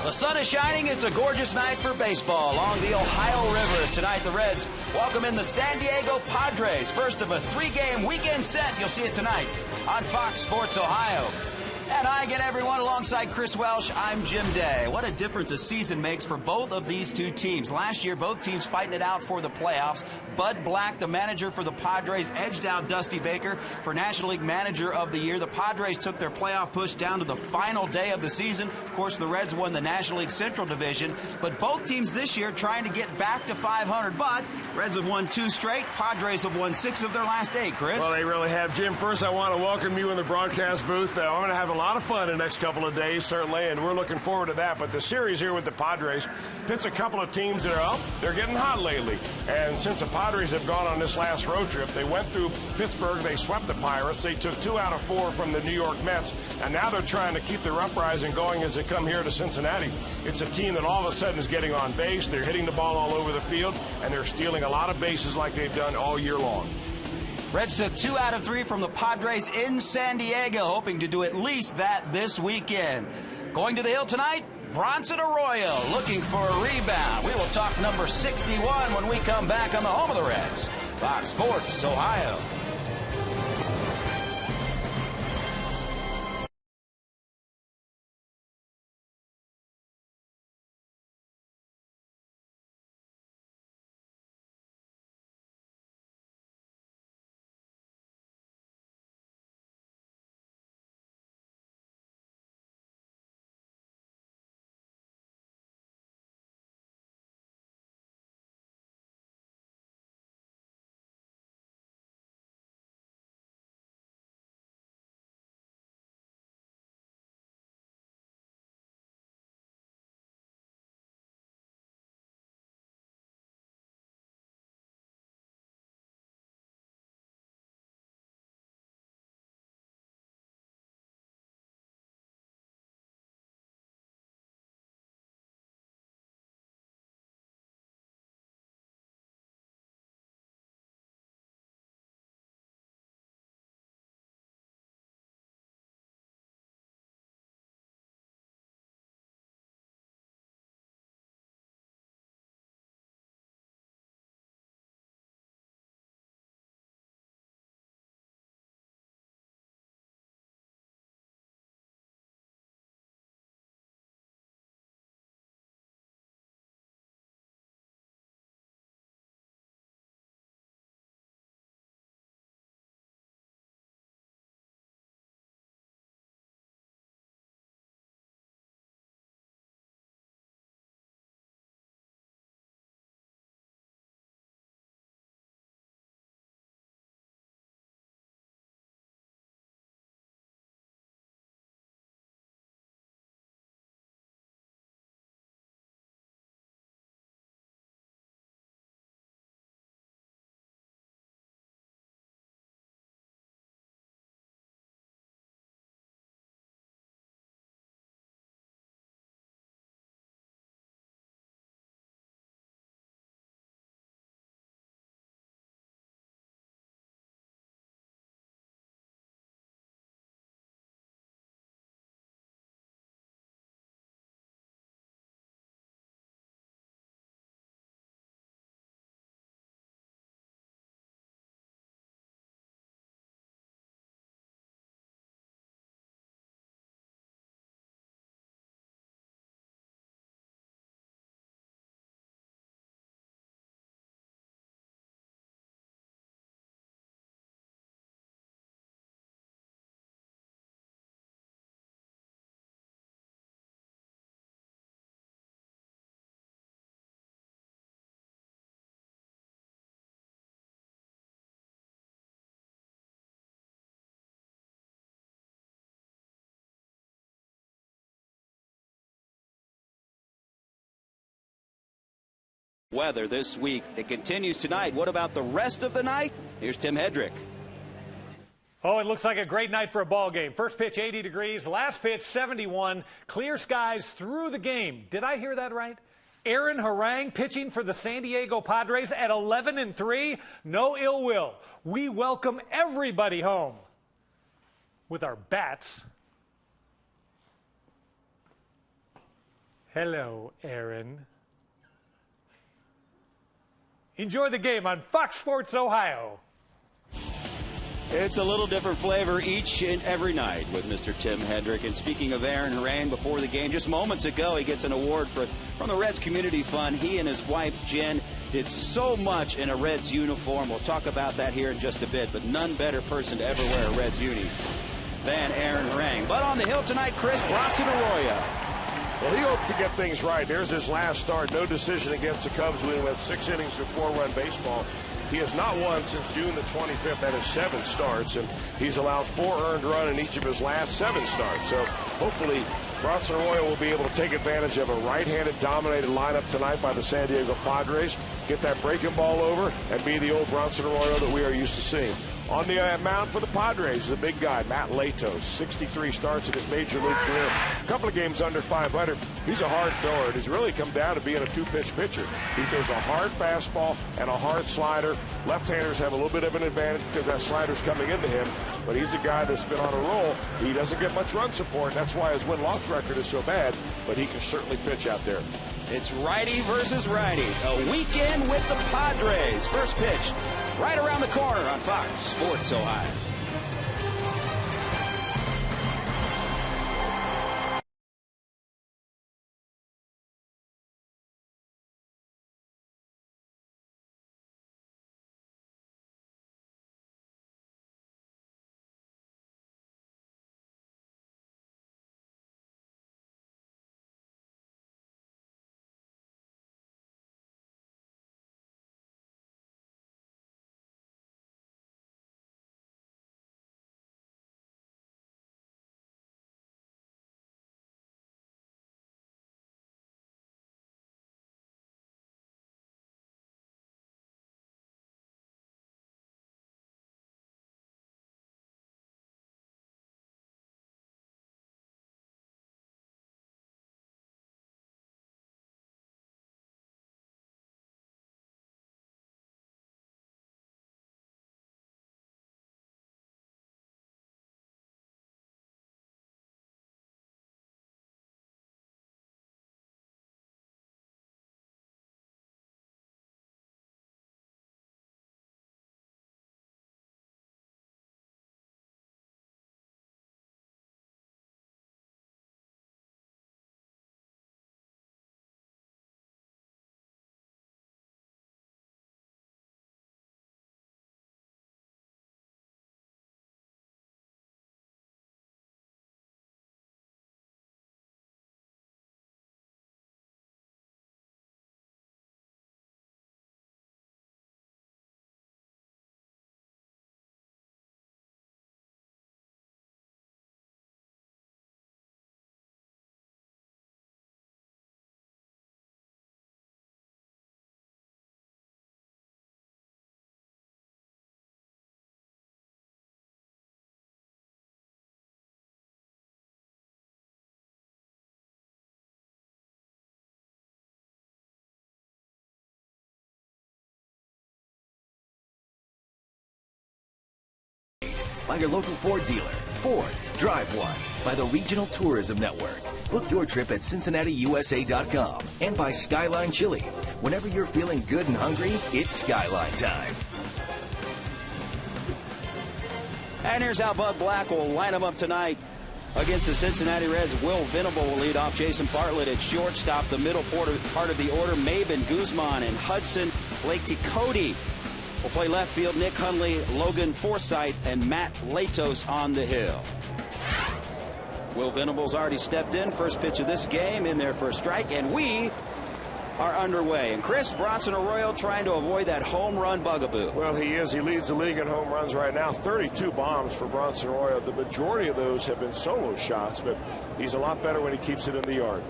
The sun is shining. It's a gorgeous night for baseball along the Ohio River. Tonight, the Reds welcome in the San Diego Padres. First of a three-game weekend set. You'll see it tonight on Fox Sports Ohio. And hi again, everyone. Alongside Chris Welsh, I'm Jim Day. What a difference a season makes for both of these two teams. Last year, both teams fighting it out for the playoffs. Bud Black, the manager for the Padres, edged out Dusty Baker for National League Manager of the Year. The Padres took their playoff push down to the final day of the season. Of course, the Reds won the National League Central Division. But both teams this year trying to get back to 500. But Reds have won 2 straight. Padres have won 6 of their last 8, Chris. Well, they really have. Jim, first I want to welcome you in the broadcast booth. I'm going to have a lot of fun in the next couple of days, certainly, and we're looking forward to that. But the series here with the Padres pits a couple of teams that are they're getting hot lately. And since the Padres have gone on this last road trip, they went through Pittsburgh, they swept the Pirates, they took 2 out of 4 from the New York Mets, and now they're trying to keep their uprising going as they come here to Cincinnati. It's a team that all of a sudden is getting on base, they're hitting the ball all over the field, and they're stealing a lot of bases like they've done all year long. Reds took 2 out of 3 from the Padres in San Diego, hoping to do at least that this weekend. Going to the Hill tonight, Bronson Arroyo looking for a rebound. We will talk number 61 when we come back on the home of the Reds, Fox Sports Ohio. Weather this week. It continues tonight. What about the rest of the night? Here's Tim Hedrick. Oh, it looks like a great night for a ball game. First pitch 80 degrees, last pitch 71. Clear skies through the game. Did I hear that right? Aaron Harang pitching for the San Diego Padres at 11-3. No ill will. We welcome everybody home with our bats. Hello, Aaron. Enjoy the game on Fox Sports Ohio. It's a little different flavor each and every night with Mr. Tim Hedrick. And speaking of Aaron Harang, before the game, just moments ago, he gets an award from the Reds Community Fund. He and his wife, Jen, did so much in a Reds uniform. We'll talk about that here in just a bit, but none better person to ever wear a Reds uni than Aaron Harang. But on the hill tonight, Chris Bronson Arroyo. Well, he hoped to get things right. There's his last start. No decision against the Cubs. We went 6 innings of 4-run baseball. He has not won since June the 25th. That is 7 starts, and he's allowed 4 earned run in each of his last 7 starts. So hopefully Bronson Arroyo will be able to take advantage of a right-handed dominated lineup tonight by the San Diego Padres, get that breaking ball over, and be the old Bronson Arroyo that we are used to seeing. On the mound for the Padres is a big guy, Matt Latos, 63 starts in his major league career. A couple of games under 500. He's a hard thrower. It has really come down to being a 2-pitch pitcher. He throws a hard fastball and a hard slider. Left-handers have a little bit of an advantage because that slider's coming into him, but he's a guy that's been on a roll. He doesn't get much run support. That's why his win-loss record is so bad, but he can certainly pitch out there. It's righty versus righty. A weekend with the Padres. First pitch right around the corner on Fox Sports Ohio. By your local Ford dealer. Ford, drive one. By the Regional Tourism Network. Book your trip at CincinnatiUSA.com. And by Skyline Chili. Whenever you're feeling good and hungry, it's Skyline time. And here's how Bud Black will line them up tonight against the Cincinnati Reds. Will Venable will lead off. Jason Bartlett at shortstop. The middle part of the order, Maben, Guzman, and Hudson. Blake Cody will play left field. Nick Hundley, Logan Forsythe, and Matt Latos on the hill. Will Venable's already stepped in. First pitch of this game in there for a strike, and we are underway. And Chris Bronson Arroyo trying to avoid that home run bugaboo. Well, he is. He leads the league in home runs right now. 32 bombs for Bronson Arroyo. The majority of those have been solo shots, but he's a lot better when he keeps it in the yard.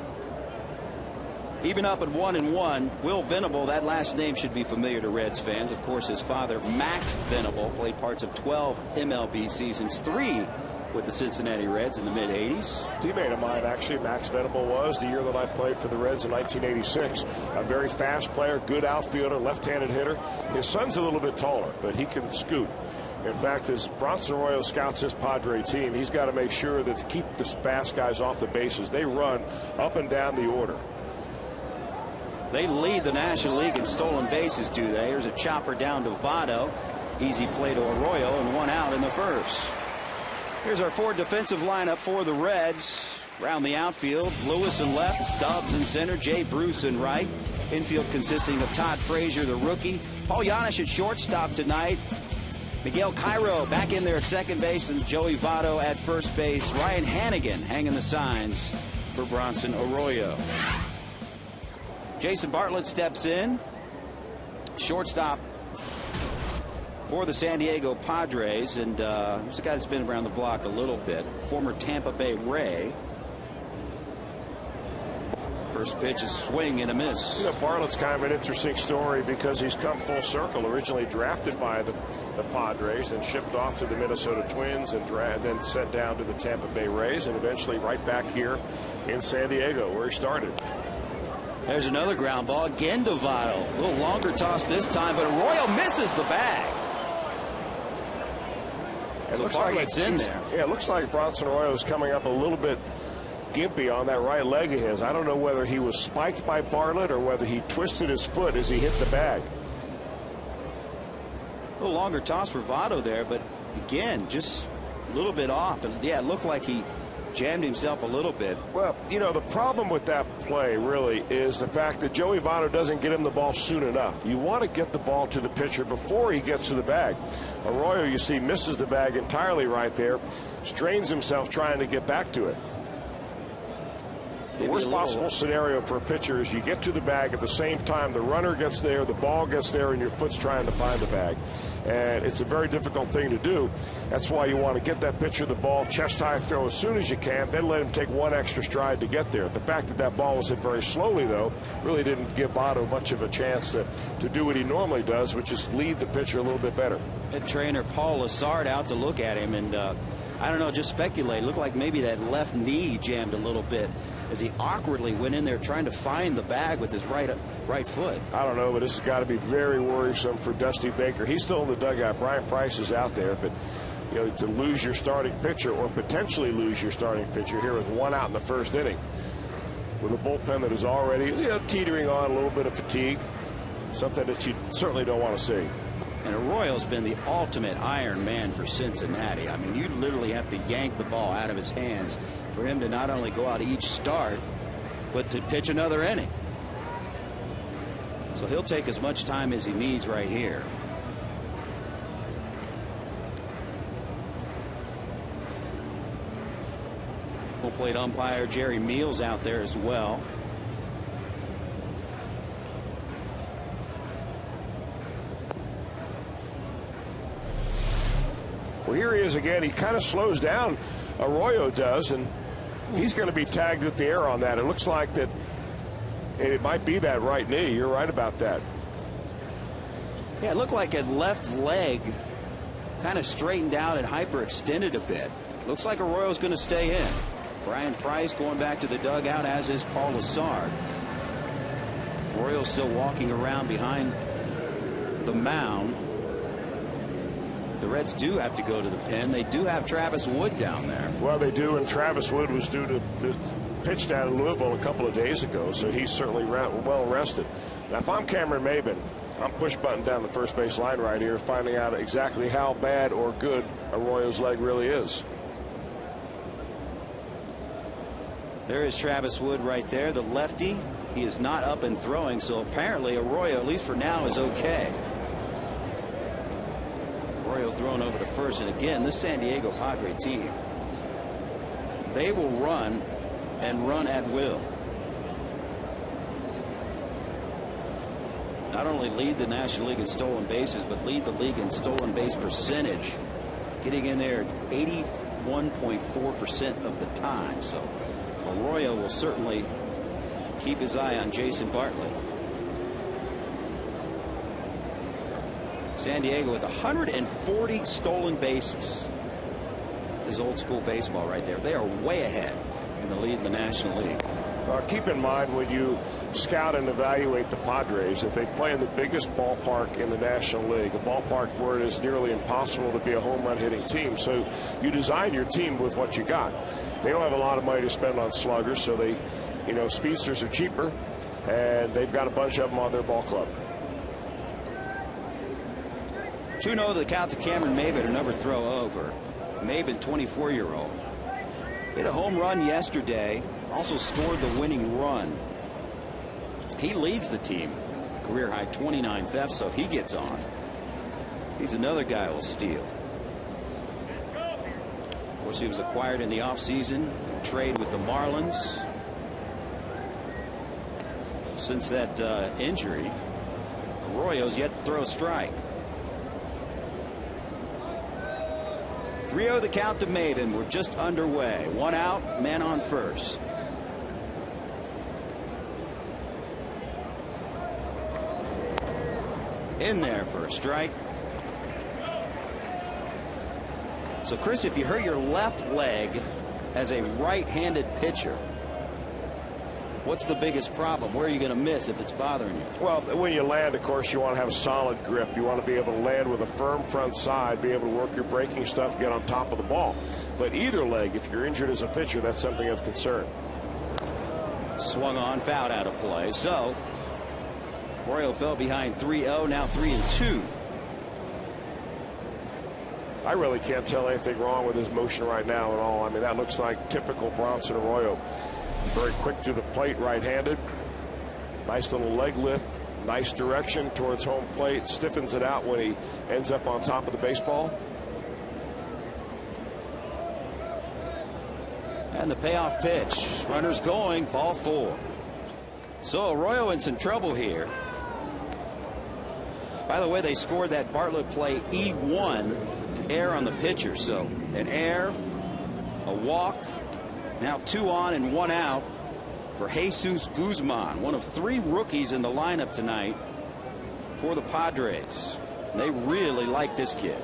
Even up at 1-1, Will Venable, that last name should be familiar to Reds fans. Of course, his father, Max Venable, played parts of 12 MLB seasons, 3 with the Cincinnati Reds in the mid-'80s. Teammate of mine, actually, Max Venable was the year that I played for the Reds in 1986. A very fast player, good outfielder, left-handed hitter. His son's a little bit taller, but he can scoot. In fact, as Bronson Arroyo scouts his Padre team, he's got to make sure that to keep the Bass guys off the bases, they run up and down the order. They lead the National League in stolen bases, do they? Here's a chopper down to Votto. Easy play to Arroyo, and 1 out in the first. Here's our 4 defensive lineup for the Reds. Round the outfield, Lewis in left, Stubbs in center, Jay Bruce in right. Infield consisting of Todd Frazier, the rookie. Paul Janisch at shortstop tonight. Miguel Cairo back in there at second base, and Joey Votto at first base. Ryan Hannigan hanging the signs for Bronson Arroyo. Jason Bartlett steps in. Shortstop for the San Diego Padres, and he's a guy that's been around the block a little bit. Former Tampa Bay Ray. First pitch is swing and a miss. You know, Bartlett's kind of an interesting story because he's come full circle. Originally drafted by the Padres and shipped off to the Minnesota Twins and then sent down to the Tampa Bay Rays, and eventually right back here in San Diego where he started. There's another ground ball again to Votto. A little longer toss this time, but Arroyo misses the bag. It So looks like Bartlett's in there. Yeah, it looks like Bronson Arroyo is coming up a little bit gimpy on that right leg of his. I don't know whether he was spiked by Bartlett or whether he twisted his foot as he hit the bag. A little longer toss for Votto there, but again, just a little bit off. And yeah, it looked like he jammed himself a little bit. Well, you know, the problem with that play really is the fact that Joey Votto doesn't get him the ball soon enough. You want to get the ball to the pitcher before he gets to the bag. Arroyo, you see, misses the bag entirely right there, strains himself trying to get back to it. The worst possible scenario for a pitcher is you get to the bag at the same time the runner gets there, the ball gets there, and your foot's trying to find the bag. And it's a very difficult thing to do. That's why you want to get that pitcher the ball, chest high throw as soon as you can, then let him take one extra stride to get there. The fact that that ball was hit very slowly, though, really didn't give Votto much of a chance to do what he normally does, which is lead the pitcher a little bit better. Head trainer Paul Lassard out to look at him, and I don't know, just speculate. Looked like maybe that left knee jammed a little bit as he awkwardly went in there trying to find the bag with his right foot. I don't know, but this has got to be very worrisome for Dusty Baker. He's still in the dugout. Brian Price is out there, but you know, to lose your starting pitcher or potentially lose your starting pitcher here with 1 out in the first inning with a bullpen that is already, you know, teetering on a little bit of fatigue, something that you certainly don't want to see. And Arroyo's been the ultimate Iron Man for Cincinnati. I mean, you literally have to yank the ball out of his hands for him to not only go out each start, but to pitch another inning. So he'll take as much time as he needs right here. Full plate umpire Jerry Meals out there as well. Well, here he is again. He kind of slows down, Arroyo does, and he's going to be tagged with the error on that. It looks like that it might be that right knee. You're right about that. Yeah, it looked like that left leg kind of straightened out and hyperextended a bit. Looks like Arroyo's going to stay in. Brian Price going back to the dugout, as is Paul Lassard. Arroyo's still walking around behind the mound. The Reds do have to go to the pen. They do have Travis Wood down there. Well, they do, and Travis Wood was due to pitch down in Louisville a couple of days ago, so he's certainly well rested. Now, if I'm Cameron Maben, I'm push button down the first base line right here, finding out exactly how bad or good Arroyo's leg really is. There is Travis Wood right there, the lefty. He is not up and throwing, so apparently Arroyo, at least for now, is okay. Arroyo thrown over to first, and again, this San Diego Padre team, they will run and run at will. Not only lead the National League in stolen bases, but lead the league in stolen base percentage, getting in there 81.4% of the time. So Arroyo will certainly keep his eye on Jason Bartlett. San Diego with 140 stolen bases. This is old school baseball right there. They are way ahead in the lead in the National League. Keep in mind when you scout and evaluate the Padres that they play in the biggest ballpark in the National League, a ballpark where it is nearly impossible to be a home run hitting team. So you design your team with what you got. They don't have a lot of money to spend on sluggers, so they, speedsters are cheaper, and they've got a bunch of them on their ball club. 2-0 the count to Cameron Maybin, another throw over. Maybin, 24-year-old. Hit a home run yesterday. Also scored the winning run. He leads the team. Career high 29 thefts, so if he gets on, he's another guy who will steal. Of course, he was acquired in the offseason, trade with the Marlins. Since that injury, Arroyo's yet to throw a strike. 3-0 the count to Maybin. We're just underway. One out, man on first. In there for a strike. So, Chris, if you hurt your left leg as a right-handed pitcher, what's the biggest problem? Where are you going to miss if it's bothering you? Well, when you land, of course, you want to have a solid grip. You want to be able to land with a firm front side, be able to work your breaking stuff, get on top of the ball. But either leg, if you're injured as a pitcher, that's something of concern. Swung on, fouled out of play. So, Arroyo fell behind 3-0, now 3-2. I really can't tell anything wrong with his motion right now at all. I mean, that looks like typical Bronson Arroyo. Very quick to the plate, right-handed. Nice little leg lift, nice direction towards home plate, stiffens it out when he ends up on top of the baseball. And the payoff pitch. Runners going, ball 4. So Arroyo in some trouble here. By the way, they scored that Bartlett play E1, error on the pitcher. So an error, a walk, now 2 on and 1 out for Jesus Guzman, one of 3 rookies in the lineup tonight for the Padres. They really like this kid.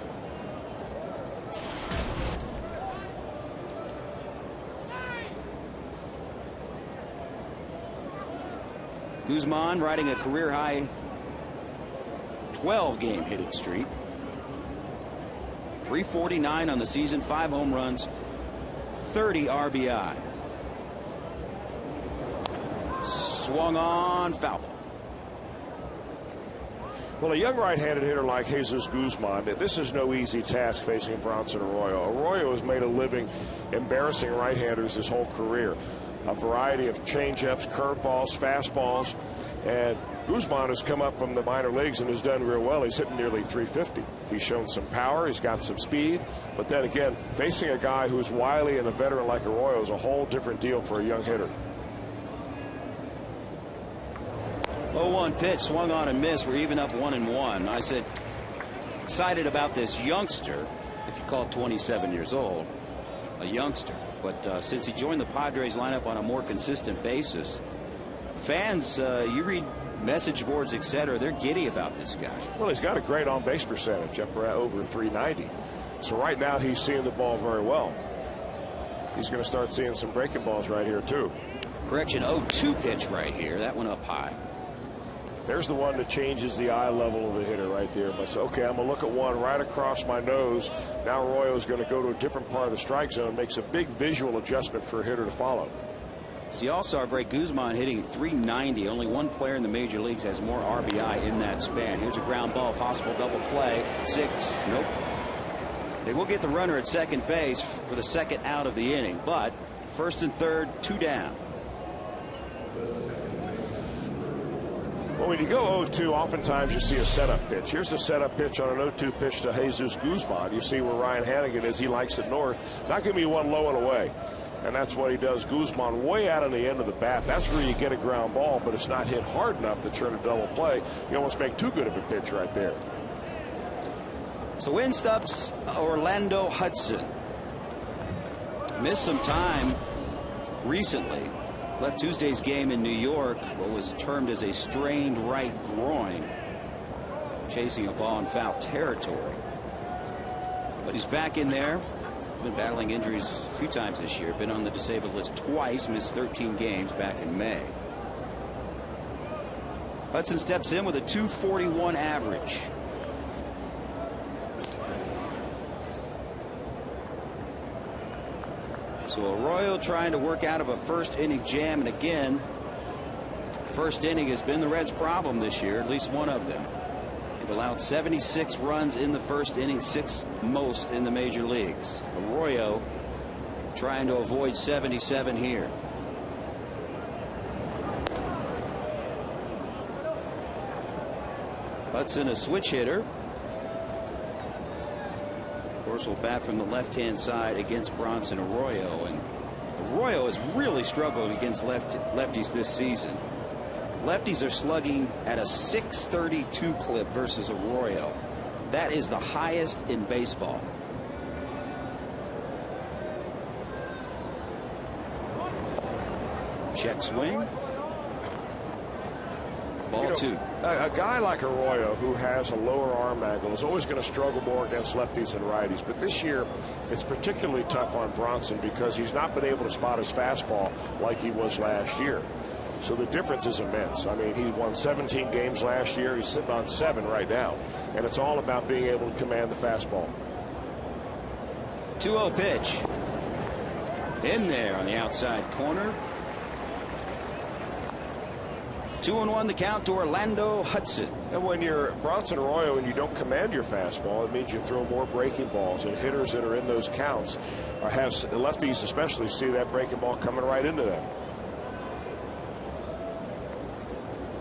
Guzman riding a career high 12-game hitting streak. 349 on the season, 5 home runs, 30 RBI. Swung on, foul. Well, a young right-handed hitter like Jesus Guzman, this is no easy task facing Bronson Arroyo. Arroyo has made a living embarrassing right-handers his whole career. A variety of changeups, curveballs, fastballs, and Guzman has come up from the minor leagues and has done real well. He's hitting nearly 350. He's shown some power. He's got some speed. But then again, facing a guy who's wily and a veteran like Arroyo is a whole different deal for a young hitter. 0-1 pitch, swung on and missed. We're even up 1-1. I said, excited about this youngster, if you call it 27 years old, a youngster. But since he joined the Padres lineup on a more consistent basis, fans, you read message boards, etc., they're giddy about this guy. Well, he's got a great on-base percentage, up around over 390. So right now he's seeing the ball very well. He's going to start seeing some breaking balls right here, too. Correction, 0-2 pitch right here. That went up high. There's the one that changes the eye level of the hitter right there. But okay, I'm going to look at one right across my nose. Now Arroyo's going to go to a different part of the strike zone. Makes a big visual adjustment for a hitter to follow. See, All-Star break, Guzman hitting 390. Only one player in the major leagues has more RBI in that span. Here's a ground ball, possible double play. 6. Nope. They will get the runner at second base for the second out of the inning, but first and third, 2 down. Well, when you go 0-2, oftentimes you see a setup pitch. Here's a setup pitch on an 0-2 pitch to Jesus Guzman. You see where Ryan Hannigan is. He likes it north. Not going to be one low and away. And that's what he does. Guzman way out on the end of the bat. That's where you get a ground ball, but it's not hit hard enough to turn a double play. You almost make too good of a pitch right there. So in steps Orlando Hudson. Missed some time recently. Left Tuesday's game in New York, what was termed as a strained right groin, chasing a ball in foul territory. But he's back in there. been battling injuries a few times this year. Been on the disabled list twice, missed 13 games back in May. Hudson steps in with a .241 average. So Arroyo trying to work out of a first inning jam, and again, first inning has been the Reds' problem this year, at least one of them. They've allowed 76 runs in the first inning, 6th most in the major leagues. Arroyo trying to avoid 77 here. Hudson, a switch hitter. Of course, will bat from the left-hand side against Bronson Arroyo, and Arroyo has really struggled against lefties this season. Lefties are slugging at a .632 clip versus Arroyo. That is the highest in baseball. Check swing. Ball 2. A guy like Arroyo, who has a lower arm angle, is always going to struggle more against lefties and righties. But this year, it's particularly tough on Bronson because he's not been able to spot his fastball like he was last year. So the difference is immense. I mean, he won 17 games last year. He's sitting on 7 right now. And it's all about being able to command the fastball. 2-0 pitch. In there on the outside corner. 2-1 the count to Orlando Hudson. And when you're Bronson Arroyo and you don't command your fastball, it means you throw more breaking balls, and hitters that are in those counts have lefties especially see that breaking ball coming right into them.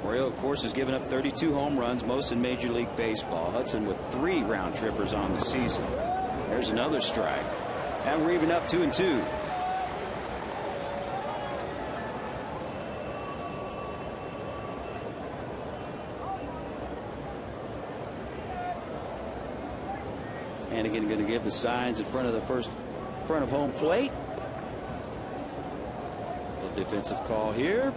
Arroyo, of course, has given up 32 home runs, most in Major League Baseball. Hudson with 3 round trippers on the season. There's another strike. And we're even up 2-2. And again, going to give the signs in front of home plate. A little defensive call here.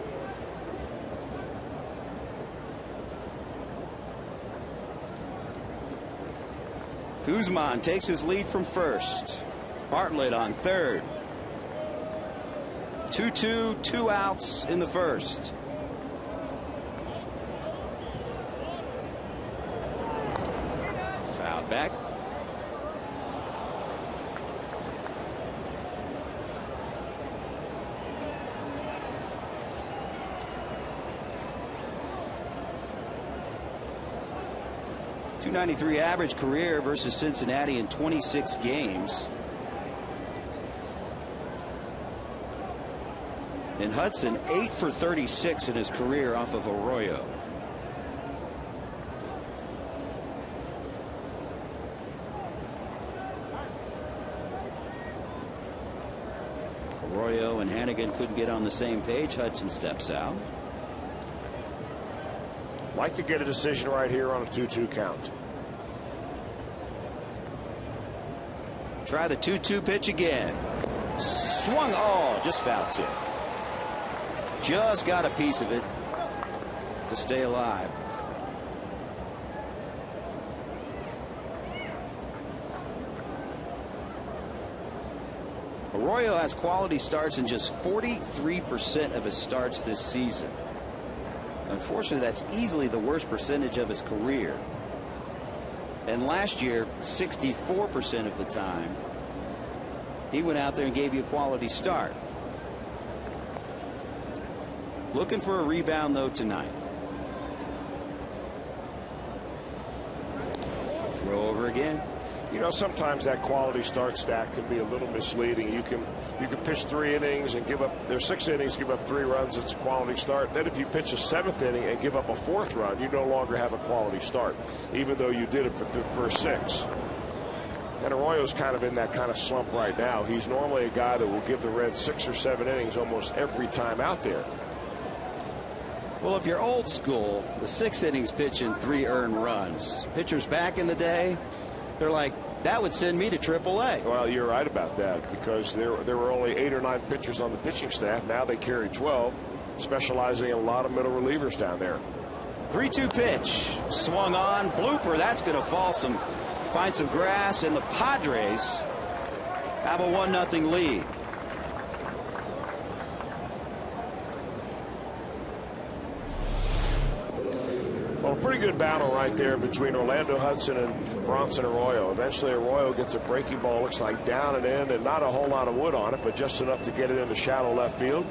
Guzman takes his lead from first. Bartlett on third. 2-2, 2 outs in the first. Foul back. .293 average career versus Cincinnati in 26 games. And Hudson 8 for 36 in his career off of Arroyo. Arroyo and Hannigan couldn't get on the same page. Hudson steps out. Like to get a decision right here on a 2-2 count. Try the 2-2 pitch again. Swung. Oh, just foul tip. Just got a piece of it to stay alive. Arroyo has quality starts in just 43% of his starts this season. Unfortunately, that's easily the worst percentage of his career. And last year, 64% of the time, he went out there and gave you a quality start. Looking for a rebound, though, tonight. Throw over again. You know, sometimes that quality start stat can be a little misleading. You can pitch 3 innings and give up, there's 6 innings, give up 3 runs, it's a quality start. Then if you pitch a 7th inning and give up a 4th run, you no longer have a quality start, even though you did it for the first 6. And Arroyo's kind of in that kind of slump right now. He's normally a guy that will give the Reds 6 or 7 innings almost every time out there. Well, if you're old school, the 6 innings pitch in 3 earned runs. Pitchers back in the day, they're like, that would send me to AAA. Well, you're right about that, because there were only 8 or 9 pitchers on the pitching staff. Now they carry 12, specializing in a lot of middle relievers down there. 3-2 pitch. Swung on. Blooper. That's going to find some grass. And the Padres have a 1-0 lead. Well, a pretty good battle right there between Orlando Hudson and Bronson Arroyo. Eventually, Arroyo gets a breaking ball, looks like down and in, and not a whole lot of wood on it, but just enough to get it into shallow left field.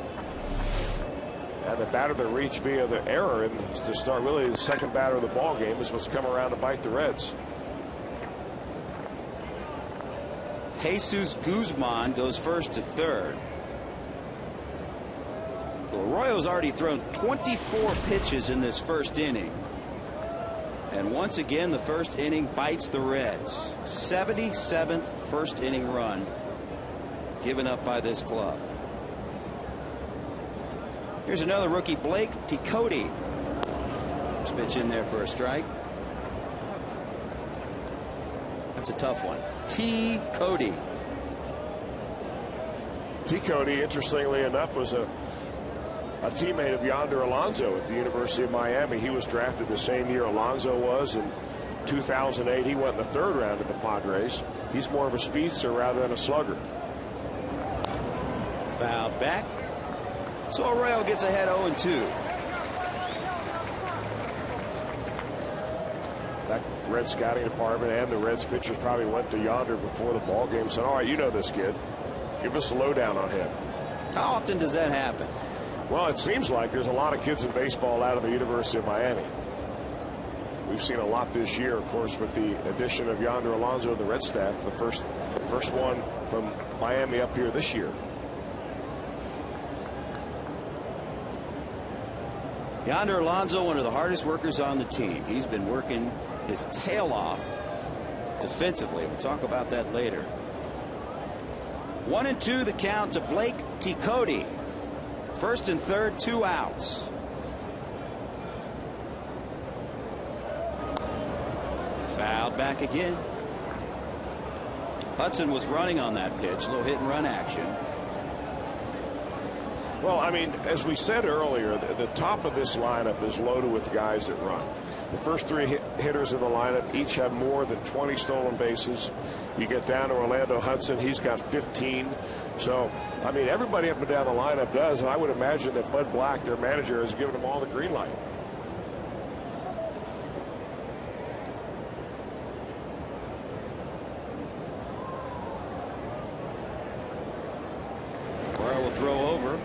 And the batter that reached via the error and to start really the second batter of the ball game is what's come around to bite the Reds. Jesus Guzman goes first to third. Well, Arroyo's already thrown 24 pitches in this first inning. And once again, the first inning bites the Reds. 77th first inning run given up by this club. Here's another rookie, Blake T-Cody. First pitch in there for a strike. That's a tough one. T-Cody. T-Cody, interestingly enough, was a teammate of Yonder Alonso at the University of Miami. He was drafted the same year Alonso was in 2008. He went in the third round of the Padres. He's more of a speedster rather than a slugger. Fouled back. So Arroyo gets ahead 0-2. That Red scouting department and the Reds pitchers probably went to Yonder before the ball game and said, all right, you know this kid. Give us a lowdown on him. How often does that happen? Well, it seems like there's a lot of kids in baseball out of the University of Miami. We've seen a lot this year, of course, with the addition of Yonder Alonso to the Red staff, the first one from Miami up here this year. Yonder Alonso, one of the hardest workers on the team. He's been working his tail off defensively. We'll talk about that later. 1-2 the count to Blake T-Cody. First and third, 2 outs. Fouled back again. Hudson was running on that pitch. A little hit and run action. Well, I mean, as we said earlier, the top of this lineup is loaded with guys that run. The first 3 hitters in the lineup each have more than 20 stolen bases. You get down to Orlando Hudson, he's got 15. So, I mean, everybody up and down the lineup does, and I would imagine that Bud Black, their manager, has given them all the green light. Burrow will throw over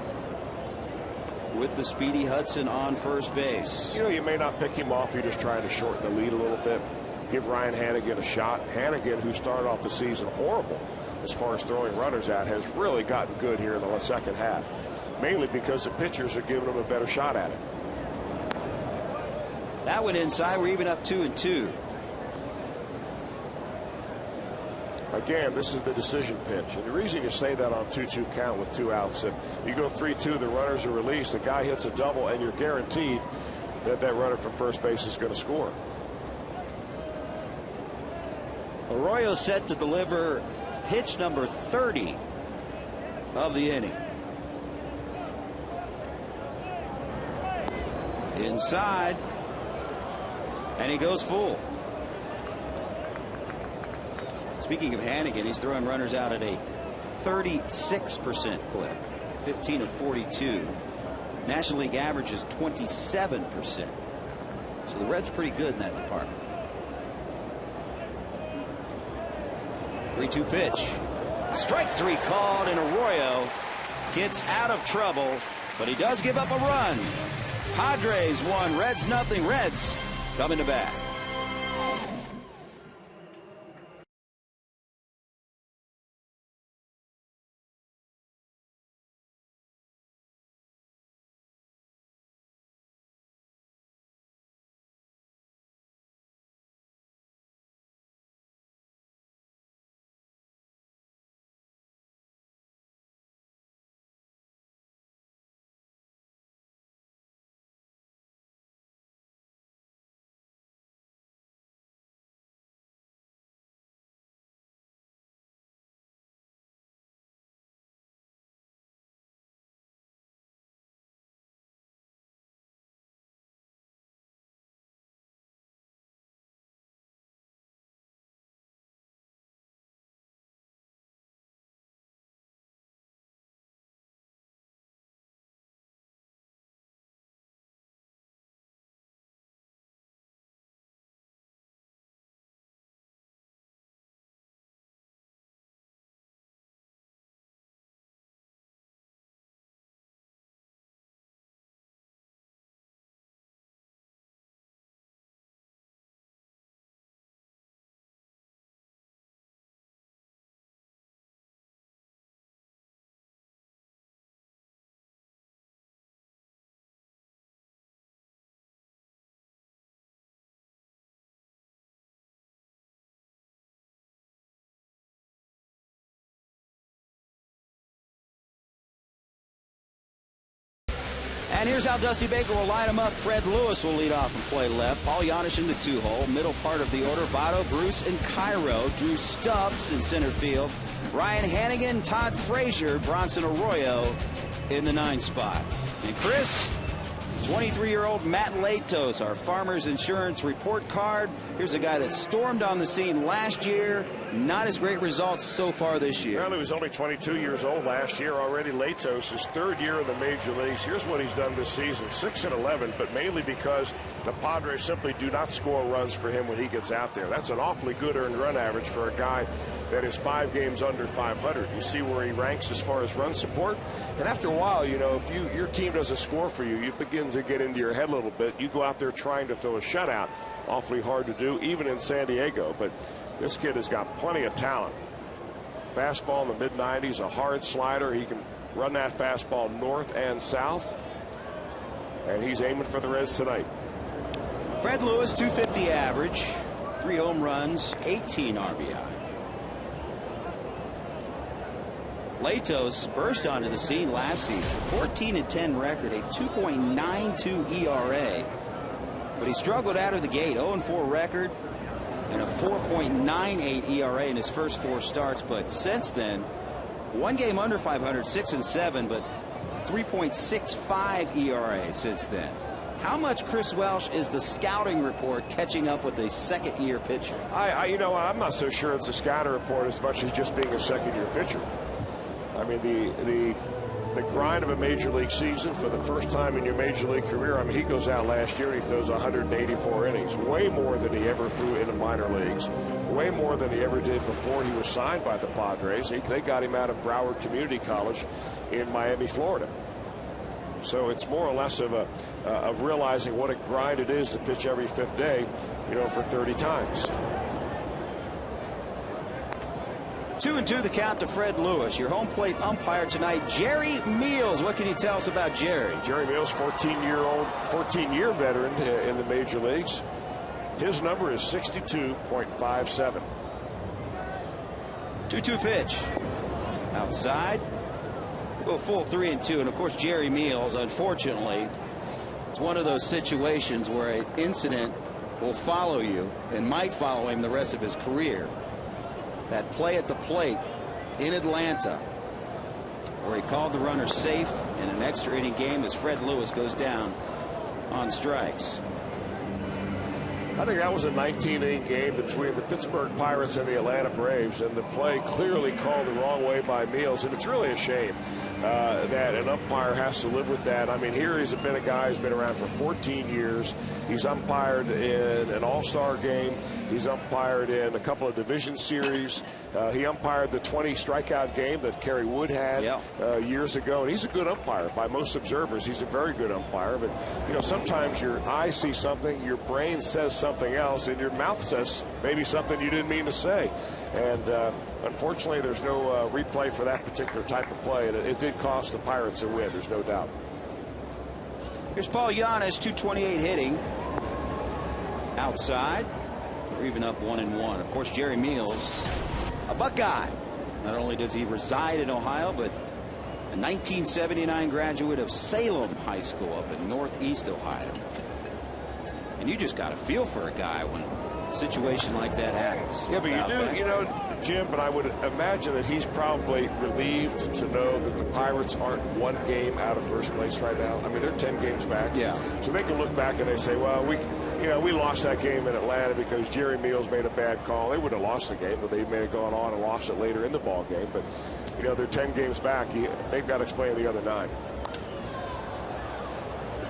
with the speedy Hudson on first base. You know, you may not pick him off. You're just trying to shorten the lead a little bit. Give Ryan Hannigan a shot. Hannigan, who started off the season horrible as far as throwing runners out, has really gotten good here in the second half, mainly because the pitchers are giving him a better shot at it. That went inside. We're even up 2-2. Again, this is the decision pitch. And the reason you say that on 2-2 count with 2 outs, that you go 3-2, the runners are released, the guy hits a double, and you're guaranteed that that runner from first base is going to score. Arroyo set to deliver pitch number 30 of the inning. Inside, and he goes full. Speaking of Hannigan, he's throwing runners out at a 36% clip, 15 of 42. National League average is 27%. So the Reds pretty good in that department. 3-2 pitch. Strike 3 called, and Arroyo gets out of trouble, but he does give up a run. Padres 1, Reds nothing. Reds coming to bat. And here's how Dusty Baker will line them up. Fred Lewis will lead off and play left. Paul Janisch in the 2-hole. Middle part of the order, Votto, Bruce, and Cairo. Drew Stubbs in center field. Ryan Hannigan, Todd Frazier, Bronson Arroyo in the 9 spot. And Chris, 23-year-old Matt Latos, our Farmers Insurance report card. Here's a guy that stormed on the scene last year. Not as great results so far this year. Well, he was only 22 years old last year already. Latos, his 3rd year in the major leagues. Here's what he's done this season, 6-11, but mainly because the Padres simply do not score runs for him when he gets out there. That's an awfully good earned run average for a guy that is 5 games under 500. You see where he ranks as far as run support. And after a while, you know, if your team doesn't score for you, it begins to get into your head a little bit. You go out there trying to throw a shutout. Awfully hard to do, even in San Diego. But this kid has got plenty of talent. Fastball in the mid-90s, a hard slider. He can run that fastball north and south. And he's aiming for the Reds tonight. Fred Lewis, 250 average, 3 home runs, 18 RBI. Latos burst onto the scene last season. 14-10 record, a 2.92 ERA. But he struggled out of the gate. 0-4 record and a 4.98 ERA in his first 4 starts. But since then, 1 game under 500, 6-7, but 3.65 ERA since then. How much, Chris Welsh, is the scouting report catching up with a second-year pitcher? You know, I'm not so sure it's a scouting report as much as just being a second-year pitcher. I mean, the grind of a major league season for the first time in your major league career. I mean, he goes out last year and he throws 184 innings, way more than he ever threw in the minor leagues, way more than he ever did before he was signed by the Padres. They got him out of Broward Community College in Miami, Florida. So it's more or less of realizing what a grind it is to pitch every 5th day, you know, for 30 times. 2-2 the count to Fred Lewis. Your home plate umpire tonight, Jerry Meals. What can you tell us about Jerry? Jerry Meals, 14-year veteran in the major leagues. His number is 62.57. 2-2 pitch. Outside. Go full 3-2. And of course, Jerry Meals, unfortunately, it's one of those situations where an incident will follow you and might follow him the rest of his career. That play at the plate in Atlanta where he called the runner safe in an extra inning game as Fred Lewis goes down on strikes. I think that was a 19-inning game between the Pittsburgh Pirates and the Atlanta Braves, and the play clearly called the wrong way by Meals, and it's really a shame that an umpire has to live with that. I mean, here he's been a guy who's been around for 14 years. He's umpired in an all-star game. He's umpired in a couple of division series. He umpired the 20 strikeout game that Kerry Wood had years ago, and he's a good umpire by most observers. He's a very good umpire, but you know, sometimes your eyes see something, your brain says something else, and your mouth says maybe something you didn't mean to say. And unfortunately, there's no replay for that particular type of play, and it did cost the Pirates a win, there's no doubt. Here's Paul Janisch, 228 hitting. Outside. They're even up 1-1. Of course, Jerry Meals, a Buckeye. Not only does he reside in Ohio, but a 1979 graduate of Salem High School up in Northeast Ohio. And you just got to feel for a guy when a situation like that happens. Yeah, but you do, you know, Jim, but I would imagine that he's probably relieved to know that the Pirates aren't 1 game out of first place right now. I mean, they're 10 games back. Yeah. So they can look back and they say, well, we lost that game in Atlanta because Jerry Meals made a bad call. They would have lost the game, but they may have gone on and lost it later in the ball game. But, you know, they're 10 games back. They've got to explain the other 9.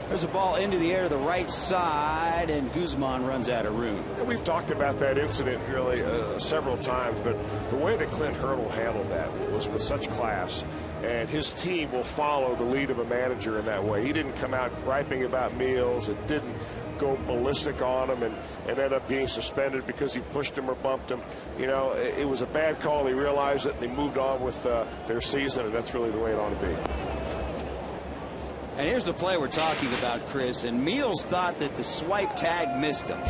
There's a ball into the air to the right side, and Guzman runs out of room. We've talked about that incident really several times, but the way that Clint Hurdle handled that was with such class, and his team will follow the lead of a manager in that way. He didn't come out griping about Meals. It didn't go ballistic on him and end up being suspended because he pushed him or bumped him. You know, it was a bad call. He realized it, and they moved on with their season, and that's really the way it ought to be. And here's the play we're talking about, Chris. And Meals thought that the swipe tag missed him.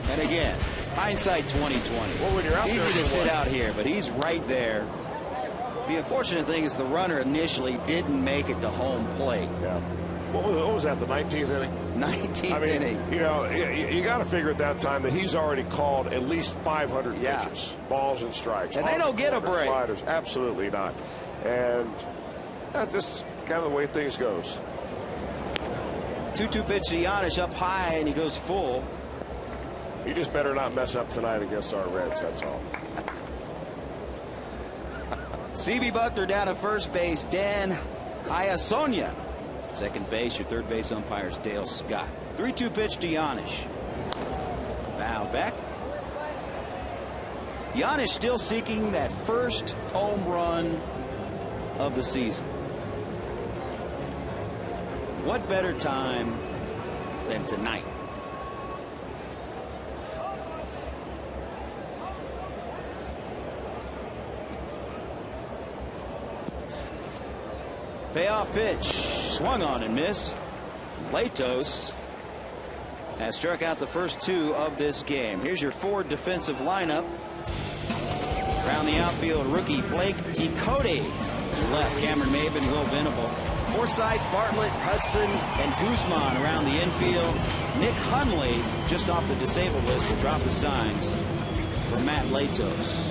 And again, Hindsight 2020. Well, when you're out it's there easy to for sit what? out here, but he's right there. The unfortunate thing is the runner initially didn't make it to home plate. Yeah. What was that, the 19th inning? 19th inning. You know, you got to figure at that time that he's already called at least 500 pitches, balls and strikes. And they don't get a break. Sliders. Absolutely not. And that's just kind of the way things goes. 2-2 pitch to Giannis up high, and he goes full. You just better not mess up tonight against our Reds, that's all. C.B. Buckner down at first base. Dan Iasonia. Second base, your third base umpire is Dale Scott. 3-2 pitch to Giannis. Foul back. Giannis still seeking that first home run of the season. What better time than tonight? Payoff pitch. Swung on and missed. Latos has struck out the first two of this game. Here's your Ford defensive lineup. Around the outfield, rookie Blake Decote. Left, Cameron Maben, Will Venable. Forsythe, Bartlett, Hudson, and Guzman around the infield. Nick Hundley, just off the disabled list, will drop the signs for Matt Latos.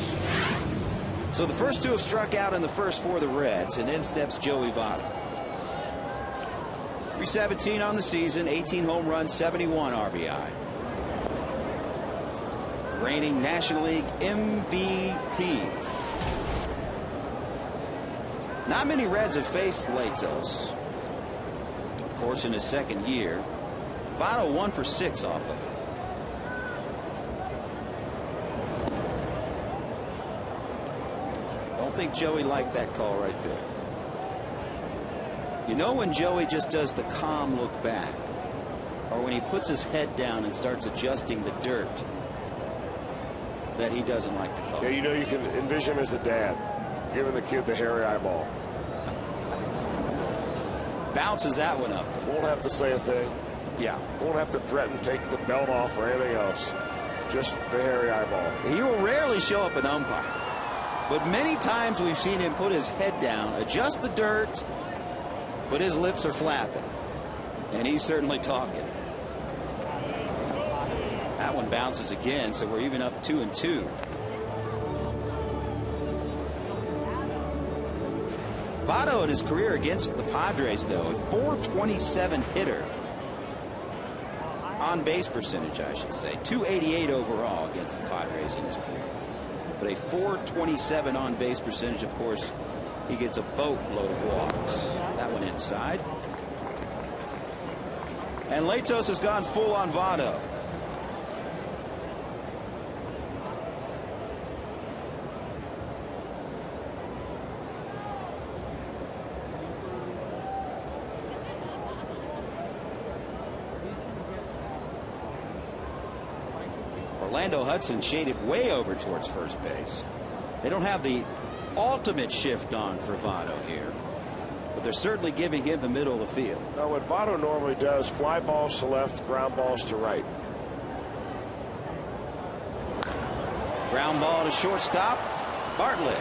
So the first two have struck out in the first for the Reds, and in steps Joey Votto. 317 on the season, 18 home runs, 71 RBI. Reigning National League MVP. Not many Reds have faced Latos. Of course, in his second year. Votto 1 for 6 off of it. Don't think Joey liked that call right there. You know when Joey just does the calm look back, or when he puts his head down and starts adjusting the dirt, that he doesn't like the call. Yeah, you know, you can envision him as the dad, giving the kid the hairy eyeball. Bounces that one up. Won't have to say a thing. Yeah. Won't have to threaten, take the belt off or anything else. Just the hairy eyeball. He will rarely show up an umpire, but many times we've seen him put his head down, adjust the dirt, but his lips are flapping, and he's certainly talking. That one bounces again, so we're even up 2-2. Votto in his career against the Padres, though, a .427 hitter. On base percentage, I should say. .288 overall against the Padres in his career. But a .427 on base percentage, of course, he gets a boatload of walks. That one inside. And Latos has gone full on Votto. Orlando Hudson shaded way over towards first base. They don't have the ultimate shift on for Votto here, but they're certainly giving him the middle of the field. Now, what Votto normally does, fly balls to left, ground balls to right. Ground ball to shortstop, Bartlett.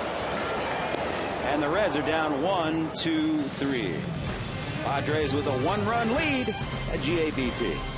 And the Reds are down 1-2-3. Padres with a 1-run lead at GABP.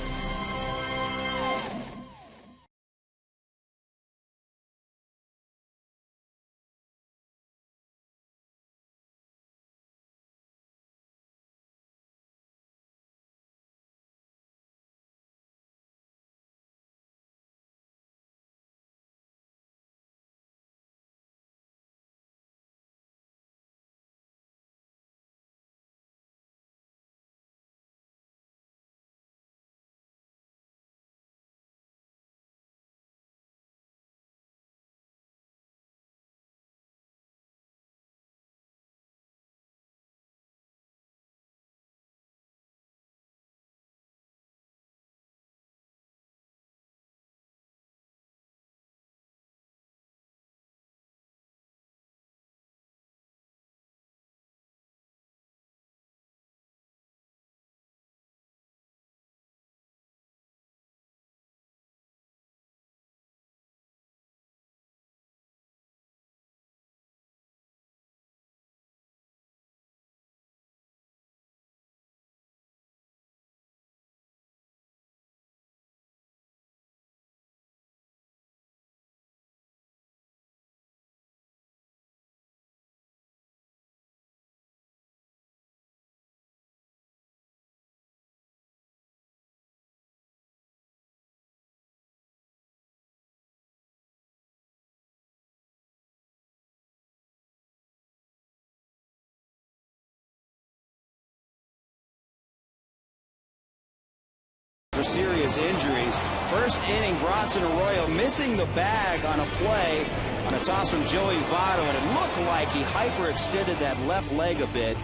serious injuries. First inning, Bronson Arroyo missing the bag on a play on a toss from Joey Votto, and it looked like he hyperextended that left leg a bit.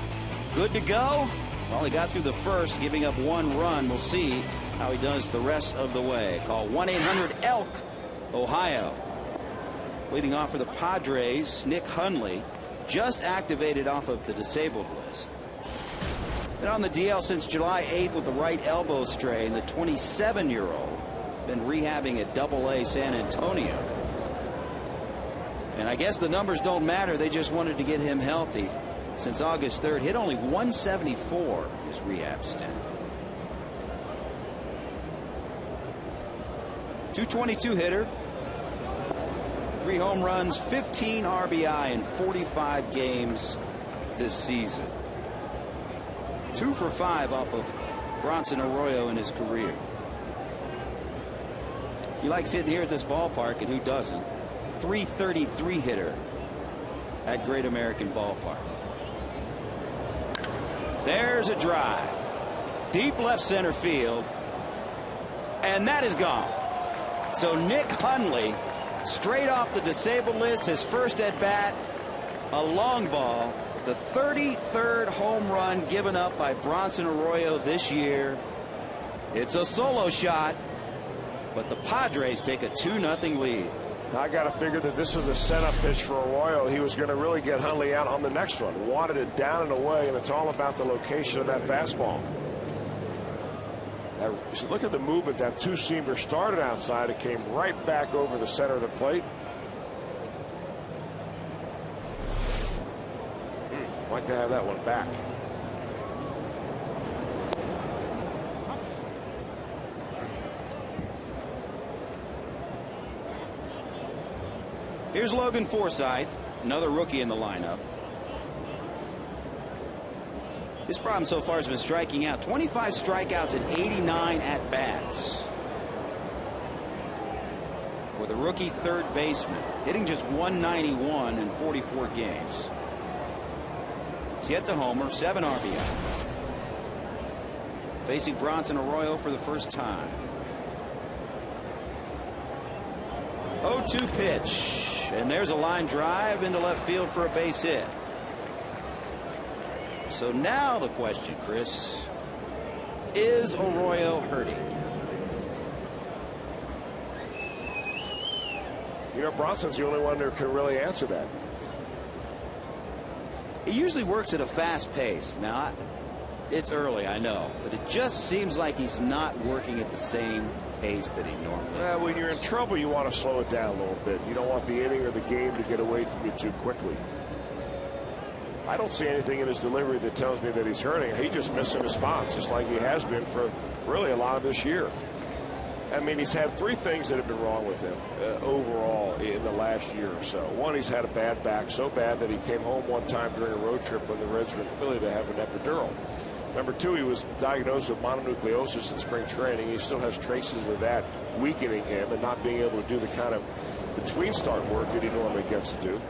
Good to go? Well, he got through the first, giving up 1 run. We'll see how he does the rest of the way. Call 1-800-ELK, Ohio. Leading off for the Padres, Nick Hundley, just activated off of the disabled list. Been on the DL since July 8th with the right elbow strain. The 27-year-old been rehabbing at AA San Antonio. And I guess the numbers don't matter. They just wanted to get him healthy. Since August 3rd, hit only 174 his rehab stint. 222 hitter. 3 home runs, 15 RBI in 45 games this season. 2 for 5 off of Bronson Arroyo in his career. You like sitting here at this ballpark, and who doesn't? 333 hitter at Great American Ballpark. There's a drive. Deep left center field. And that is gone. So Nick Hundley, straight off the disabled list, his first at bat, a long ball, the 33rd home run given up by Bronson Arroyo this year. It's a solo shot, but the Padres take a 2-0 lead. I got to figure that this was a setup pitch for Arroyo. He was going to really get Hundley out on the next one. Wanted it down and away, and it's all about the location of that fastball. Now, look at the movement. That two-seamer started outside. It came right back over the center of the plate. Like to have that one back. Here's Logan Forsythe, another rookie in the lineup. His problem so far has been striking out. 25 strikeouts and 89 at-bats. For the rookie third baseman, hitting just 191 in 44 games. He's yet to homer, 7 RBI. Facing Bronson Arroyo for the first time. 0-2 pitch. And there's a line drive into left field for a base hit. So now the question, Chris, is Arroyo hurting? You know, Bronson's the only one who can really answer that. He usually works at a fast pace. Now, it's early, I know, but it just seems like he's not working at the same pace that he normally does. Well, when you're in trouble, you want to slow it down a little bit. You don't want the inning or the game to get away from you too quickly. I don't see anything in his delivery that tells me that he's hurting. He's just missing his spots, just like he has been for really a lot of this year. I mean, he's had 3 things that have been wrong with him overall in the last year or so. One, he's had a bad back, so bad that he came home one time during a road trip when the Reds were in Philly to have an epidural. Number 2, he was diagnosed with mononucleosis in spring training. He still has traces of that weakening him and not being able to do the kind of between start work that he normally gets to do.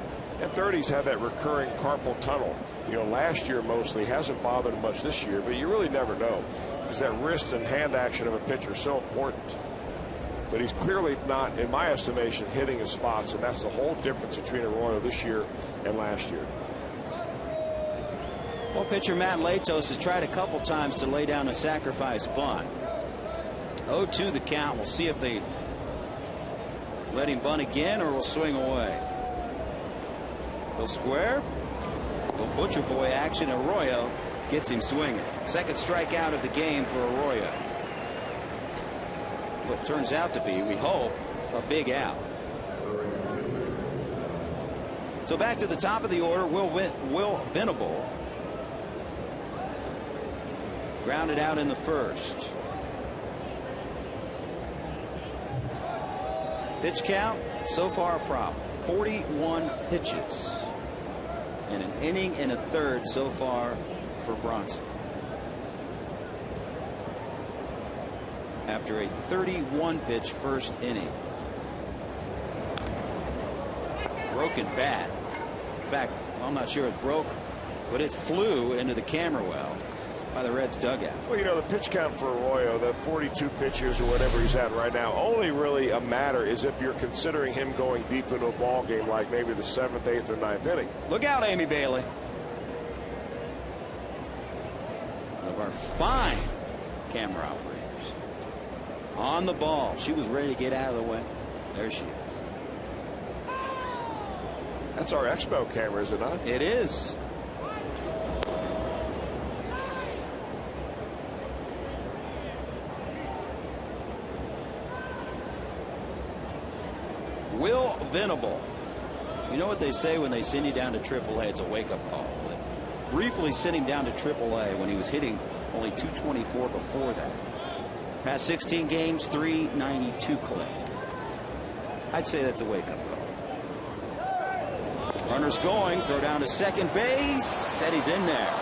And 3rd, he's had that recurring carpal tunnel. You know, last year mostly, hasn't bothered him much this year, but you really never know because that wrist and hand action of a pitcher is so important. But he's clearly not, in my estimation, hitting his spots, and that's the whole difference between Arroyo this year and last year. Well, pitcher Matt Latos has tried a couple times to lay down a sacrifice bunt. 0-2 the count. We'll see if they let him bunt again or will swing away. He'll square. Little butcher boy action. Arroyo gets him swinging. Second strikeout of the game for Arroyo. What turns out to be, we hope, a big out. So back to the top of the order, Will Venable. Grounded out in the first. Pitch count, so far a problem. 41 pitches. And an inning and a third so far for Bronson. After a 31-pitch first inning. Broken bat. In fact, I'm not sure it broke, but it flew into the camera well. by the Reds dugout. Well, you know, the pitch count for Arroyo, the 42 pitches or whatever he's at right now, only really a matter is if you're considering him going deep into a ball game like maybe the 7th, 8th, or 9th inning. Look out, Amy Bailey. One of our fine camera operators. On the ball. She was ready to get out of the way. There she is. That's our Expo camera, is it not? It is. Will Venable. You know what they say when they send you down to AAA? It's a wake-up call. But briefly sent him down to AAA when he was hitting only .224 before that. Past 16 games, .392 clipped. I'd say that's a wake-up call. Runner's going, throw down to second base, and he's in there.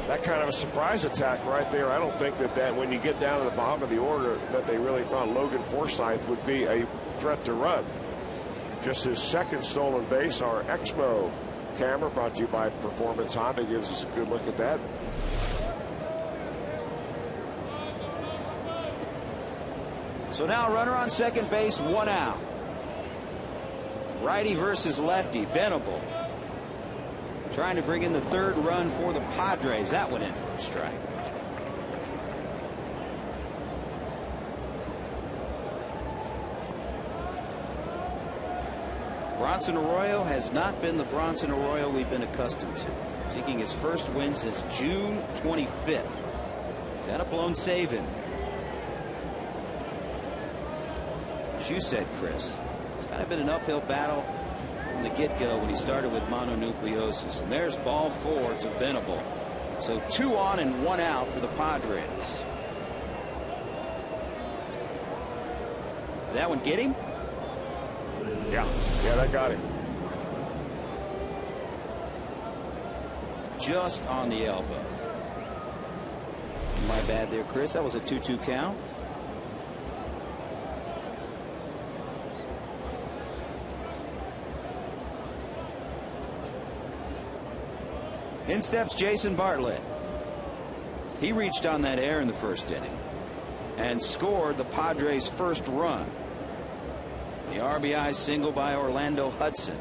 That kind of a surprise attack right there. I don't think that when you get down to the bottom of the order that they really thought Logan Forsythe would be a threat to run. Just his second stolen base. Our Expo camera, brought to you by Performance Honda, gives us a good look at that. So now runner on second base, 1 out. Righty versus lefty. Venable trying to bring in the third run for the Padres. That went in for a strike. Bronson Arroyo has not been the Bronson Arroyo we've been accustomed to. Seeking his first win since June 25th. He's had a blown save in there. As you said, Chris, it's kind of been an uphill battle from the get-go when he started with mononucleosis. And there's ball 4 to Venable. So 2 on and 1 out for the Padres. Did that one get him? Yeah, that got him. Just on the elbow. My bad there, Chris. That was a 2-2 count. In steps Jason Bartlett. He reached on that air in the first inning and scored the Padres' first run. The RBI single by Orlando Hudson.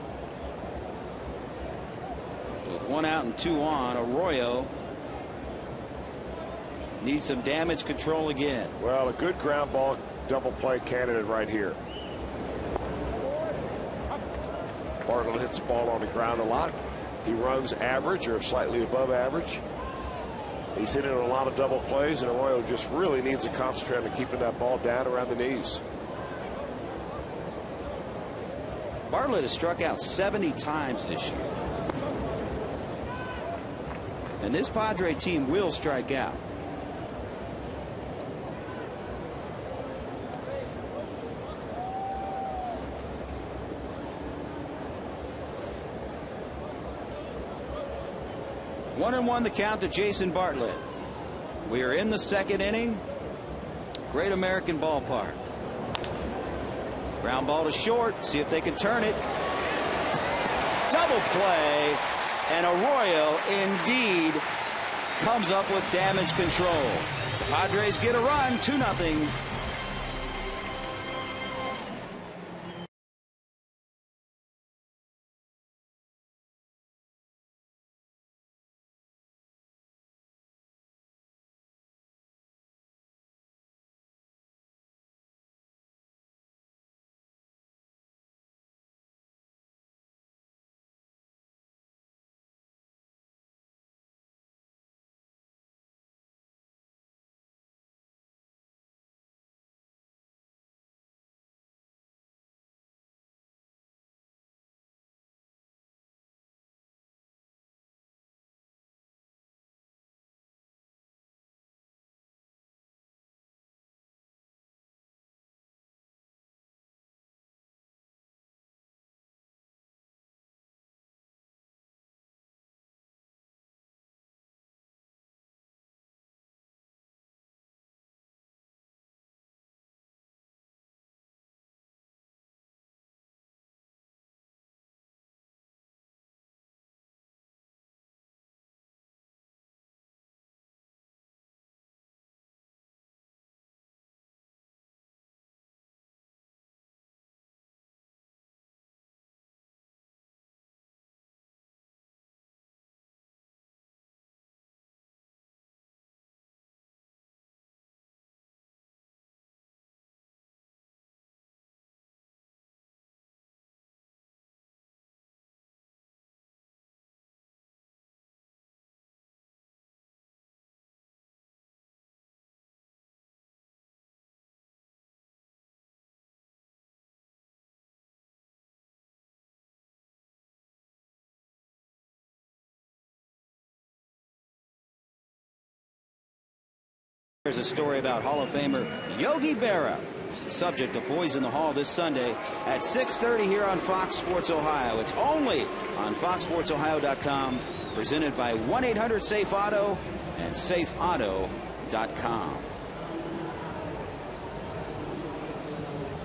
With 1 out and 2 on, Arroyo needs some damage control again. Well, a good ground ball double play candidate right here. Bartlett hits the ball on the ground a lot. He runs average or slightly above average. He's hitting a lot of double plays, and Arroyo just really needs to concentrate on keeping that ball down around the knees. Bartlett has struck out 70 times this year. And this Padre team will strike out. One and one the count to Jason Bartlett. We are in the second inning. Great American Ballpark. Ground ball to short. See if they can turn it. Double play. And Arroyo indeed comes up with damage control. The Padres get a run, 2-0. There's a story about Hall of Famer Yogi Berra. It's the subject of Boys in the Hall this Sunday at 6:30 here on Fox Sports Ohio. It's only on foxsportsohio.com, presented by 1-800-SAFE-AUTO and safeauto.com.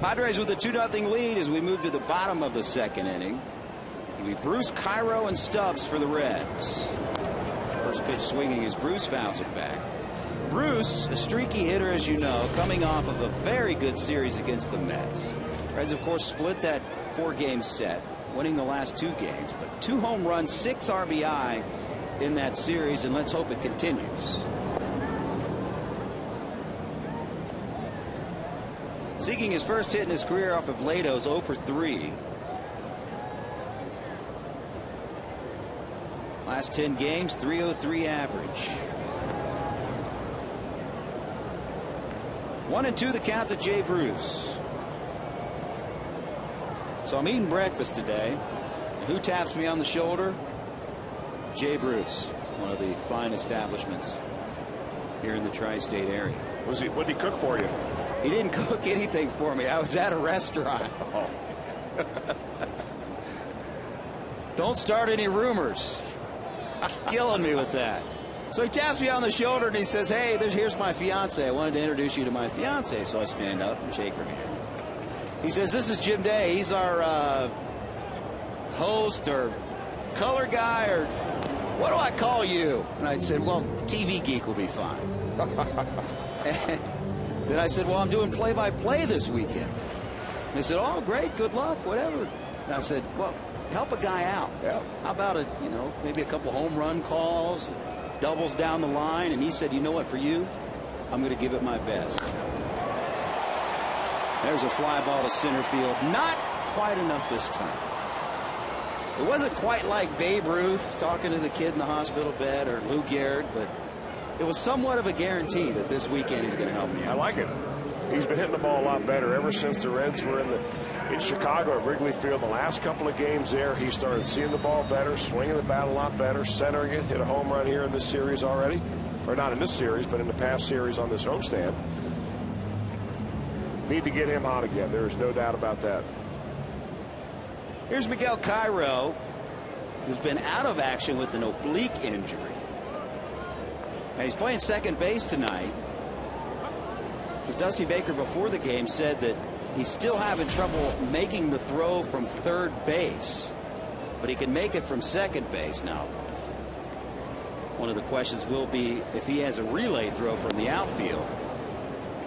Padres with a 2-0 lead as we move to the bottom of the second inning. It'll be Bruce, Cairo, and Stubbs for the Reds. First pitch swinging as Bruce fouls it back. Bruce, a streaky hitter, as you know, coming off of a very good series against the Mets. Reds, of course, split that 4-game set, winning the last 2 games, but 2 home runs, 6 RBI in that series, and let's hope it continues. Seeking his first hit in his career off of Latos, 0 for 3. Last 10 games, .303 average. 1-2 the count to Jay Bruce. So I'm eating breakfast today. And who taps me on the shoulder? Jay Bruce, one of the fine establishments here in the tri-state area. What did he cook for you? He didn't cook anything for me. I was at a restaurant. Oh. Don't start any rumors. Killing me with that. So he taps me on the shoulder and he says, hey, here's my fiance. I wanted to introduce you to my fiance. So I stand up and shake her hand. He says, this is Jim Day. He's our host or color guy, or what do I call you? And I said, well, TV geek will be fine. And then I said, well, I'm doing play-by-play this weekend. And they said, oh, great, good luck, whatever. And I said, well, help a guy out. Yeah. How about maybe a couple home run calls, doubles down the line? And he said, you know what, for you, I'm going to give it my best. There's a fly ball to center field. Not quite enough this time. It wasn't quite like Babe Ruth talking to the kid in the hospital bed or Lou Gehrig, but it was somewhat of a guarantee that this weekend he's going to help me out. I like it. He's been hitting the ball a lot better ever since the Reds were in Chicago at Wrigley Field. The last couple of games there, he started seeing the ball better, swinging the bat a lot better, centering it. Hit a home run here in this series already. Or not in this series, but in the past series on this homestand. Need to get him hot again. There is no doubt about that. Here's Miguel Cairo, who's been out of action with an oblique injury. And he's playing second base tonight. Because Dusty Baker before the game said that he's still having trouble making the throw from third base, but he can make it from second base. Now, one of the questions will be if he has a relay throw from the outfield,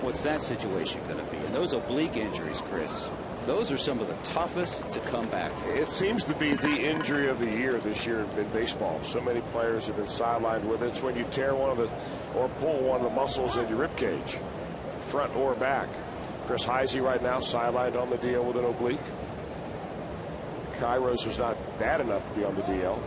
what's that situation going to be? And those oblique injuries, Chris, those are some of the toughest to come back from. It seems to be the injury of the year this year in baseball. So many players have been sidelined with it. It's when you tear or pull one of the muscles in your rib cage, front or back. Chris Heisey right now sidelined on the DL with an oblique. Kairos was not bad enough to be on the DL.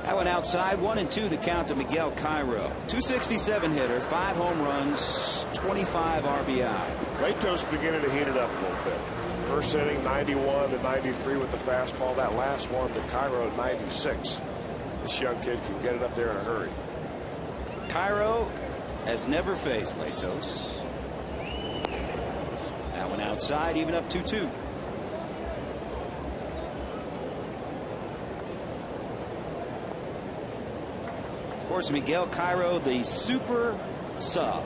That went outside. 1-2 the count to Miguel Cairo. 267 hitter, 5 home runs, 25 RBI. Latos beginning to heat it up a little bit. First inning 91 to 93 with the fastball. That last one to Cairo at 96. This young kid can get it up there in a hurry. Cairo has never faced Latos. That one outside, even up 2-2. Of course, Miguel Cairo, the super sub,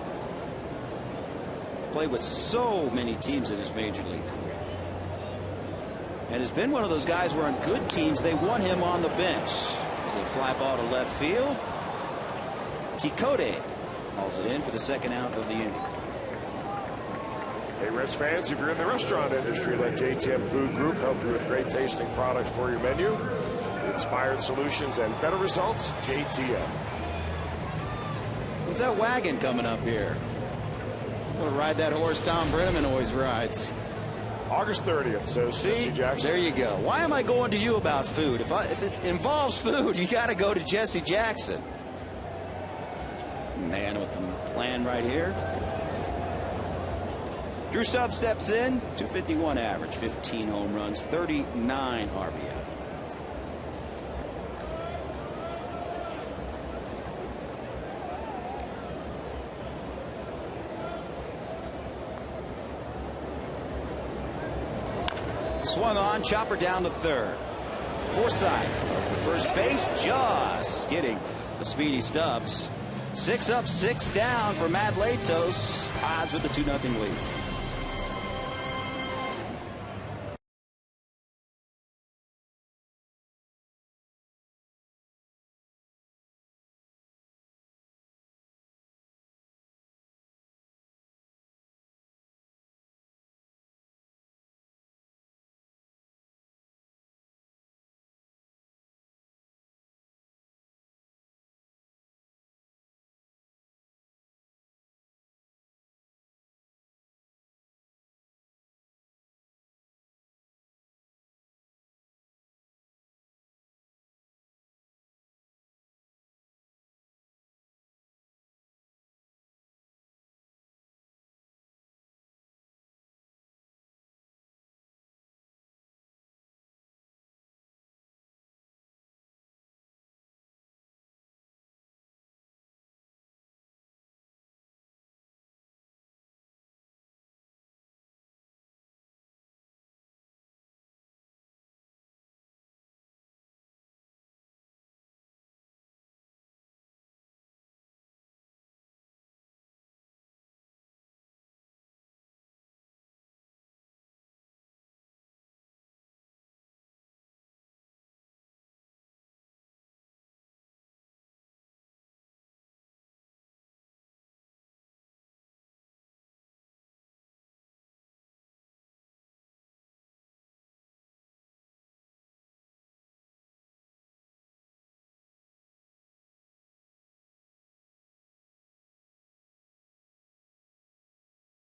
played with so many teams in his major league career, and has been one of those guys where on good teams they want him on the bench. It's a fly ball to left field. Ticote hauls it in for the second out of the inning. Hey, Reds fans, if you're in the restaurant industry, let JTM Food Group help you with great tasting products for your menu, inspired solutions, and better results. JTM. What's that wagon coming up here? I'm going to ride that horse Tom Brenneman always rides. August 30th, says Jesse Jackson. There you go. Why am I going to you about food? If it involves food, you got to go to Jesse Jackson. Man with the plan right here. Drew Stubbs steps in. 251 average, 15 home runs, 39 RBI. Swung on, chopper down to third. Forsythe over to first base, just getting the speedy Stubbs. 6 up, 6 down for Matt Latos. Odds with the 2-0 lead.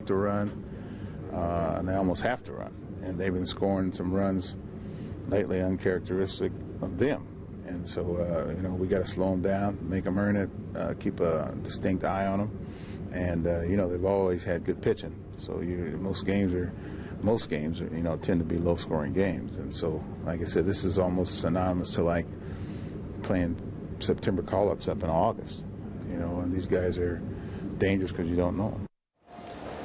To run, and they almost have to run, and they've been scoring some runs lately uncharacteristic of them, and so we got to slow them down, make them earn it, keep a distinct eye on them, and they've always had good pitching, so most games tend to be low-scoring games, and so like I said, this is almost synonymous to like playing September call-ups up in August, and these guys are dangerous because you don't know them.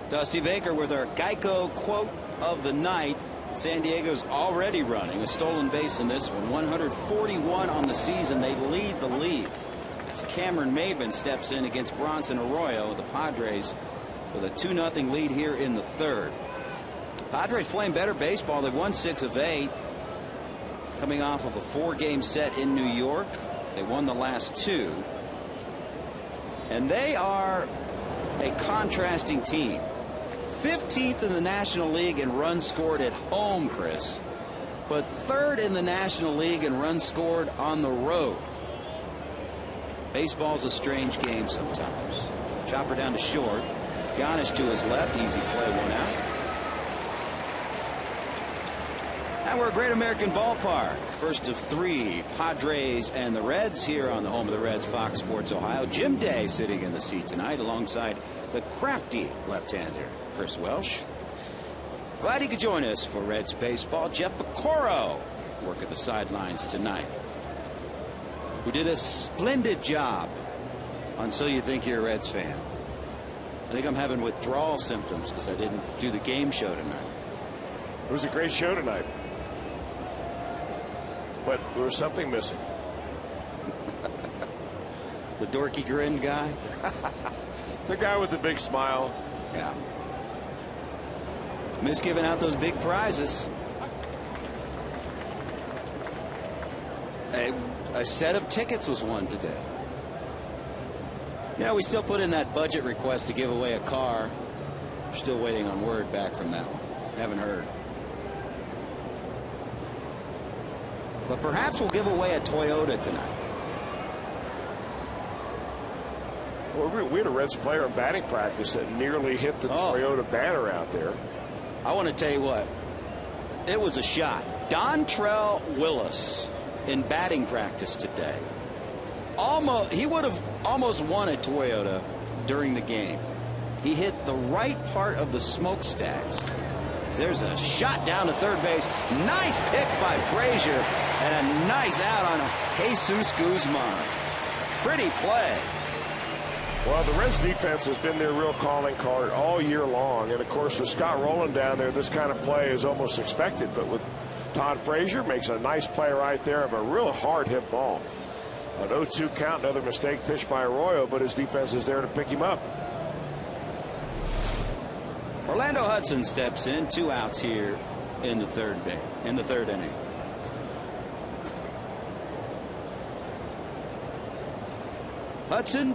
Dusty Baker with our Geico quote of the night. San Diego's already running a stolen base in this one. 141 on the season. They lead the league as Cameron Maben steps in against Bronson Arroyo. The Padres with a 2-0 lead here in the third. Padres playing better baseball. They've won 6 of 8. Coming off of a 4-game set in New York. They won the last 2. And they are a contrasting team. 15th in the National League in runs scored at home, Chris, but 3rd in the National League in runs scored on the road. Baseball's a strange game sometimes. Chopper down to short. Giannis to his left. Easy play, 1 out. And we're at Great American Ballpark. First of 3, Padres and the Reds here on the home of the Reds, Fox Sports Ohio. Jim Day sitting in the seat tonight alongside the crafty left-hander, Chris Welsh. Glad he could join us for Reds baseball. Jeff Piccoro work at the sidelines tonight, who did a splendid job on So You Think You're a Reds Fan. I think I'm having withdrawal symptoms because I didn't do the game show tonight. It was a great show tonight, but there was something missing. The dorky grin guy. The guy with the big smile. Yeah. Miss giving out those big prizes. A set of tickets was won today. Yeah, we still put in that budget request to give away a car. We're still waiting on word back from that one. Haven't heard. But perhaps we'll give away a Toyota tonight. Well, we had a Reds player in batting practice that nearly hit the Toyota banner out there. I want to tell you what. It was a shot. Dontrell Willis in batting practice today. He would have almost won a Toyota during the game. He hit the right part of the smokestacks. There's a shot down to third base. Nice pick by Frazier, and a nice out on Jesus Guzman. Pretty play. Well, the Reds defense has been their real calling card all year long. And, of course, with Scott Rowland down there, this kind of play is almost expected. But with Todd Frazier, makes a nice play right there of a real hard-hit ball. An 0-2 count, another mistake pitched by Arroyo, but his defense is there to pick him up. Orlando Hudson steps in, 2 outs here in the third inning. Hudson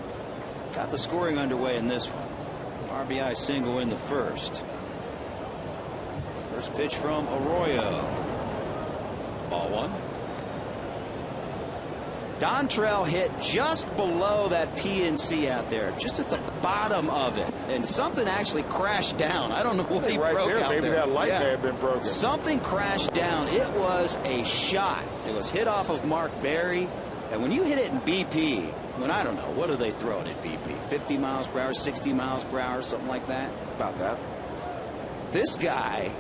got the scoring underway in this one. RBI single in the first. First pitch from Arroyo. Ball 1. Dontrell hit just below that PNC out there, just at the bottom of it, and something actually crashed down. I don't know what he right broke there, out maybe there. That light may have been broken. Something crashed down. It was a shot. It was hit off of Mark Berry, and when you hit it in BP, I don't know, what do they throw it at BP? 50 miles per hour, 60 miles per hour, something like that? About that. This guy,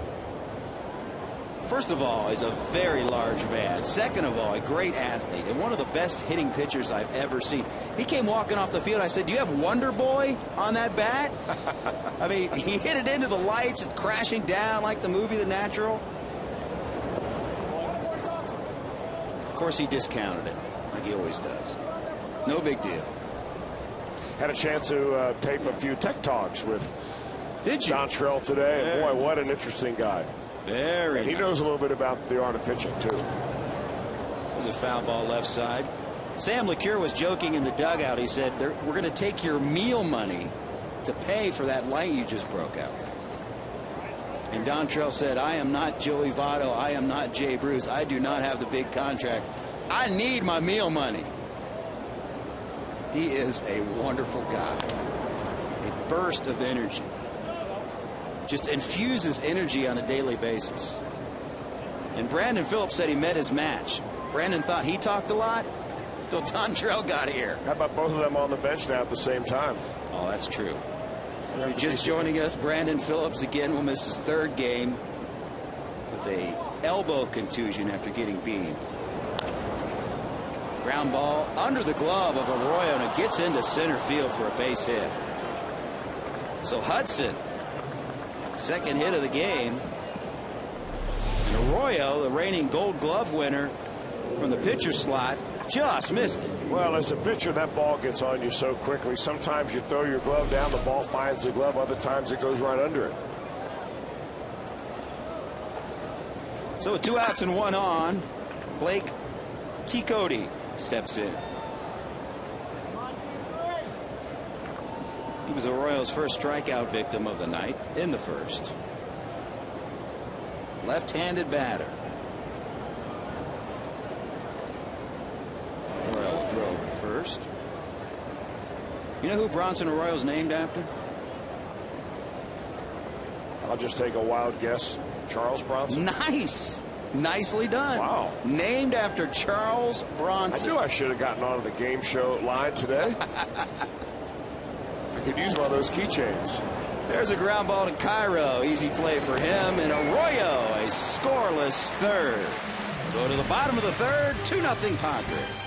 first of all, is a very large man. Second of all, a great athlete and one of the best hitting pitchers I've ever seen. He came walking off the field. I said, "Do you have Wonder Boy on that bat?" I mean, he hit it into the lights, crashing down like the movie The Natural. Of course, he discounted it, like he always does. No big deal. Had a chance to tape a few tech talks with Dontrell today. And boy, what an interesting guy. Very He knows a little bit about the art of pitching, too. There's a foul ball left side. Sam LeCure was joking in the dugout. He said, "We're going to take your meal money to pay for that light you just broke out there." And Dontrell said, "I am not Joey Votto. I am not Jay Bruce. I do not have the big contract. I need my meal money." He is a wonderful guy. A burst of energy. Just infuses energy on a daily basis. And Brandon Phillips said he met his match. Brandon thought he talked a lot till Dontrell got here. How about both of them on the bench now at the same time? Oh, that's true. Just joining us, Brandon Phillips again will miss his third game with a elbow contusion after getting beamed. Ground ball under the glove of Arroyo, and it gets into center field for a base hit. So Hudson, second hit of the game. And Arroyo, the reigning Gold Glove winner from the pitcher slot, just missed it. Well, as a pitcher, that ball gets on you so quickly. Sometimes you throw your glove down, the ball finds the glove. Other times it goes right under it. So 2 outs and 1 on. Blake T. Cody steps in. He was Arroyo's first strikeout victim of the night in the first. Left-handed batter. Arroyo will throw over to first. You know who Bronson Arroyo's named after? I'll just take a wild guess. Charles Bronson. Nice. Nicely done. Wow. Named after Charles Bronson. I knew I should have gotten onto the game show line today. I could use one of those keychains. There's a ground ball to Cairo. Easy play for him. And Arroyo, a scoreless third. Go to the bottom of the third. 2-0 Padres.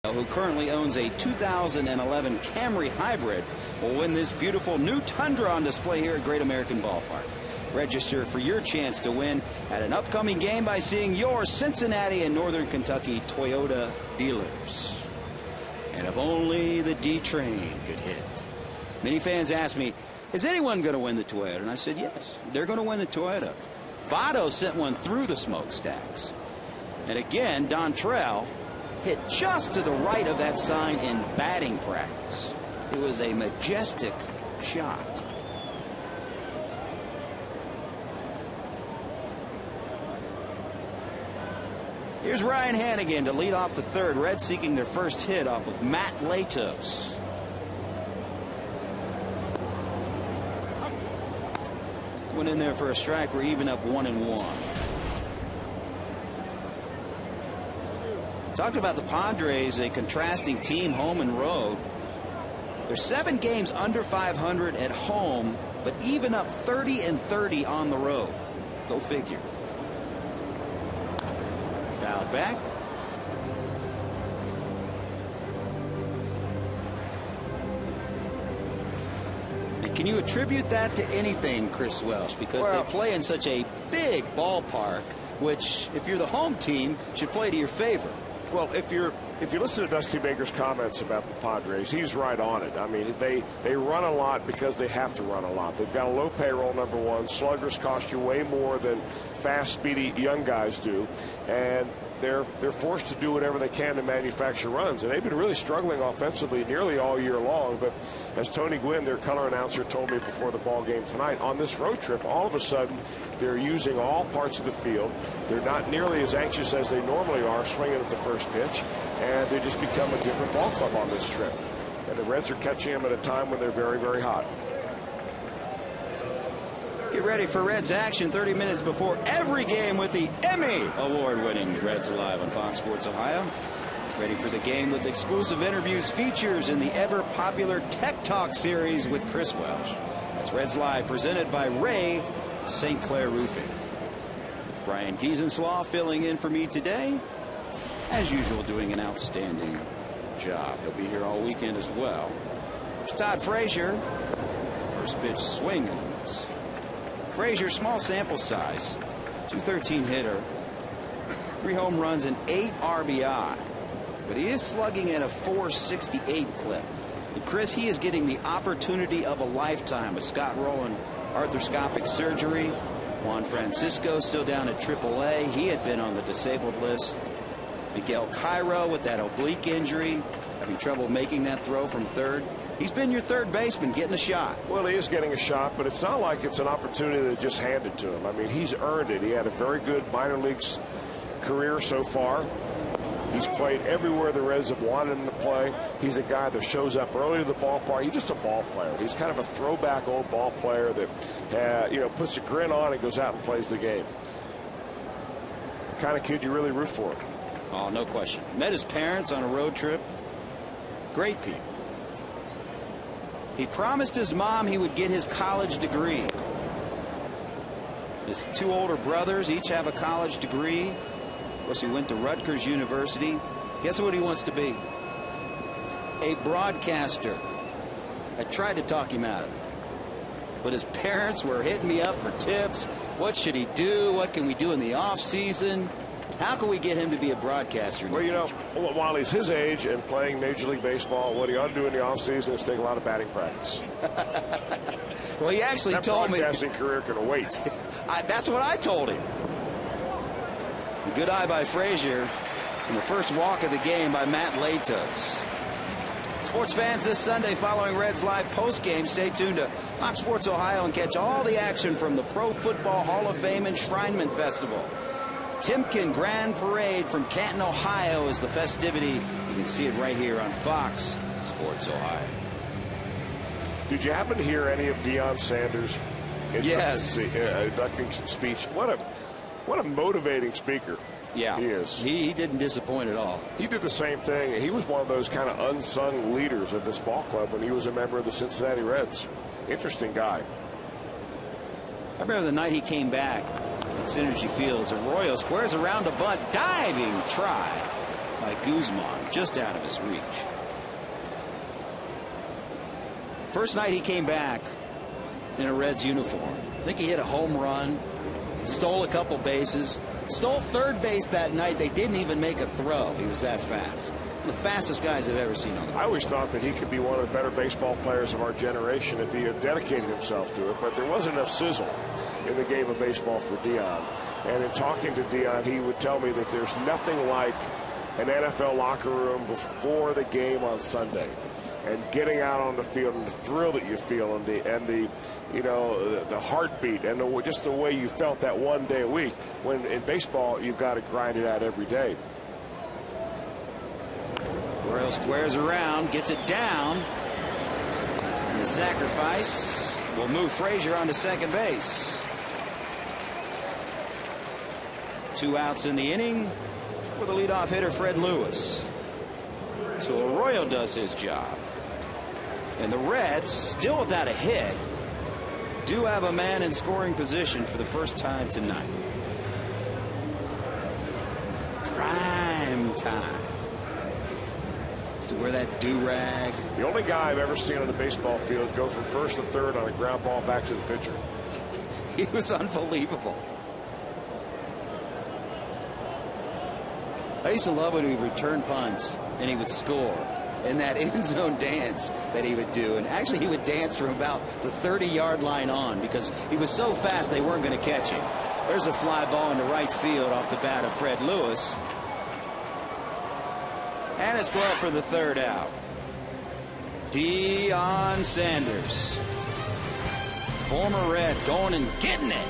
who currently owns a 2011 Camry Hybrid, will win this beautiful new Tundra on display here at Great American Ballpark. Register for your chance to win at an upcoming game by seeing your Cincinnati and Northern Kentucky Toyota dealers. And if only the D train could hit. Many fans ask me, is anyone going to win the Toyota? And I said, yes, they're going to win the Toyota. Votto sent one through the smokestacks. And again, Dontrell hit just to the right of that sign in batting practice. It was a majestic shot. Here's Ryan Hannigan to lead off the third. Reds seeking their first hit off of Matt Latos. Went in there for a strike. We're even up 1-1. Talked about the Padres, a contrasting team, home and road. They're 7 games under 500 at home, but even up 30-30 on the road. Go figure. Fouled back. And can you attribute that to anything, Chris Welsh? Because they play in such a big ballpark, which, if you're the home team, should play to your favor. Well, if you listen to Dusty Baker's comments about the Padres, he's right on it. I mean, they run a lot because they have to run a lot. They've got a low payroll, number one. Sluggers cost you way more than fast, speedy young guys do, and they're forced to do whatever they can to manufacture runs. And they've been really struggling offensively nearly all year long. But as Tony Gwynn, their color announcer, told me before the ball game tonight, on this road trip, all of a sudden they're using all parts of the field. They're not nearly as anxious as they normally are swinging at the first pitch, and they just become a different ball club on this trip. And the Reds are catching them at a time when they're very, very hot. Get ready for Reds action 30 minutes before every game with the Emmy award-winning Reds Live on Fox Sports Ohio. Ready for the game with exclusive interviews, features in the ever-popular Tech Talk series with Chris Welsh. That's Reds Live, presented by Ray St. Clair Roofing. Brian Giesenslaw filling in for me today. As usual, doing an outstanding job. He'll be here all weekend as well. There's Todd Frazier. First pitch swing and a miss. Frazier, small sample size, 213 hitter, 3 home runs and 8 RBI, but he is slugging at a 468 clip. And Chris, he is getting the opportunity of a lifetime with Scott Rowland arthroscopic surgery. Juan Francisco still down at AAA. He had been on the disabled list. Miguel Cairo with that oblique injury, having trouble making that throw from third. He's been your third baseman, getting a shot. Well, he is getting a shot, but it's not like it's an opportunity that just handed to him. I mean, he's earned it. He had a very good minor leagues career so far. He's played everywhere the Reds have wanted him to play. He's a guy that shows up early to the ballpark. He's just a ball player. He's kind of a throwback old ball player that puts a grin on and goes out and plays the game. The kind of kid you really root for. Oh, no question. Met his parents on a road trip. Great people. He promised his mom he would get his college degree. His 2 older brothers each have a college degree. Of course, he went to Rutgers University. Guess what he wants to be? A broadcaster. I tried to talk him out of it, but his parents were hitting me up for tips. What should he do? What can we do in the off season? How can we get him to be a broadcaster? Well, you know, while he's his age and playing Major League Baseball, what he ought to do in the offseason is take a lot of batting practice. Well, he actually told me. That broadcasting career can wait. That's what I told him. Good eye by Frazier. And the first walk of the game by Matt Latos. Sports fans, this Sunday following Reds Live postgame, stay tuned to Fox Sports Ohio and catch all the action from the Pro Football Hall of Fame Enshrinement Festival. Timken Grand Parade from Canton, Ohio is the festivity. You can see it right here on Fox Sports Ohio. Did you happen to hear any of Deion Sanders' inducting speech? What a motivating speaker. Yeah, he is. He didn't disappoint at all. He did the same thing. He was one of those kind of unsung leaders of this ball club when he was a member of the Cincinnati Reds. Interesting guy. I remember the night he came back at Synergy Fields. Arroyo squares around a bunt, diving try. by Guzman, just out of his reach. First night he came back in a Reds uniform. I think he hit a home run, stole a couple bases, stole third base that night. They didn't even make a throw. He was that fast. The fastest guys I've ever seen on the I always thought that he could be one of the better baseball players of our generation if he had dedicated himself to it, but there wasn't enough sizzle in the game of baseball for Dion. And in talking to Dion, he would tell me that there's nothing like an NFL locker room before the game on Sunday, and getting out on the field and the thrill that you feel, and the you know, the heartbeat, and just the way you felt that one day a week. When in baseball, you've got to grind it out every day. Royal squares around, gets it down, and the sacrifice will move Frazier onto second base. 2 outs in the inning with the leadoff hitter Fred Lewis. So Arroyo does his job, and the Reds, still without a hit, do have a man in scoring position for the first time tonight. Prime time. To wear that do-rag. The only guy I've ever seen on the baseball field go from first to third on a ground ball back to the pitcher. He was unbelievable. I used to love when he would return punts and he would score, and that end zone dance that he would do. And actually he would dance from about the 30-yard line on, because he was so fast they weren't going to catch him. There's a fly ball into right field off the bat of Fred Lewis. And it's glove for the third out. Deion Sanders, former Red, going and getting it.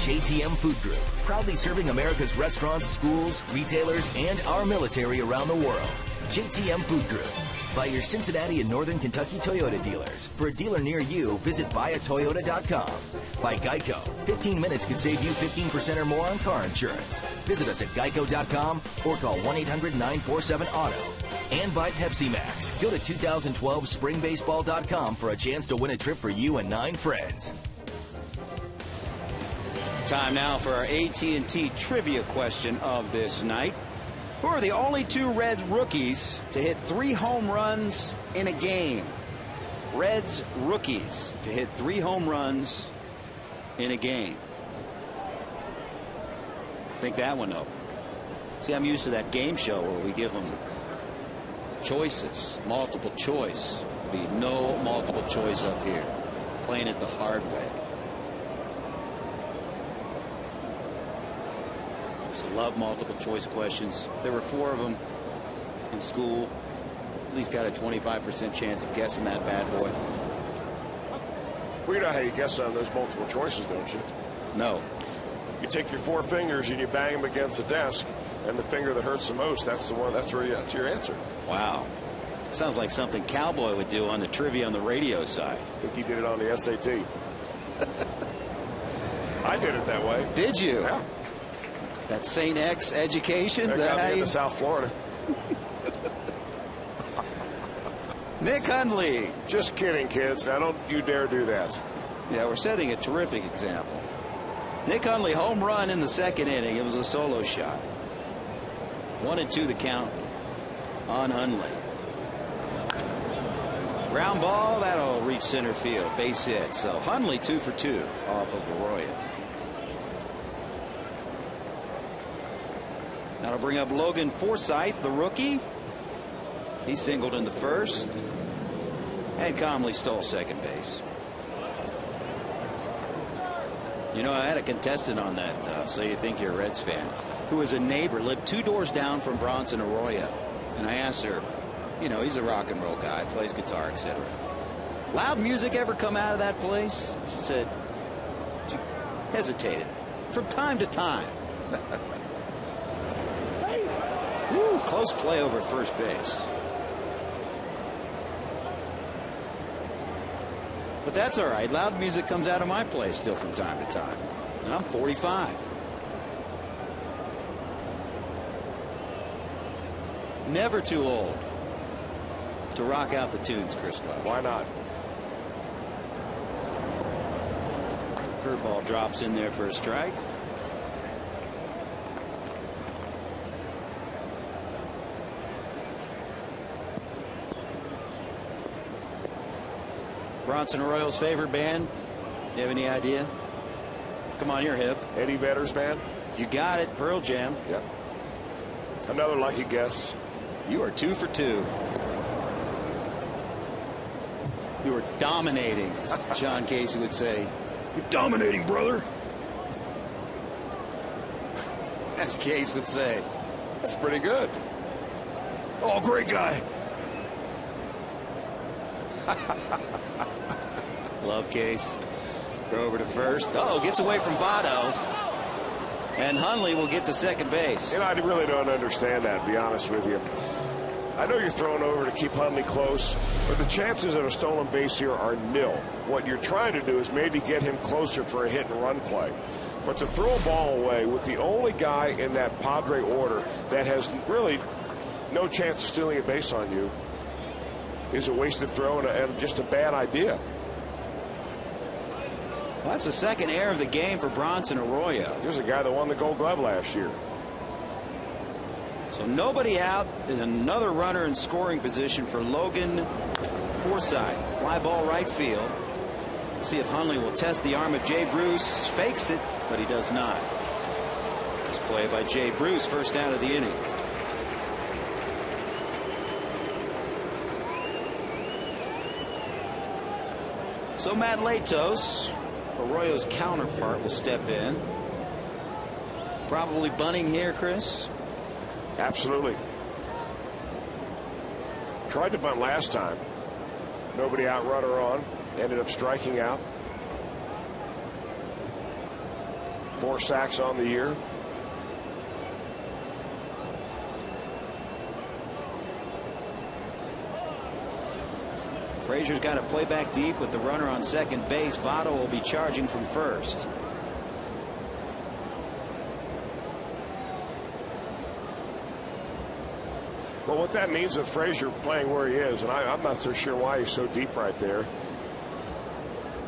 JTM Food Group, proudly serving America's restaurants, schools, retailers, and our military around the world. JTM Food Group. By your Cincinnati and Northern Kentucky Toyota dealers. For a dealer near you, visit buyatoyota.com. By Geico. 15 minutes could save you 15% or more on car insurance. Visit us at geico.com or call 1-800-947-AUTO. And by Pepsi Max. Go to 2012springbaseball.com for a chance to win a trip for you and 9 friends. Time now for our AT&T trivia question of this night. Who are the only 2 Reds rookies to hit 3 home runs in a game? Reds rookies to hit 3 home runs in a game. Think that one over. See, I'm used to that game show where we give them choices, multiple choice. There'll be no multiple choice up here. Playing it the hard way. Love multiple choice questions. There were 4 of them in school. At least got a 25% chance of guessing that bad boy. Well, you know how you guess on those multiple choices, don't you? No. You take your 4 fingers and you bang them against the desk, and the finger that hurts the most, that's the one. That's your answer. Wow. Sounds like something Cowboy would do on the trivia on the radio side. I think he did it on the SAT. I did it that way. Did you? Yeah. That St. X education? That got me into South Florida. Nick Hundley. Just kidding, kids. Now, don't you dare do that. Yeah, we're setting a terrific example. Nick Hundley, home run in the second inning. It was a solo shot. 1-2 the count on Hundley. Ground ball, that'll reach center field. Base hit. So Hundley 2 for 2 off of Arroyo. That'll bring up Logan Forsythe, the rookie. He singled in the first. And Comley stole second base. You know, I had a contestant on that, so you think you're a Reds fan, who was a neighbor, lived 2 doors down from Bronson Arroyo. And I asked her, you know, he's a rock and roll guy, plays guitar, etc. Loud music ever come out of that place? She said, she hesitated. From time to time. Woo, close play over at first base. But that's all right. Loud music comes out of my place still from time to time. And I'm 45. Never too old to rock out the tunes, Chris Love. Why not? Curveball drops in there for a strike. Bronson Arroyo's favorite band? You have any idea? Come on, you're hip. Eddie Vedder's band? You got it. Pearl Jam. Yep. Another lucky guess. You are 2 for 2. You are dominating, as John Casey would say. You're dominating, brother. As Case would say. That's pretty good. Oh, great guy. Love Case. Go over to first. Oh, gets away from Votto. And Hundley will get to second base. You know, I really don't understand that, to be honest with you. I know you're throwing over to keep Hundley close, but the chances of a stolen base here are nil. What you're trying to do is maybe get him closer for a hit and run play. But to throw a ball away with the only guy in that Padre order that has really no chance of stealing a base on you is a wasted throw and just a bad idea. Well, that's the second error of the game for Bronson Arroyo. There's a guy that won the Gold Glove last year. So nobody out, and another runner in scoring position for Logan Forsythe. Fly ball right field. See if Hundley will test the arm of Jay Bruce. Fakes it, but he does not. This play by Jay Bruce, first out of the inning. So Matt Latos, Arroyo's counterpart, will step in. Probably bunting here, Chris. Absolutely. Tried to bunt last time. Nobody out, runner on. Ended up striking out. 4 sacks on the year. Frazier's got to play back deep with the runner on second base. Votto will be charging from first. Well, what that means with Frazier playing where he is, and I'm not so sure why he's so deep right there.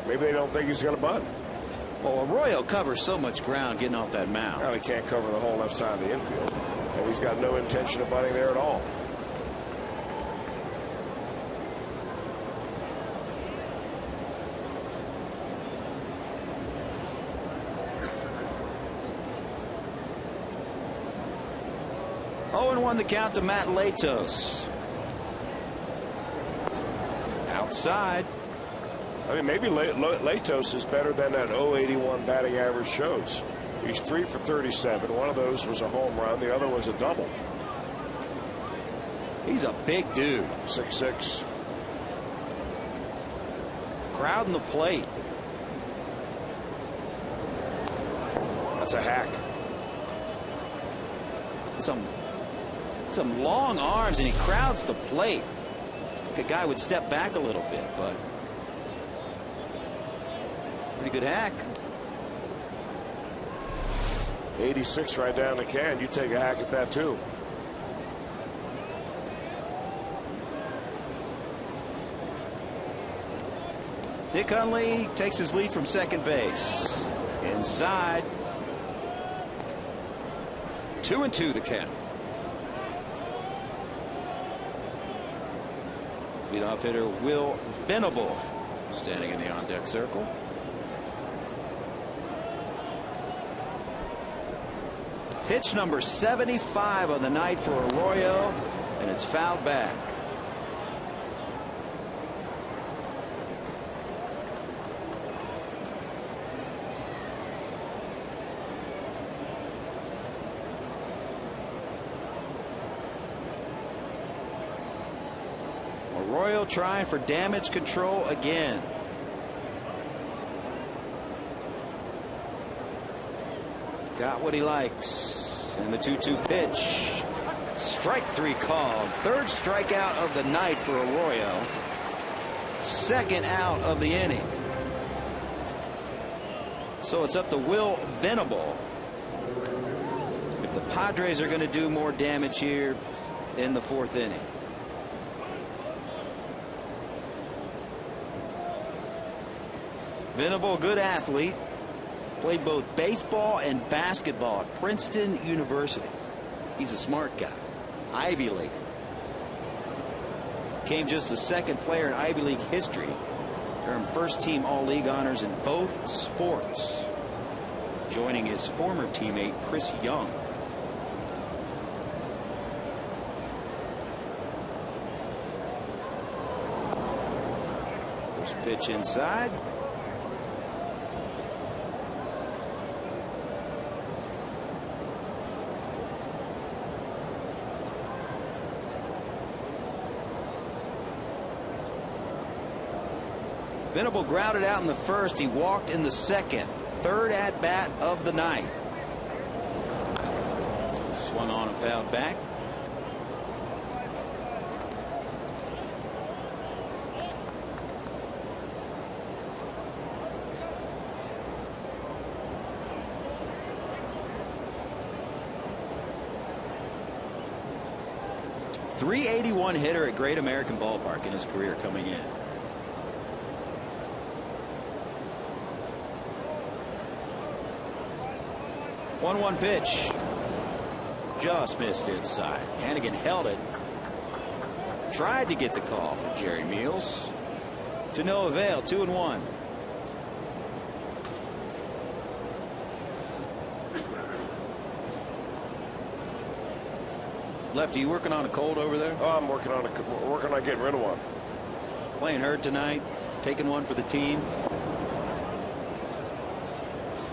Maybe they don't think he's going to bunt. Well, Arroyo covers so much ground getting off that mound. Well, he can't cover the whole left side of the infield, and he's got no intention of bunting there at all. Won the count to Matt Latos. Outside. I mean, maybe Latos is better than that 081 batting average shows. He's 3 for 37. One of those was a home run. The other was a double. He's a big dude. 6'6". Crowding the plate. That's a hack. Some long arms, and he crowds the plate. I think a guy would step back a little bit, but pretty good hack. 86 right down the can. You take a hack at that too. Nick Hundley takes his lead from second base. Inside. 2-2 the count. Leadoff hitter Will Venable standing in the on-deck circle. Pitch number 75 on the night for Arroyo, and it's fouled back. Arroyo trying for damage control again. Got what he likes. And the 2-2 pitch. Strike three called. Third strikeout of the night for Arroyo. Second out of the inning. So it's up to Will Venable. If the Padres are going to do more damage here in the fourth inning. Venable, good athlete. Played both baseball and basketball at Princeton University. He's a smart guy. Ivy League. Came just the second player in Ivy League history to earn first team All-League honors in both sports, joining his former teammate Chris Young. First pitch inside. Venable grounded out in the first. He walked in the second. Third at bat of the night. Swung on and fouled back. .381 hitter at Great American Ballpark in his career coming in. 1-1 pitch. Just missed inside. Hannigan held it. Tried to get the call from Jerry Meals. To no avail. 2-1. Lefty, you working on a cold over there? Oh, I'm working on getting rid of one. Playing hurt tonight. Taking one for the team.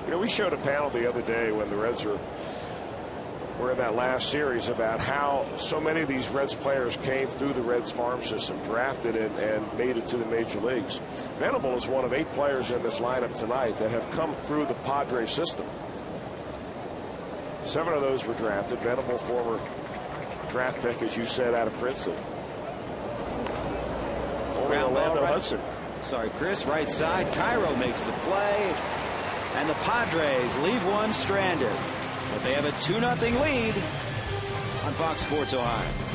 You know, we showed a panel the other day when the Reds were in that last series about how so many of these Reds players came through the Reds farm system, drafted and made it to the major leagues. Venable is one of 8 players in this lineup tonight that have come through the Padres system. 7 of those were drafted. Venable, former draft pick, as you said, out of Princeton. Only Orlando Hudson. Sorry, Chris. Right side. Cairo makes the play. And the Padres leave one stranded. But they have a 2-0 lead on Fox Sports Ohio.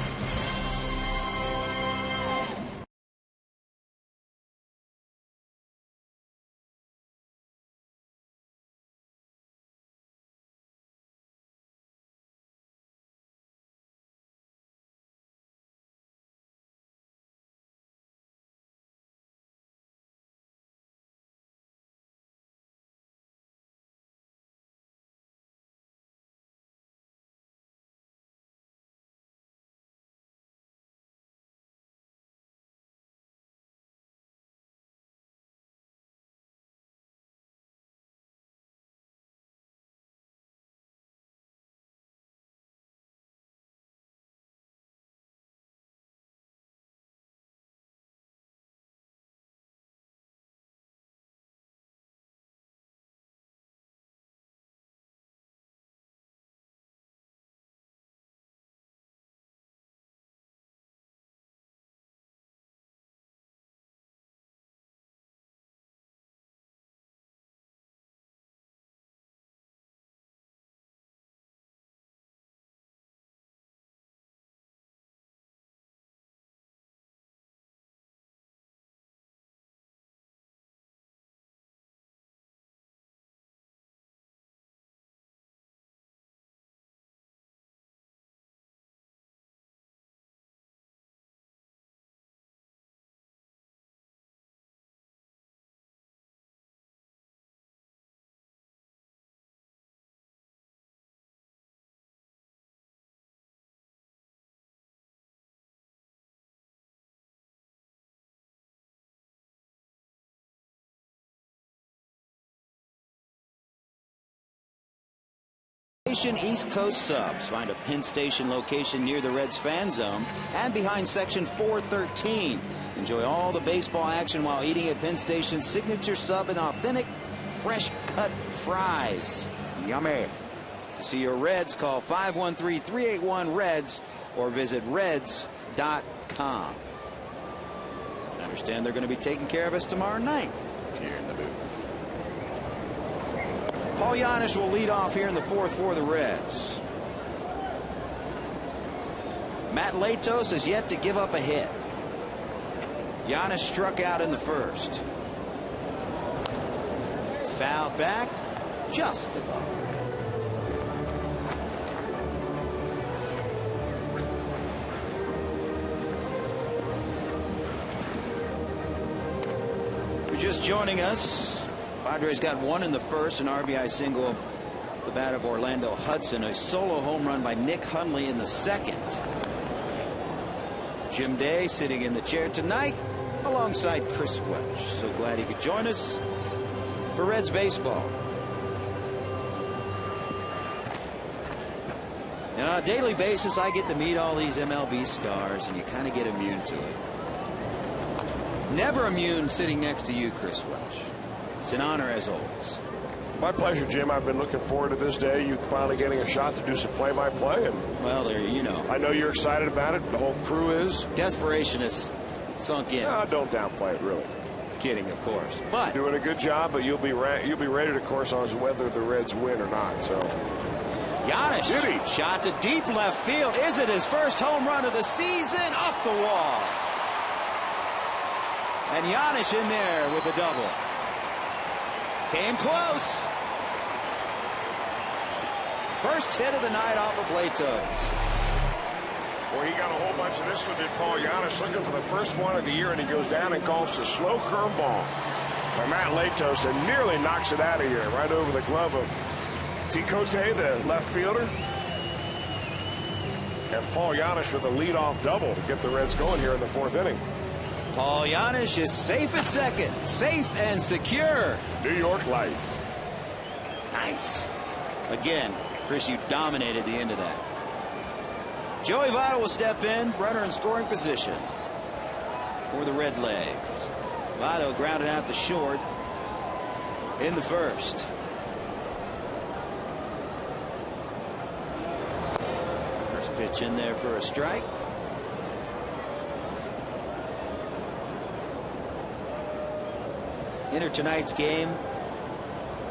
Station East Coast subs. Find a Penn Station location near the Reds fan zone and behind section 413. Enjoy all the baseball action while eating at Penn Station's signature sub and authentic fresh cut fries. Yummy. To see your Reds, call 513-381-REDS or visit reds.com. I understand they're going to be taking care of us tomorrow night here in the booth. Paul Giannis will lead off here in the fourth for the Reds. Matt Latos has yet to give up a hit. Giannis struck out in the first. Foul back just above. Just joining us, Padres got one in the first, an RBI single of the bat of Orlando Hudson, a solo home run by Nick Hundley in the second. Jim Day sitting in the chair tonight alongside Chris Welch. So glad he could join us for Reds baseball. And on a daily basis, I get to meet all these MLB stars, and you kind of get immune to it. Never immune sitting next to you, Chris Welch. It's an honor as always. My pleasure, Jim. I've been looking forward to this day. You finally getting a shot to do some play-by-play, and well, there you know. I know you're excited about it. The whole crew is. Desperation is sunk in. No, don't downplay it, really. Kidding, of course. But doing a good job, but you'll be ready to course on whether the Reds win or not. So. Giannis shot to deep left field. Is it his first home run of the season? Off the wall. And Giannis in there with a double. Came close. First hit of the night off of Latos. Well, he got a whole bunch of this one, did Paul Giannis, looking for the first one of the year, and he goes down and golfs a slow curveball for Matt Latos and nearly knocks it out of here, right over the glove of Ticote, the left fielder. And Paul Giannis with a leadoff double to get the Reds going here in the fourth inning. Paul Giannis is safe at second. Safe and secure. New York life. Nice. Again, Chris, you dominated the end of that. Joey Votto will step in, runner in scoring position for the Red Legs. Votto grounded out to short in the first. First pitch in there for a strike. Enter tonight's game,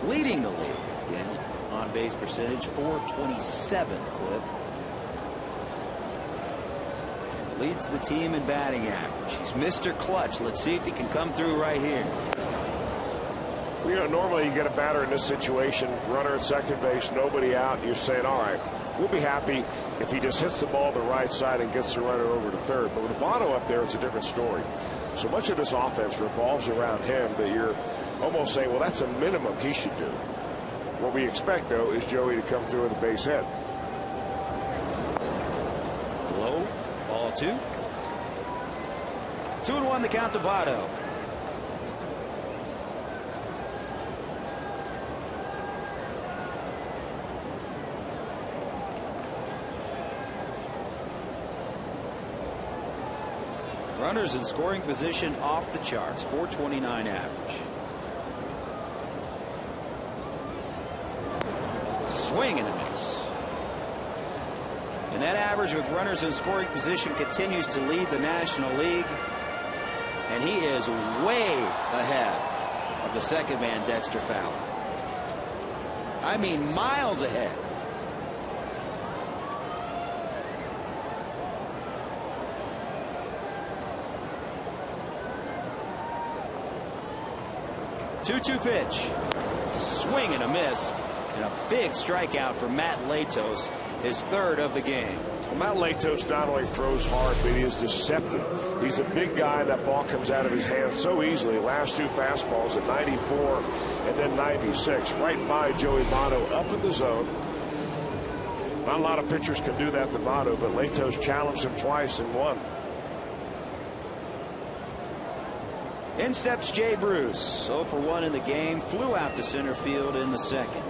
leading the league again on base percentage, .427 clip. Leads the team in batting average. He's Mr. Clutch. Let's see if he can come through right here. Well, you know, normally you get a batter in this situation, runner at second base, nobody out. You're saying, all right, we'll be happy if he just hits the ball the right side and gets the runner over to third. But with Votto up there, it's a different story. So much of this offense revolves around him that you're almost saying, well, that's a minimum he should do. What we expect, though, is Joey to come through with a base hit. Low, ball 2. 2-1 the count to Votto. Runners in scoring position off the charts, .429 average. Swing and a miss. And that average with runners in scoring position continues to lead the National League. And he is way ahead of the second man, Dexter Fowler. I mean, miles ahead. Two-2 pitch. Swing and a miss. And a big strikeout for Matt Latos, his third of the game. Well, Matt Latos not only throws hard, but he is deceptive. He's a big guy. That ball comes out of his hands so easily. Last two fastballs at 94 and then 96. Right by Joey Votto up in the zone. Not a lot of pitchers can do that to Votto, but Latos challenged him twice and won. In steps Jay Bruce. 0 for 1 in the game. Flew out to center field in the second.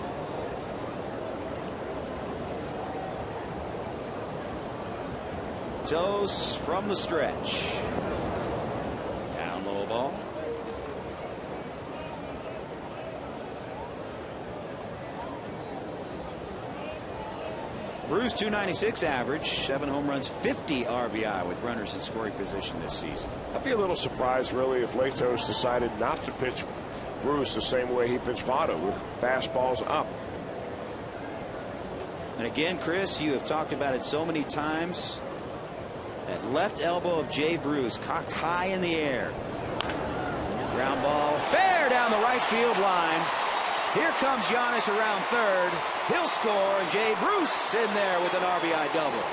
Latos from the stretch. Down low ball. Bruce 296 average, 7 home runs, 50 RBI with runners in scoring position this season. I'd be a little surprised, really, if Latos decided not to pitch Bruce the same way he pitched Votto, with fastballs up. And again, Chris, you have talked about it so many times. That left elbow of Jay Bruce cocked high in the air. Ground ball, fair down the right field line. Here comes Giannis around third. He'll score, and Jay Bruce in there with an RBI double.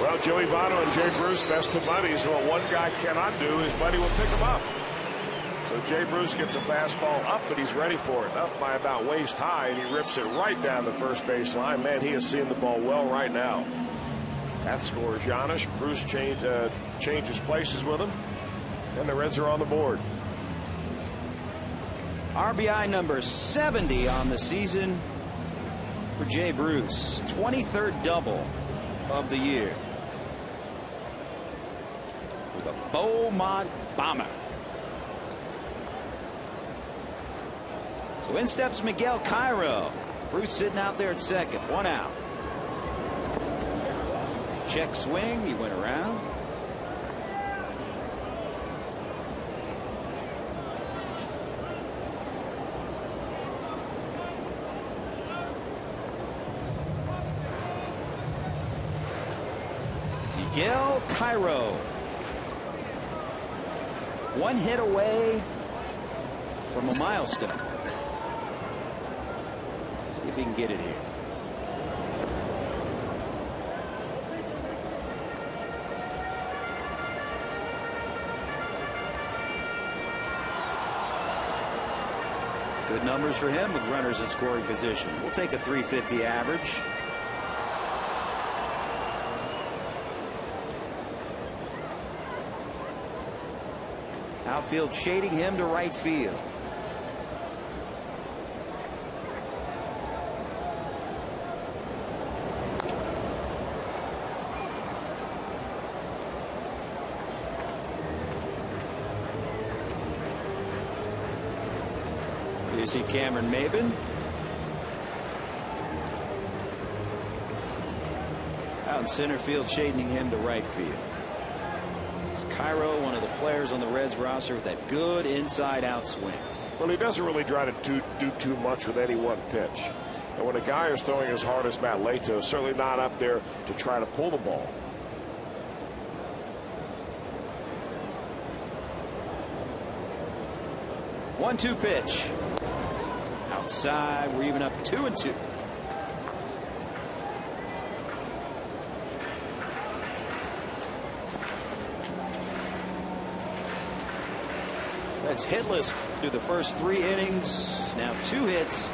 Well, Joey Votto and Jay Bruce, best of buddies. What one guy cannot do, his buddy will pick him up. So Jay Bruce gets a fastball up, but he's ready for it. Up by about waist high, and he rips it right down the first base line. Man, he is seeing the ball well right now. That scores Giannis. Bruce changes places with him, and the Reds are on the board. RBI number 70 on the season for Jay Bruce. 23rd double of the year for the Beaumont Bomber. So in steps Miguel Cairo. Bruce sitting out there at second. 1 out. Check swing. He went around. Miguel Cairo. 1 hit away from a milestone. See if he can get it here. Good numbers for him with runners in scoring position. We'll take a 350 average. Outfield shading him to right field. You see Cameron Maben. Out in center field, shading him to right field. It's Cairo, one of the players on the Reds roster with that good inside-out swing. Well, he doesn't really try to do too much with any one pitch. And when a guy is throwing as hard as Matt Latos, certainly not up there to try to pull the ball. One-two pitch. Outside, we're even up 2-2. Reds hitless through the first 3 innings. Now 2 hits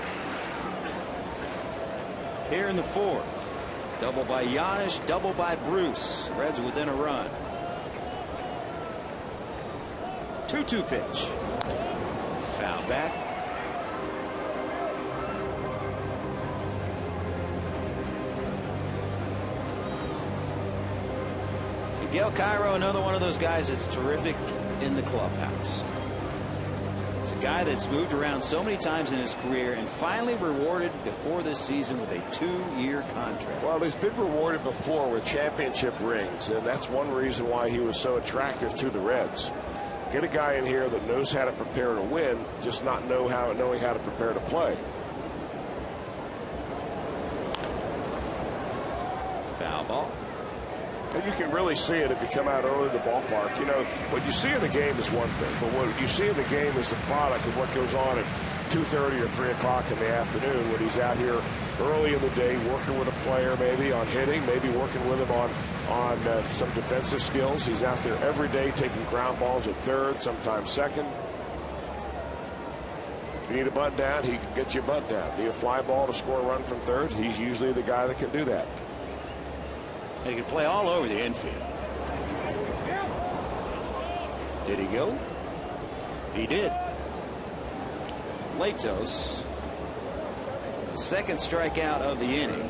here in the 4th. Double by Giannis, double by Bruce. Reds within a run. 2-2 pitch. Foul back. Miguel Cairo, another one of those guys that's terrific in the clubhouse. It's a guy that's moved around so many times in his career and finally rewarded before this season with a 2-year contract. Well, he's been rewarded before with championship rings, and that's one reason why he was so attractive to the Reds. Get a guy in here that knows how to prepare to win, just not knowing how to prepare to play. Foul ball. And you can really see it if you come out early in the ballpark. You know, what you see in the game is one thing, but what you see in the game is the product of what goes on at 2:30 or 3 o'clock in the afternoon when he's out here early in the day working with a player, maybe on hitting, maybe working with him on some defensive skills. He's out there every day taking ground balls at third, sometimes second. If you need a bunt down, he can get you a bunt down. Need a fly ball to score a run from third, he's usually the guy that can do that. He can play all over the infield. Did he go? He did. Latos second strikeout of the inning.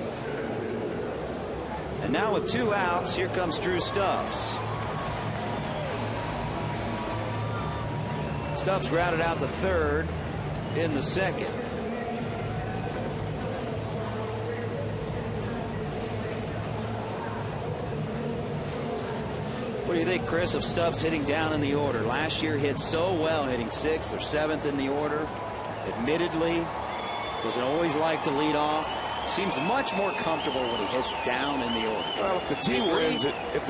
And now with 2 outs, here comes Drew Stubbs. Stubbs grounded out to third in the second. What do you think, Chris, of Stubbs hitting down in the order? Last year hit so well, hitting 6th or 7th in the order. Admittedly, doesn't always like to lead off. Seems much more comfortable when he hits down in the order. Well, if the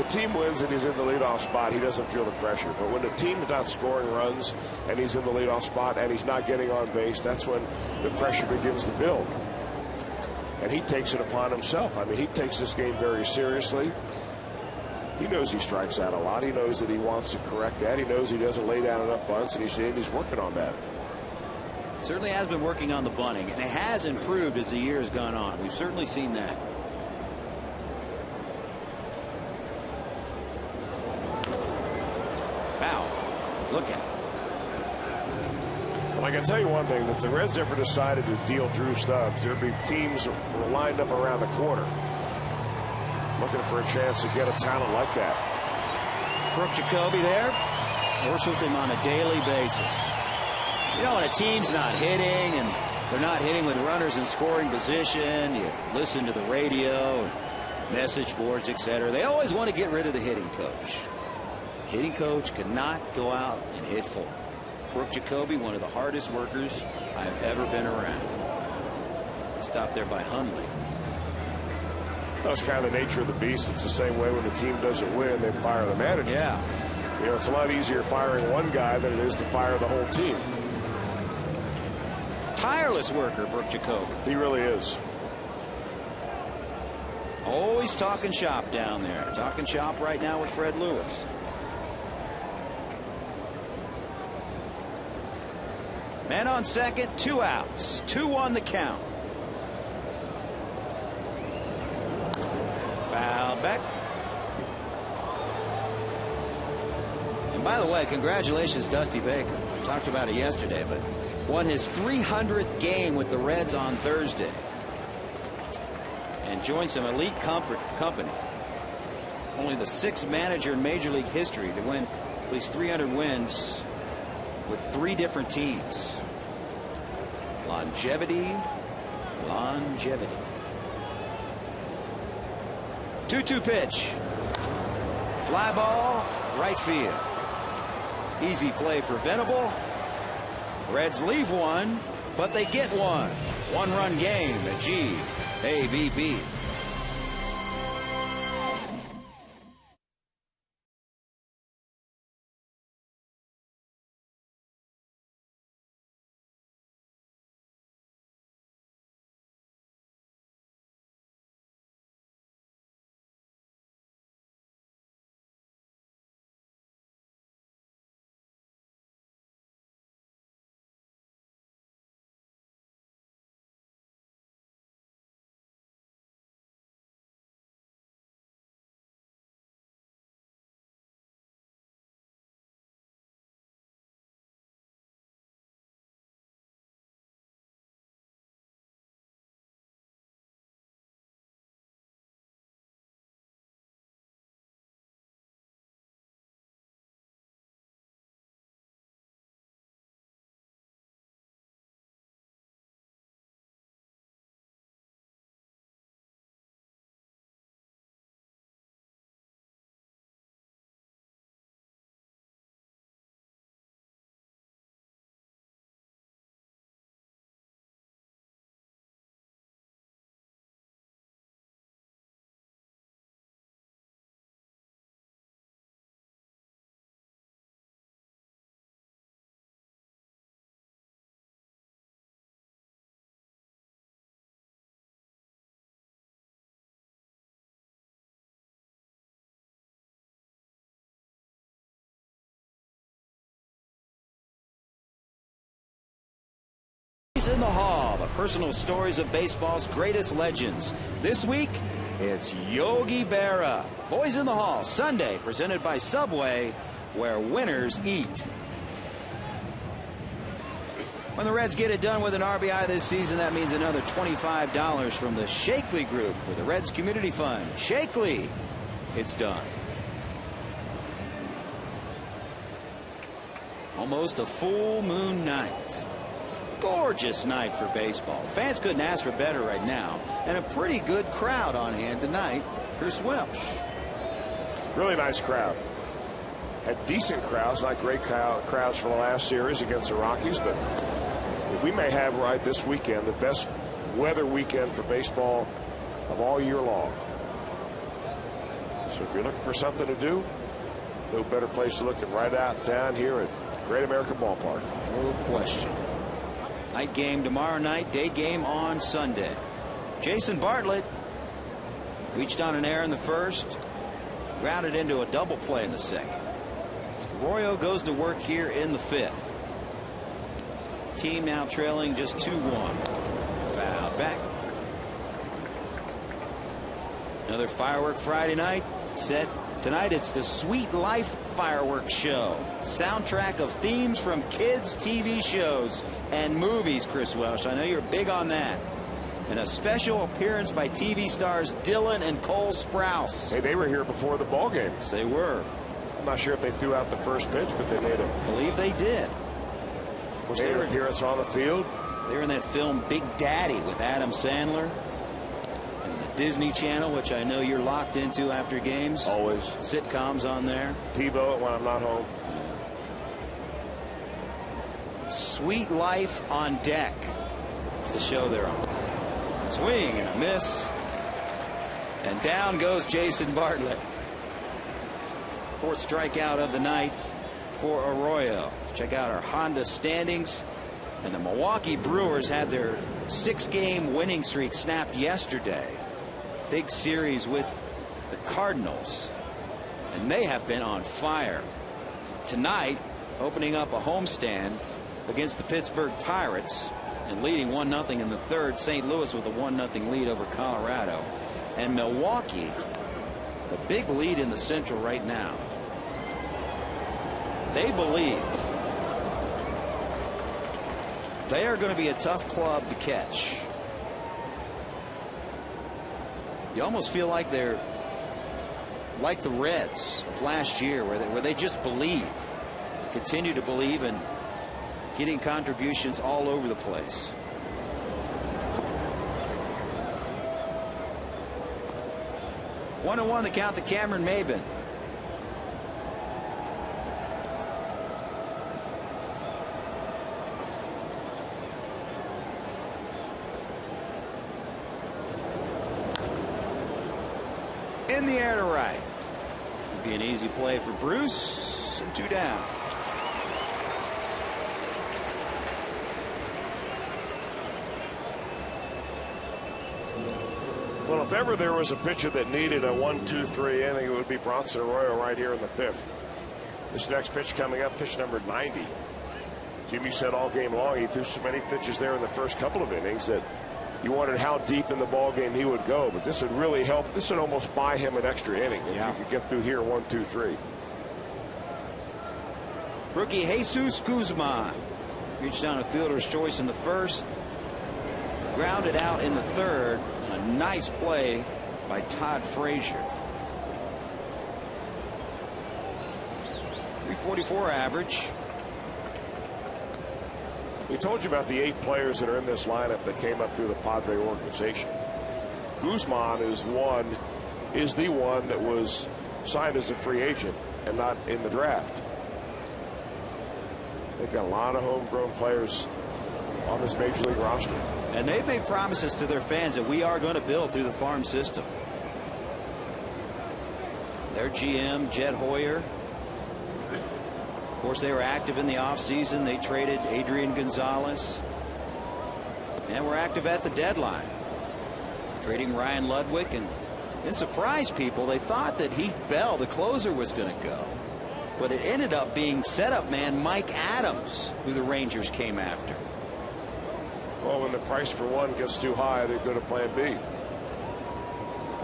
team wins and he's in the leadoff spot, he doesn't feel the pressure. But when the team's not scoring runs and he's in the leadoff spot and he's not getting on base, that's when the pressure begins to build. And he takes it upon himself. I mean, he takes this game very seriously. He knows he strikes out a lot. He knows that he wants to correct that. He knows he doesn't lay down enough bunts, and he's working on that. Certainly has been working on the bunting, and it has improved as the year has gone on. We've certainly seen that. Foul. Look at it. Well, I can tell you one thing, that the Reds ever decided to deal Drew Stubbs, there'd be teams lined up around the corner looking for a chance to get a talent like that. Brooke Jacoby there. Works with him on a daily basis. You know, when a team's not hitting and they're not hitting with runners in scoring position, you listen to the radio, message boards, etc. They always want to get rid of the hitting coach. The hitting coach cannot go out and hit for him. Brooke Jacoby, one of the hardest workers I've ever been around. Stopped there by Hundley. That's kind of the nature of the beast. It's the same way when the team doesn't win, they fire the manager. Yeah. You know, it's a lot easier firing one guy than it is to fire the whole team. Tireless worker, Brooke Jacoby. He really is. Always talking shop down there. Talking shop right now with Fred Lewis. Man on second, 2 outs. 2-1 the count. Foul back. And by the way, congratulations, Dusty Baker. We talked about it yesterday, but won his 300th game with the Reds on Thursday. And joined some elite company. Only the 6th manager in Major League history to win at least 300 wins with 3 different teams. Longevity. 2-2 pitch. Fly ball, right field. Easy play for Venable. Reds leave one, but they get one. 1-run game at GABB. In the Hall, the personal stories of baseball's greatest legends. This week, it's Yogi Berra. Boys in the Hall, Sunday, presented by Subway, where winners eat. When the Reds get it done with an RBI this season, that means another $25 from the Shakely Group for the Reds Community Fund. Shakely, it's done. Almost a full moon night. Gorgeous night for baseball. Fans couldn't ask for better right now. And a pretty good crowd on hand tonight. Chris Welsh. Really nice crowd. Had decent crowds, not great crowds for the last series against the Rockies, but we may have right this weekend the best weather weekend for baseball of all year long. So if you're looking for something to do, no better place to look than right out down here at Great American Ballpark. No question. Night game tomorrow night, day game on Sunday. Jason Bartlett reached on an error in the first, grounded into a double play in the second. Arroyo goes to work here in the fifth. Team now trailing just 2-1. Foul back. Another firework Friday night set. Tonight it's the Sweet Life Fireworks Show. Soundtrack of themes from kids' TV shows and movies, Chris Welsh. I know you're big on that. And a special appearance by TV stars Dylan and Cole Sprouse. Hey, they were here before the ball game. Yes, they were. I'm not sure if they threw out the first pitch, but they made it. I believe they did. Was their appearance on the field? They were in that film Big Daddy with Adam Sandler. And the Disney Channel, which I know you're locked into after games. Always. Sitcoms on there. TiVo when I'm not home. Sweet Life on Deck. It's the show they're on. Swing and a miss. And down goes Jason Bartlett. Fourth strikeout of the night for Arroyo. Check out our Honda standings. And the Milwaukee Brewers had their 6-game winning streak snapped yesterday. Big series with the Cardinals. And they have been on fire. Tonight, opening up a homestand against the Pittsburgh Pirates and leading 1-0 in the third. St. Louis with a 1-0 lead over Colorado. And Milwaukee, the big lead in the Central right now. They believe they are going to be a tough club to catch. You almost feel like they're like the Reds of last year, where they just believe, continue to believe, and getting contributions all over the place. One and one the count to Cameron Maben. In the air to right. Would be an easy play for Bruce, and 2 down. Well, if ever there was a pitcher that needed a 1-2-3 inning, it would be Bronson Arroyo right here in the fifth. This next pitch coming up, pitch number 90. Jimmy said all game long he threw so many pitches there in the first couple of innings that you wondered how deep in the ball game he would go. But this would really help. This would almost buy him an extra inning if you could get through here 1-2-3. Rookie Jesus Guzman reached down a fielder's choice in the first, grounded out in the third. A nice play by Todd Frazier. 344 average. We told you about the 8 players that are in this lineup that came up through the Padre organization. Guzman is the one that was signed as a free agent and not in the draft. They've got a lot of homegrown players on this major league roster. And they've made promises to their fans that we are going to build through the farm system. Their GM, Jed Hoyer. Of course, they were active in the offseason. They traded Adrian Gonzalez. And were active at the deadline, trading Ryan Ludwig. And it surprised people. They thought that Heath Bell, the closer, was going to go. But it ended up being setup man Mike Adams, who the Rangers came after. Well, when the price for one gets too high, they go to plan B.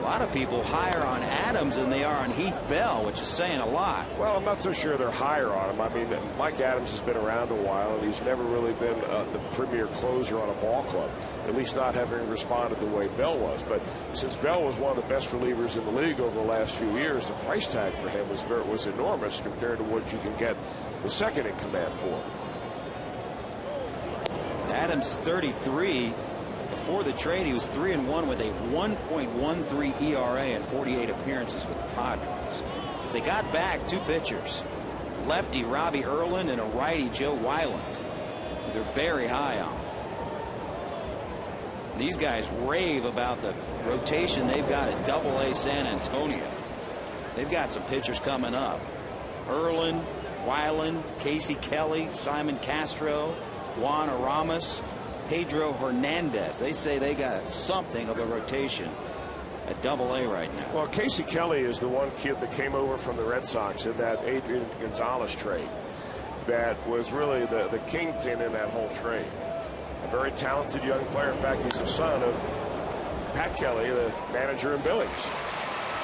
lot of people higher on Adams than they are on Heath Bell, which is saying a lot. Well, I'm not so sure they're higher on him. I mean, Mike Adams has been around a while, and he's never really been the premier closer on a ball club, at least not having responded the way Bell was. But since Bell was one of the best relievers in the league over the last few years, the price tag for him was enormous compared to what you can get the second in command for. Adams 33. Before the trade, he was 3-1 with a 1.13 ERA and 48 appearances with the Padres. But they got back 2 pitchers, lefty Robbie Erlin and a righty Joe Weiland. They're very high on. These guys rave about the rotation they've got at AA San Antonio. They've got some pitchers coming up. Erlin, Weiland, Casey Kelly, Simon Castro, Juan Aramis, Pedro Hernandez. They say they got something of a rotation at AA right now. Well, Casey Kelly is the one kid that came over from the Red Sox in that Adrian Gonzalez trade that was really the kingpin in that whole trade. A very talented young player. In fact, he's the son of Pat Kelly, the manager in Billings.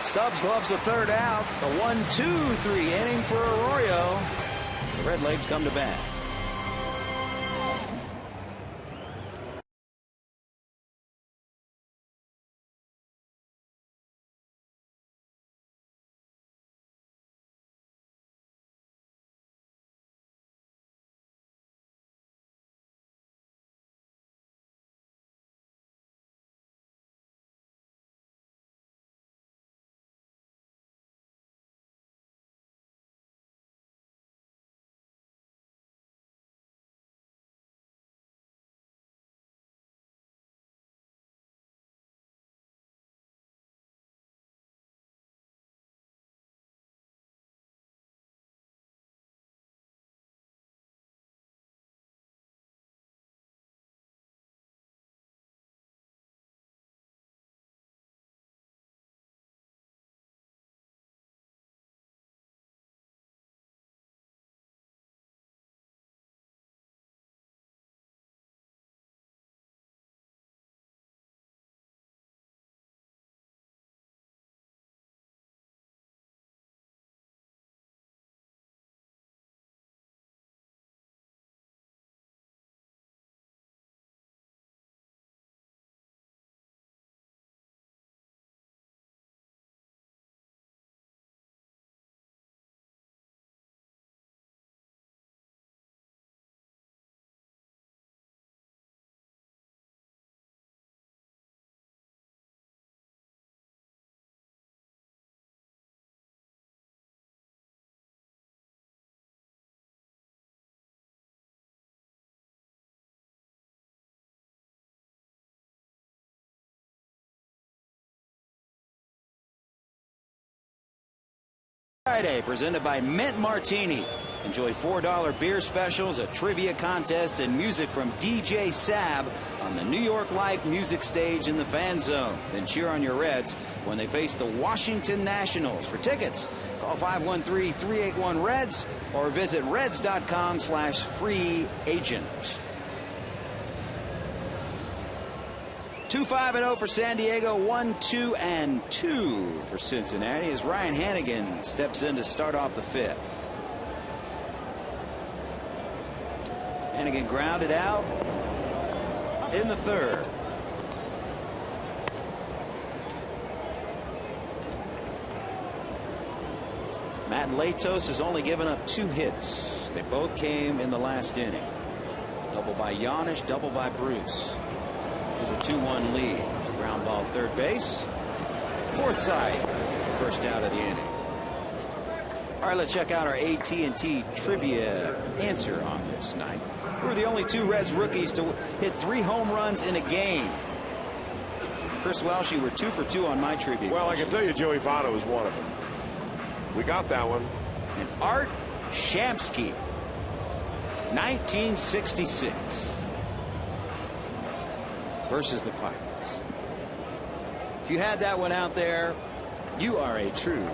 Stubbs gloves the third out. The 1-2-3 inning for Arroyo. The Redlegs come to bat. Friday, presented by Mint Martini. Enjoy $4 beer specials, a trivia contest, and music from DJ Sab on the New York Life music stage in the Fan Zone. Then cheer on your Reds when they face the Washington Nationals. For tickets, call 513-381-REDS or visit reds.com/free agent. 2-5-0 for San Diego, 1-2-2 for Cincinnati as Ryan Hannigan steps in to start off the 5th. Hannigan grounded out in the 3rd. Matt Latos has only given up 2 hits. They both came in the last inning. Double by Yanish, double by Bruce. There's a 2-1 lead. It's a ground ball third base. 4th side. First out of the inning. All right, let's check out our AT&T trivia answer on this night. We were the only 2 Reds rookies to hit 3 home runs in a game. Chris Welsh, you were 2 for 2 on my trivia. Well, I can tell you Joey Votto was one of them. We got that one. And Art Shamsky, 1966. Versus the Pirates. If you had that one out there, you are a true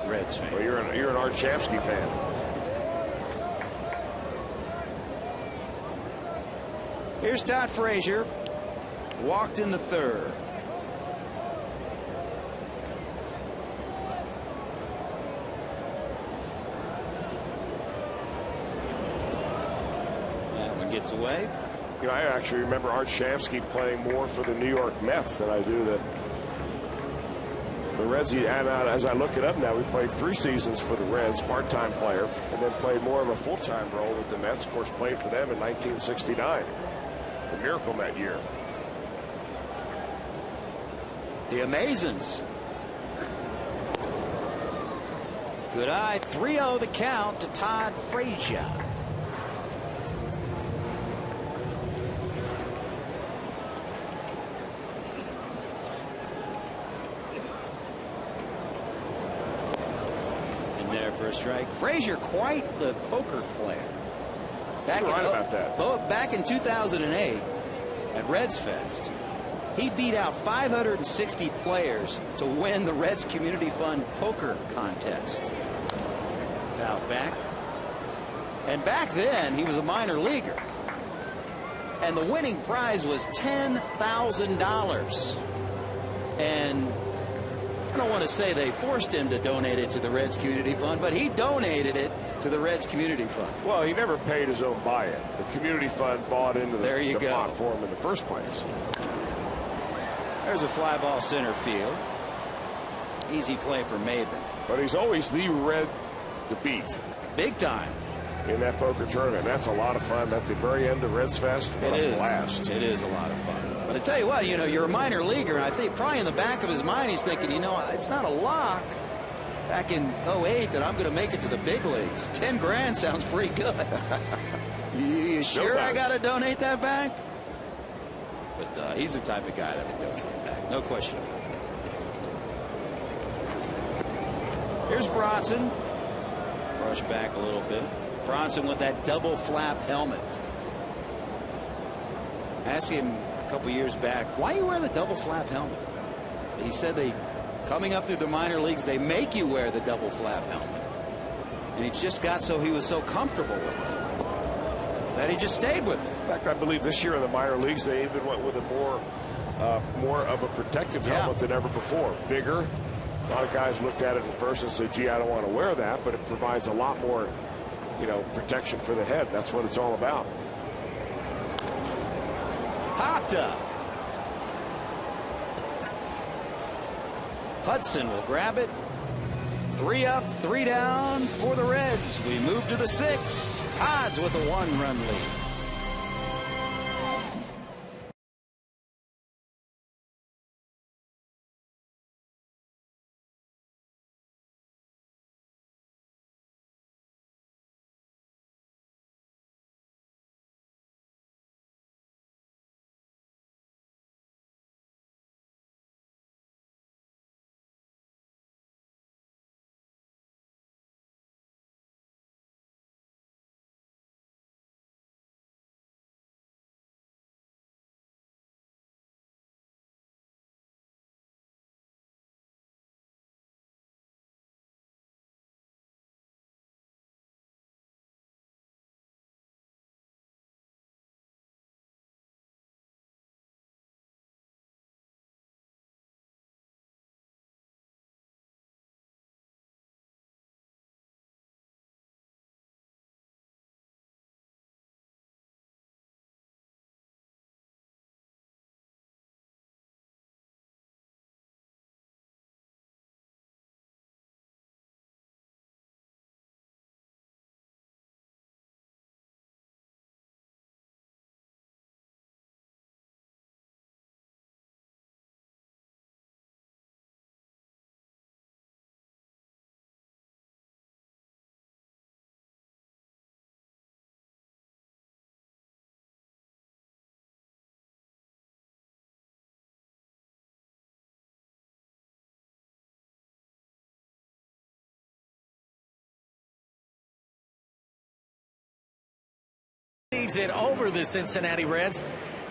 Reds fan. Well, you're an Art Shamsky fan. Here's Todd Frazier, walked in the 3rd. gets away. You know, I actually remember Art Shamsky playing more for the New York Mets than I do the Reds. And as I look it up now, we played 3 seasons for the Reds, part-time player, and then played more of a full-time role with the Mets. Of course, played for them in 1969, the Miracle Met year. The Amazons. Good eye. 3-0 the count to Todd Frazier. In there for a strike. Frazier, quite the poker player. You're right about that. Back in 2008 at Reds Fest, he beat out 560 players to win the Reds Community Fund poker contest. Foul back. And back then, he was a minor leaguer. And the winning prize was $10,000. And I don't want to say they forced him to donate it to the Reds Community Fund, but he donated it to the Reds Community Fund. Well, he never paid his own buy-in. The Community Fund bought into the pot for him in the first place. There's a fly ball center field. Easy play for Maben. But he's always the Red to beat. Big time. In that poker tournament. That's a lot of fun. At the very end of Reds Fest, what a blast. It is a lot of fun. But I tell you what, you know, you're a minor leaguer, and I think probably in the back of his mind he's thinking, you know, it's not a lock back in 08 that I'm going to make it to the big leagues. 10 grand sounds pretty good. You sure I got to donate that back? But he's the type of guy that would donate it back. No question about it. Here's Bronson. Brush back a little bit. Bronson with that double flap helmet. I asked him a couple years back, why you wear the double flap helmet? He said coming up through the minor leagues, they make you wear the double flap helmet. And he just got he was so comfortable with it that he just stayed with it. In fact, I believe this year in the minor leagues, they even went with a more of a protective helmet than ever before. Bigger. A lot of guys looked at it at first and said, gee, I don't want to wear that, but it provides a lot more, you know, protection for the head. That's what it's all about. Popped up. Hudson will grab it. 3 up, 3 down for the Reds. We move to the 6. Pods with a 1-run lead. Leads it over the Cincinnati Reds.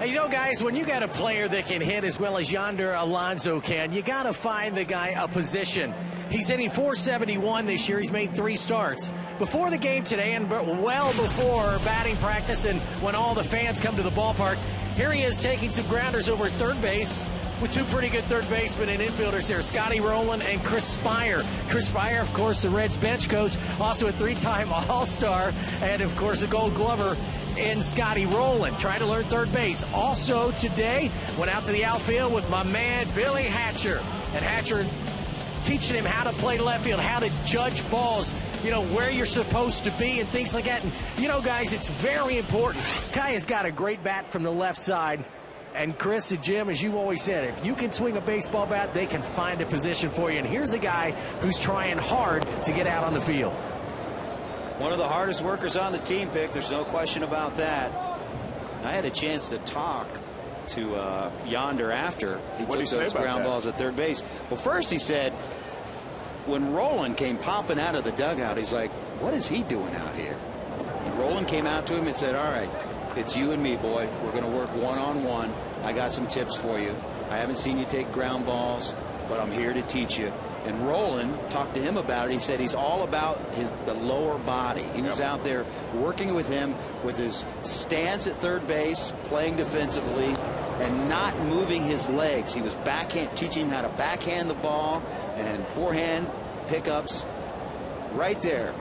You know, guys, when you got a player that can hit as well as Yonder Alonso can, you got to find the guy a position. He's hitting .471 this year. He's made 3 starts. Before the game today and well before batting practice and when all the fans come to the ballpark, here he is taking some grounders over at third base with 2 pretty good third basemen and infielders here, Scotty Rowland and Chris Spire. Chris Spire, of course, the Reds bench coach, also a 3-time All-Star, and, of course, a Gold Glover in Scotty Rowland, trying to learn third base. Also today, went out to the outfield with my man Billy Hatcher. And Hatcher teaching him how to play left field, how to judge balls, where you're supposed to be and things like that. And, guys, it's very important. Kai has got a great bat from the left side. And Chris and Jim, as you've always said, if you can swing a baseball bat, they can find a position for you. And here's a guy who's trying hard to get out on the field. One of the hardest workers on the team, Pick. There's no question about that. I had a chance to talk to Yonder after he took those ground balls at third base. Well, first he said, when Rowland came popping out of the dugout, he's like, what is he doing out here? And Rowland came out to him and said, all right, it's you and me, boy. We're going to work one-on-one. I got some tips for you. I haven't seen you take ground balls, but I'm here to teach you. And Rowland talked to him about it. He said he's all about the lower body. He was out there working with him with his stance at third base, playing defensively, and not moving his legs. He was teaching him how to backhand the ball and forehand pickups right there,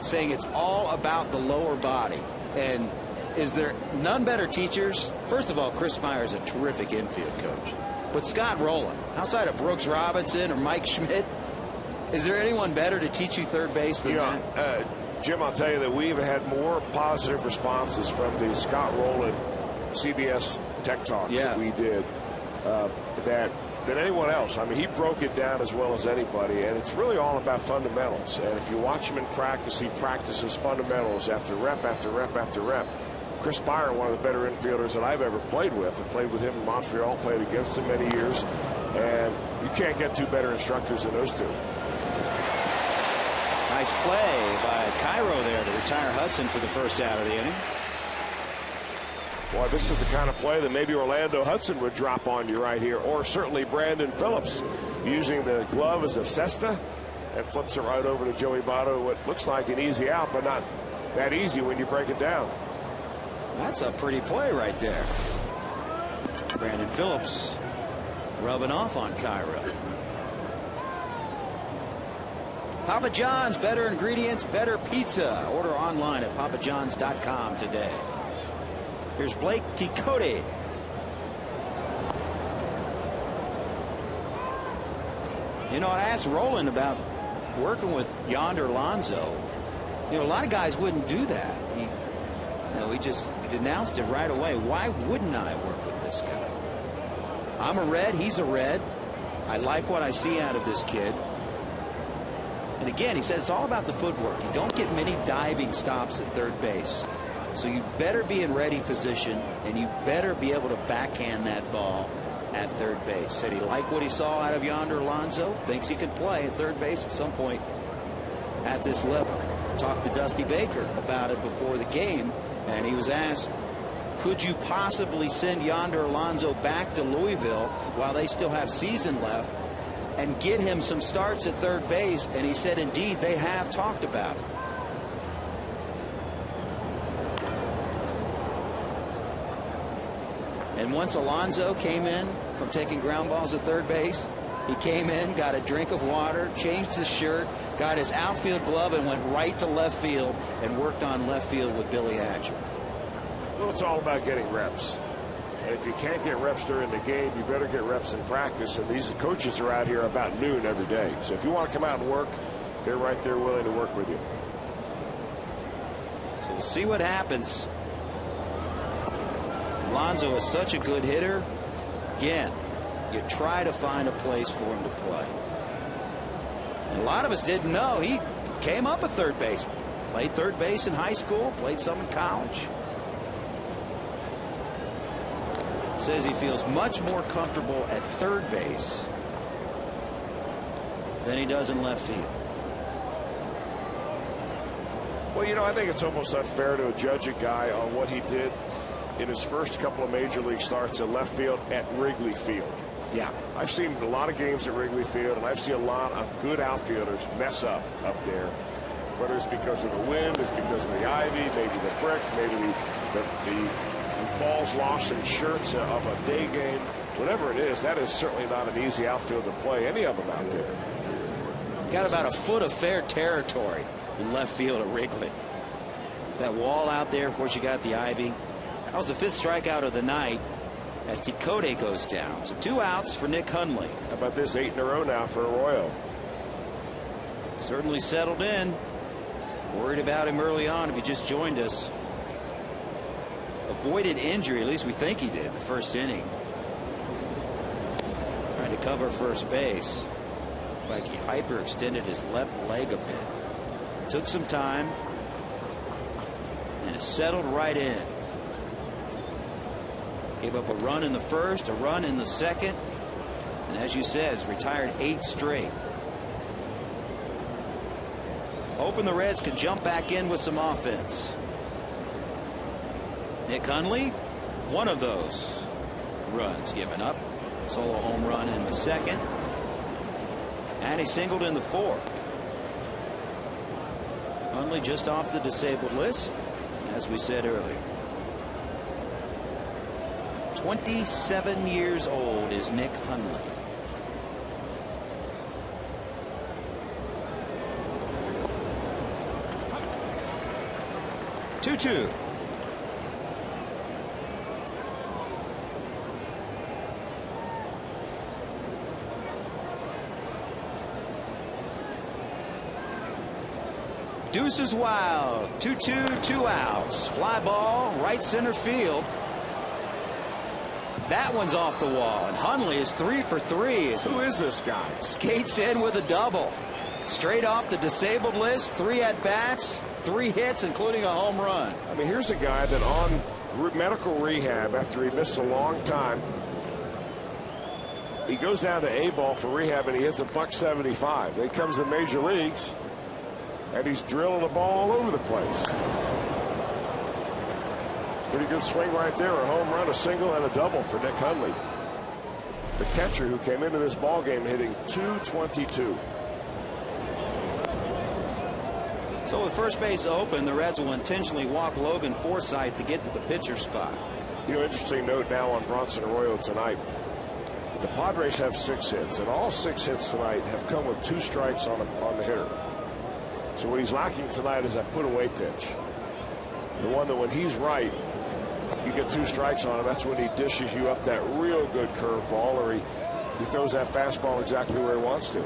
saying it's all about the lower body. And is there none better teachers? First of all, Chris Meyer is a terrific infield coach. But Scott Rowland, outside of Brooks Robinson or Mike Schmidt, is there anyone better to teach you third base than that? Jim, I'll tell you that we've had more positive responses from the Scott Rowland CBS Tech Talk that we did than anyone else. I mean, he broke it down as well as anybody, and it's really all about fundamentals. And if you watch him in practice, he practices fundamentals after rep after rep after rep. Chris Meyer, one of the better infielders that I've ever played with. I played with him in Montreal, played against him many years, and you can't get two better instructors than those two. Nice play by Cairo there to retire Hudson for the first out of the inning. Boy, this is the kind of play that maybe Orlando Hudson would drop on you right here, or certainly Brandon Phillips, using the glove as a cesta and flips it right over to Joey Votto. What looks like an easy out, but not that easy when you break it down. That's a pretty play right there. Brandon Phillips rubbing off on Cairo. Papa John's, better ingredients, better pizza. Order online at papajohns.com today. Here's Blake Ticote. I asked Rowland about working with Yonder Alonso. A lot of guys wouldn't do that. He just denounced it right away. Why wouldn't I work with this guy? I'm a Red. He's a Red. I like what I see out of this kid. And again, he said it's all about the footwork. You don't get many diving stops at third base. So you better be in ready position, and you better be able to backhand that ball at third base. Said he liked what he saw out of Yonder Alonso. Thinks he can play at third base at some point at this level. Talked to Dusty Baker about it before the game, and he was asked, could you possibly send Yonder Alonso back to Louisville while they still have season left and get him some starts at third base? And he said, indeed, they have talked about it. And once Alonso came in from taking ground balls at third base, he came in, got a drink of water, changed his shirt, got his outfield glove, and went right to left field and worked on left field with Billy Hatcher. Well, it's all about getting reps. And if you can't get reps during the game, you better get reps in practice. And these coaches are out here about noon every day. So if you want to come out and work, they're right there willing to work with you. So we'll see what happens. Alonso is such a good hitter. Again, you try to find a place for him to play. And a lot of us didn't know he came up at third base. Played third base in high school, played some in college. Says he feels much more comfortable at third base than he does in left field. Well, I think it's almost unfair to judge a guy on what he did in his first couple of major league starts at left field at Wrigley Field. Yeah. I've seen a lot of games at Wrigley Field, and I've seen a lot of good outfielders mess up there. Whether it's because of the wind, it's because of the ivy, maybe the brick, maybe the balls lost in shirts of a day game. Whatever it is, that is certainly not an easy outfield to play, any of them out there. Got about a foot of fair territory in left field at Wrigley. That wall out there, of course, you got the ivy. That was the 5th strikeout of the night as Decode goes down. So 2 outs for Nick Hundley. How about this, 8 in a row now for Arroyo? Certainly settled in. Worried about him early on if he just joined us. Avoided injury, at least we think he did, in the first inning. Trying to cover first base. Like he hyperextended his left leg a bit. Took some time. And it settled right in. Gave up a run in the first, a run in the second. And as you said, has retired 8 straight. Hoping the Reds can jump back in with some offense. Nick Hundley, one of those runs given up. Solo home run in the second. And he singled in the 4th. Hundley just off the disabled list, as we said earlier. 27 years old is Nick Hundley. Two. Deuces wild. 2-2, 2 outs. Fly ball, right center field. That one's off the wall, and Hundley is 3 for 3. Who is this guy? Skates in with a double. Straight off the disabled list, 3 at-bats, 3 hits, including a home run. I mean, here's a guy that on medical rehab after he missed a long time. He goes down to A-ball for rehab, and he hits a .175. Then he comes to major leagues, and he's drilling the ball all over the place. Pretty good swing right there. A home run, a single, and a double for Nick Hundley. The catcher who came into this ball game hitting .222. So with first base open, the Reds will intentionally walk Logan Forsythe to get to the pitcher spot. You know, interesting note now on Bronson Arroyo tonight. The Padres have 6 hits, and all 6 hits tonight have come with 2 strikes on the hitter. So what he's lacking tonight is that put-away pitch. The one that when he's right, you get 2 strikes on him. That's when he dishes you up that real good curveball, or he throws that fastball exactly where he wants to.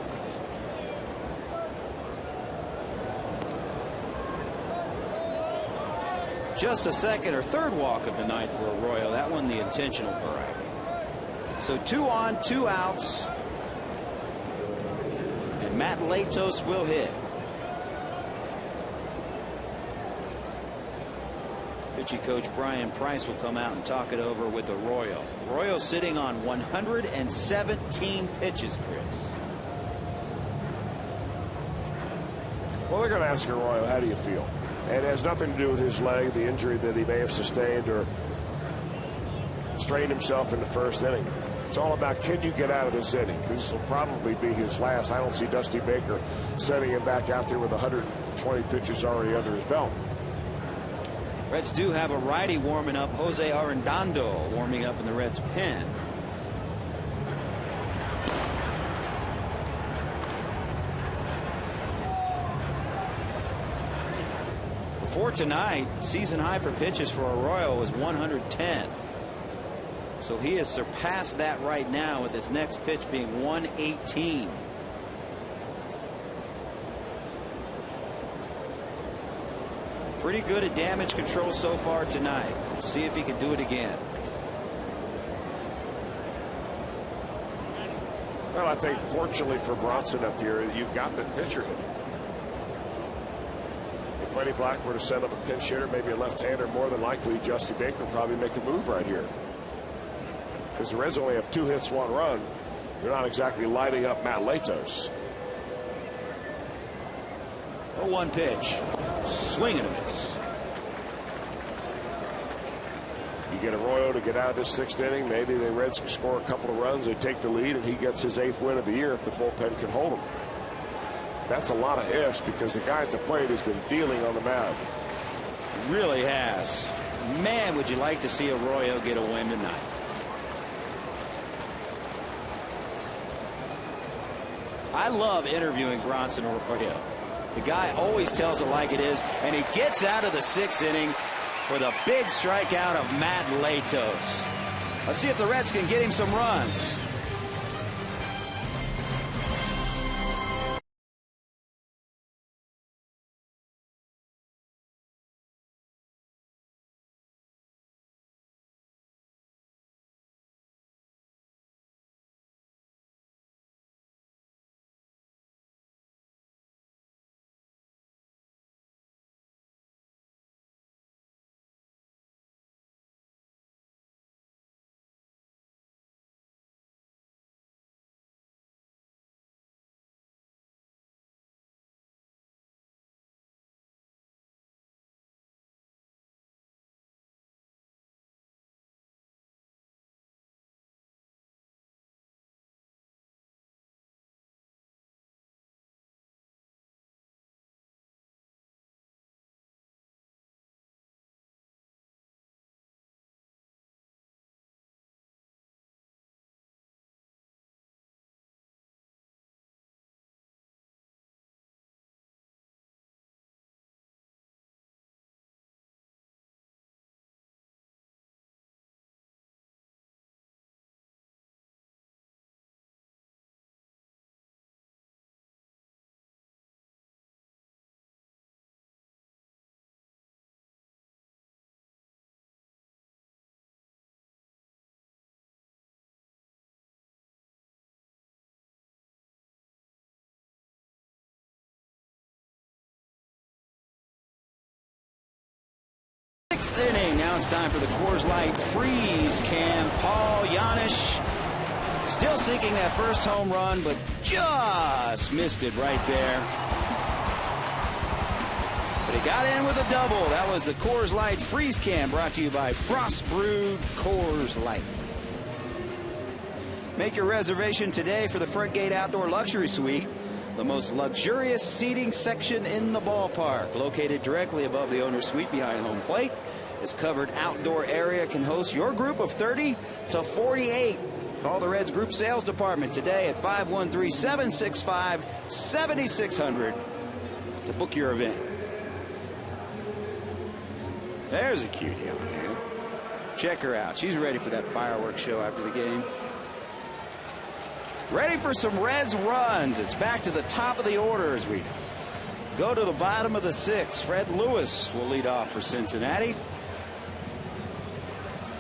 Just the 2nd or 3rd walk of the night for Arroyo. That one the intentional variety. So 2 on, 2 outs. And Matt Latos will hit. Pitching coach Brian Price will come out and talk it over with Arroyo. Arroyo sitting on 117 pitches, Chris. Well, they're going to ask Arroyo, how do you feel? And it has nothing to do with his leg, the injury that he may have sustained or strained himself in the first inning. It's all about, can you get out of this inning? Because this will probably be his last. I don't see Dusty Baker sending him back out there with 120 pitches already under his belt. Reds do have a righty warming up. Jose Arredondo warming up in the Reds pen. Before tonight, season high for pitches for Arroyo was 110. So he has surpassed that right now with his next pitch being 118. Pretty good at damage control so far tonight. We'll see if he can do it again. Well, I think fortunately for Bronson up here, you've got the pitcher hitting. If Buddy Black were to send up a pinch hitter, maybe a left-hander, more than likely Dusty Baker would probably make a move right here. Because the Reds only have 2 hits, 1 run. They're not exactly lighting up Matt Latos. 0-1 pitch. Swing and a miss. You get Arroyo to get out of this 6th inning. Maybe the Reds can score a couple of runs. They take the lead, and he gets his 8th win of the year if the bullpen can hold him. That's a lot of ifs because the guy at the plate has been dealing on the mound. Really has. Man, would you like to see Arroyo get a win tonight. I love interviewing Bronson Arroyo. The guy always tells it like it is, and he gets out of the 6th inning with a big strikeout of Matt Latos. Let's see if the Reds can get him some runs. Inning. Now it's time for the Coors Light freeze can. Paul Janisch still seeking that first home run, but just missed it right there. But he got in with a double. That was the Coors Light freeze can, brought to you by Frost Brewed Coors Light. Make your reservation today for the Front Gate Outdoor Luxury Suite, the most luxurious seating section in the ballpark, located directly above the owner's suite behind home plate. This covered outdoor area can host your group of 30 to 48. Call the Reds Group Sales Department today at 513-765-7600 to book your event. There's a cutie on here. Check her out. She's ready for that fireworks show after the game. Ready for some Reds runs. It's back to the top of the order as we go to the bottom of the 6th. Fred Lewis will lead off for Cincinnati,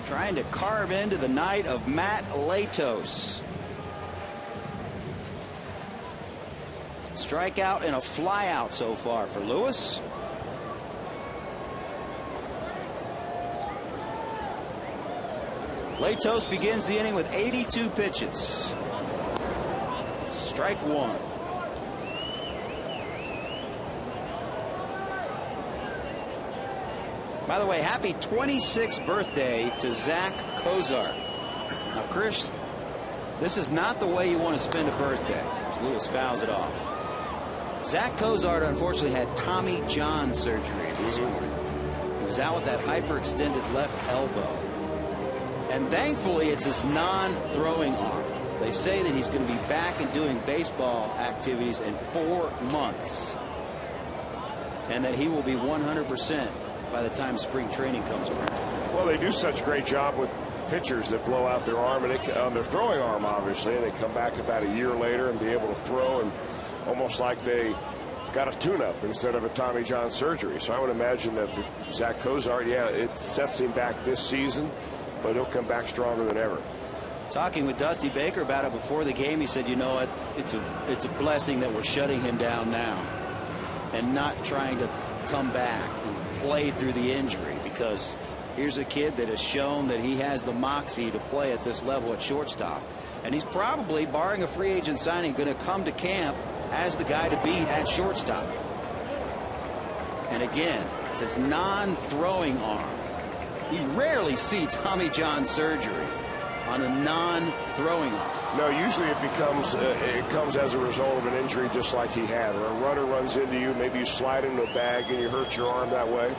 trying to carve into the night of Matt Latos. Strikeout and a flyout so far for Lewis. Latos begins the inning with 82 pitches. Strike one. By the way, happy 26th birthday to Zach Kozart. Now, Chris, this is not the way you want to spend a birthday. Lewis fouls it off. Zach Kozart, unfortunately, had Tommy John surgery this morning. He was out with that hyperextended left elbow. And thankfully, it's his non-throwing arm. They say that he's going to be back and doing baseball activities in 4 months. And that he will be 100% by the time spring training comes around. Well, they do such a great job with pitchers that blow out their arm, and on their throwing arm, obviously, and they come back about a year later and be able to throw, and almost like they got a tune-up instead of a Tommy John surgery. So I would imagine that Zach Kozart, yeah, it sets him back this season, but he'll come back stronger than ever. Talking with Dusty Baker about it before the game, he said, you know what, it's a blessing that we're shutting him down now and not trying to come back and play through the injury, because here's a kid that has shown that he has the moxie to play at this level at shortstop, and he's probably, barring a free agent signing, going to come to camp as the guy to beat at shortstop. And again, it's his non-throwing arm. You rarely see Tommy John surgery on a non-throwing arm. No, usually it comes as a result of an injury just like he had. Or a runner runs into you, maybe you slide into a bag and you hurt your arm that way.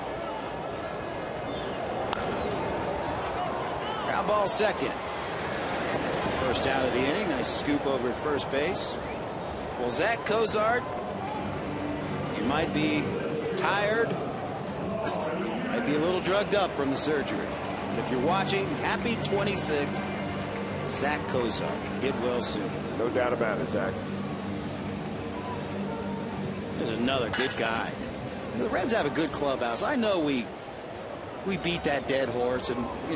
Ground ball second. First out of the inning. Nice scoop over at first base. Well, Zach Kozart, you might be tired, might be a little drugged up from the surgery. And if you're watching, happy 26th, Zach Kozar. Get well soon. No doubt about it, Zach. There's another good guy. The Reds have a good clubhouse. I know we beat that dead horse, and we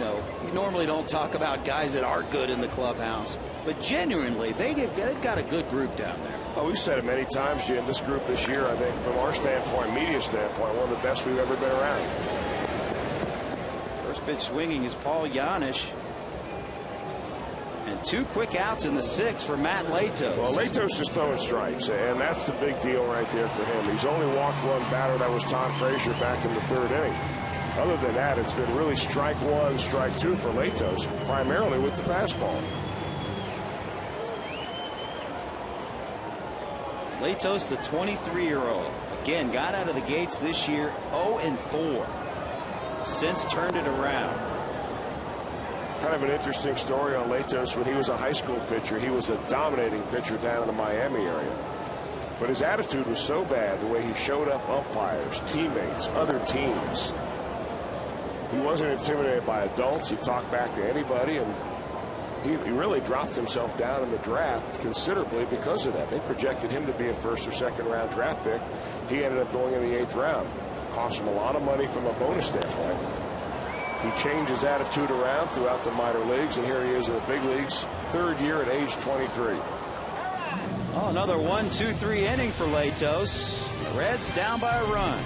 normally don't talk about guys that aren't good in the clubhouse, but genuinely they've got a good group down there. Well, we've said it many times, Jim. This group this year, I think, from our standpoint, media standpoint, one of the best we've ever been around. First pitch swinging is Paul Janisch. And 2 quick outs in the 6th for Matt Latos. Well, Latos is throwing strikes, and that's the big deal right there for him. He's only walked one batter. That was Todd Frazier back in the 3rd inning. Other than that, it's been really strike 1, strike 2 for Latos, primarily with the fastball. Latos, the 23-year-old, again got out of the gates this year 0-4. Since turned it around. Kind of an interesting story on Latos. When he was a high school pitcher, he was a dominating pitcher down in the Miami area. But his attitude was so bad, the way he showed up umpires, teammates, other teams. He wasn't intimidated by adults. He talked back to anybody, and he really dropped himself down in the draft considerably because of that. They projected him to be a 1st or 2nd round draft pick. He ended up going in the 8th round. Cost him a lot of money from a bonus standpoint. He changed his attitude around throughout the minor leagues, and here he is in the big leagues, 3rd year at age 23. Oh, another 1-2-3 inning for Latos. The Reds down by a run.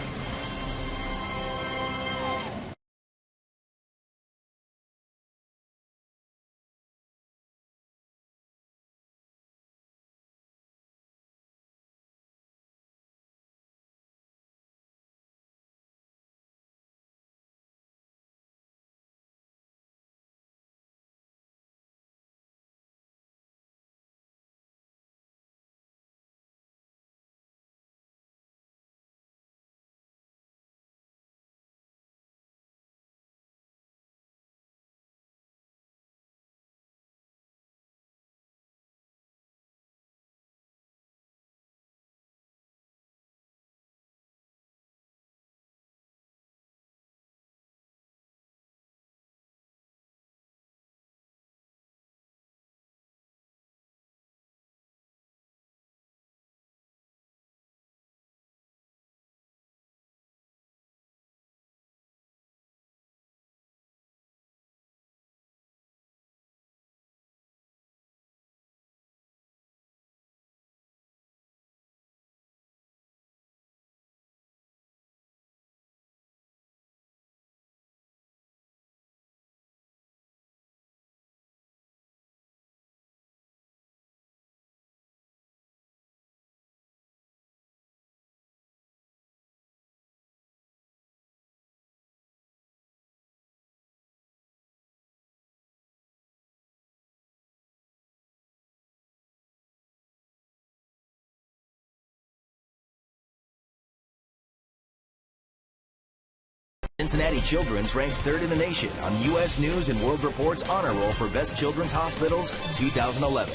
Cincinnati Children's ranks 3rd in the nation on U.S. News and World Report's honor roll for Best Children's Hospitals 2011.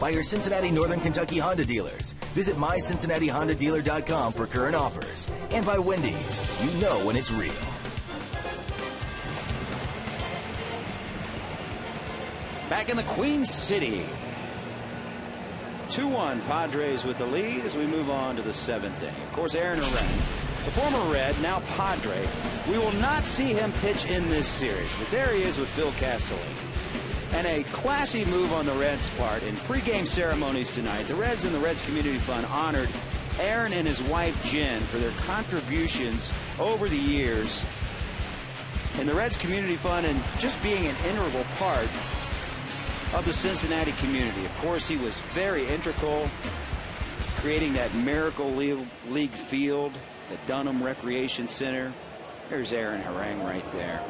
By your Cincinnati Northern Kentucky Honda dealers. Visit mycincinnatihondadealer.com for current offers. And by Wendy's. You know when it's real. Back in the Queen City. 2-1 Padres with the lead as we move on to the 7th inning. Of course, Aaron Harang, the former Red, now Padre. We will not see him pitch in this series, but there he is with Phil Castellini. And a classy move on the Reds' part. In pregame ceremonies tonight, the Reds and the Reds Community Fund honored Aaron and his wife Jen for their contributions over the years in the Reds Community Fund and just being an integral part of the Cincinnati community. Of course, he was very integral, creating that Miracle League field, the Dunham Recreation Center. There's Aaron Harang right there.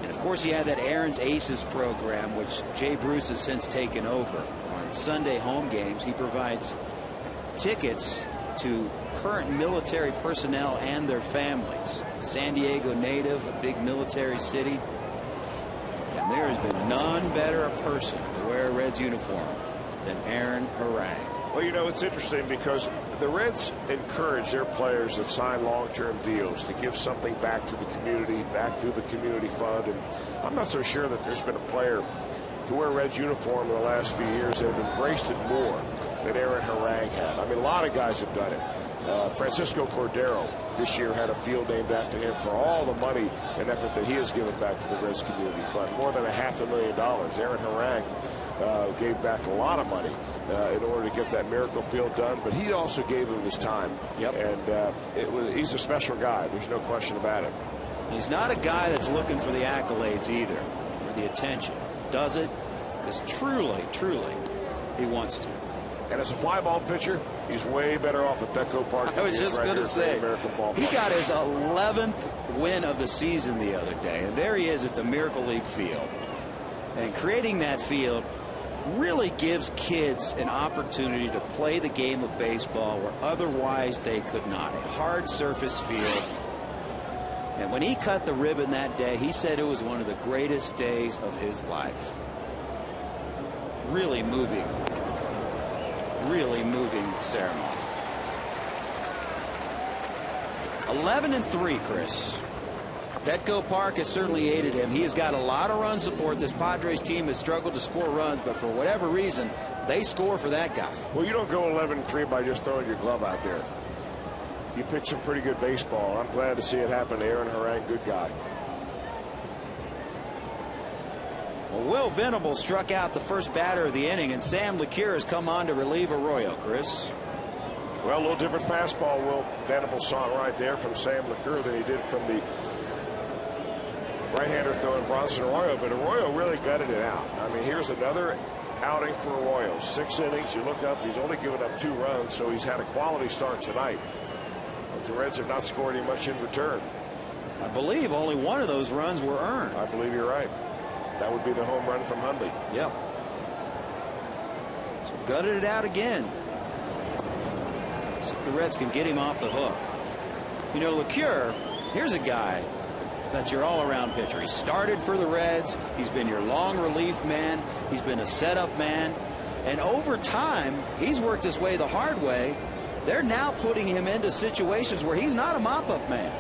And of course, he had that Aaron's Aces program, which Jay Bruce has since taken over. On Sunday home games, he provides tickets to current military personnel and their families. San Diego native, a big military city. And there has been none better a person to wear a Reds uniform than Aaron Harang. Well, you know, it's interesting because the Reds encourage their players that sign long-term deals to give something back to the community, back through the community fund. And I'm not so sure that there's been a player to wear a Reds uniform in the last few years that have embraced it more than Aaron Harang had. I mean, a lot of guys have done it. Francisco Cordero this year had a field named after him for all the money and effort that he has given back to the Reds Community Fund, more than $500,000. Aaron Harang gave back a lot of money in order to get that miracle field done, but he also gave him his time. Yep. And he's a special guy. There's no question about it. He's not a guy that's looking for the accolades either, or the attention. Does it because truly, truly, he wants to. And as a fly ball pitcher, he's way better off at Petco Park. I was just going to say, he got his 11th win of the season the other day, and there he is at the Miracle League field. And creating that field really gives kids an opportunity to play the game of baseball where otherwise they could not. A hard surface field. And when he cut the ribbon that day, he said it was one of the greatest days of his life. Really moving ceremony. 11-3, Chris. Petco Park has certainly aided him. He has got a lot of run support. This Padres team has struggled to score runs, but for whatever reason, they score for that guy. Well, you don't go 11-3 by just throwing your glove out there. You pitch some pretty good baseball. I'm glad to see it happen to Aaron Harang. Good guy. Well, Will Venable struck out the first batter of the inning, and Sam LeCure has come on to relieve Arroyo, Chris. Well, a little different fastball Will Venable saw right there from Sam LeCure than he did from the right-hander throwing Bronson Arroyo, but Arroyo really gutted it out. I mean, here's another outing for Arroyo. 6 innings. You look up, he's only given up 2 runs, so he's had a quality start tonight. But the Reds have not scored him much in return. I believe only one of those runs were earned. I believe you're right. That would be the home run from Hundley. Yep. So gutted it out again. So the Reds can get him off the hook. You know, LeCure, here's a guy that's your all-around pitcher. He started for the Reds. He's been your long relief man. He's been a setup man. And over time, he's worked his way the hard way. They're now putting him into situations where he's not a mop-up man.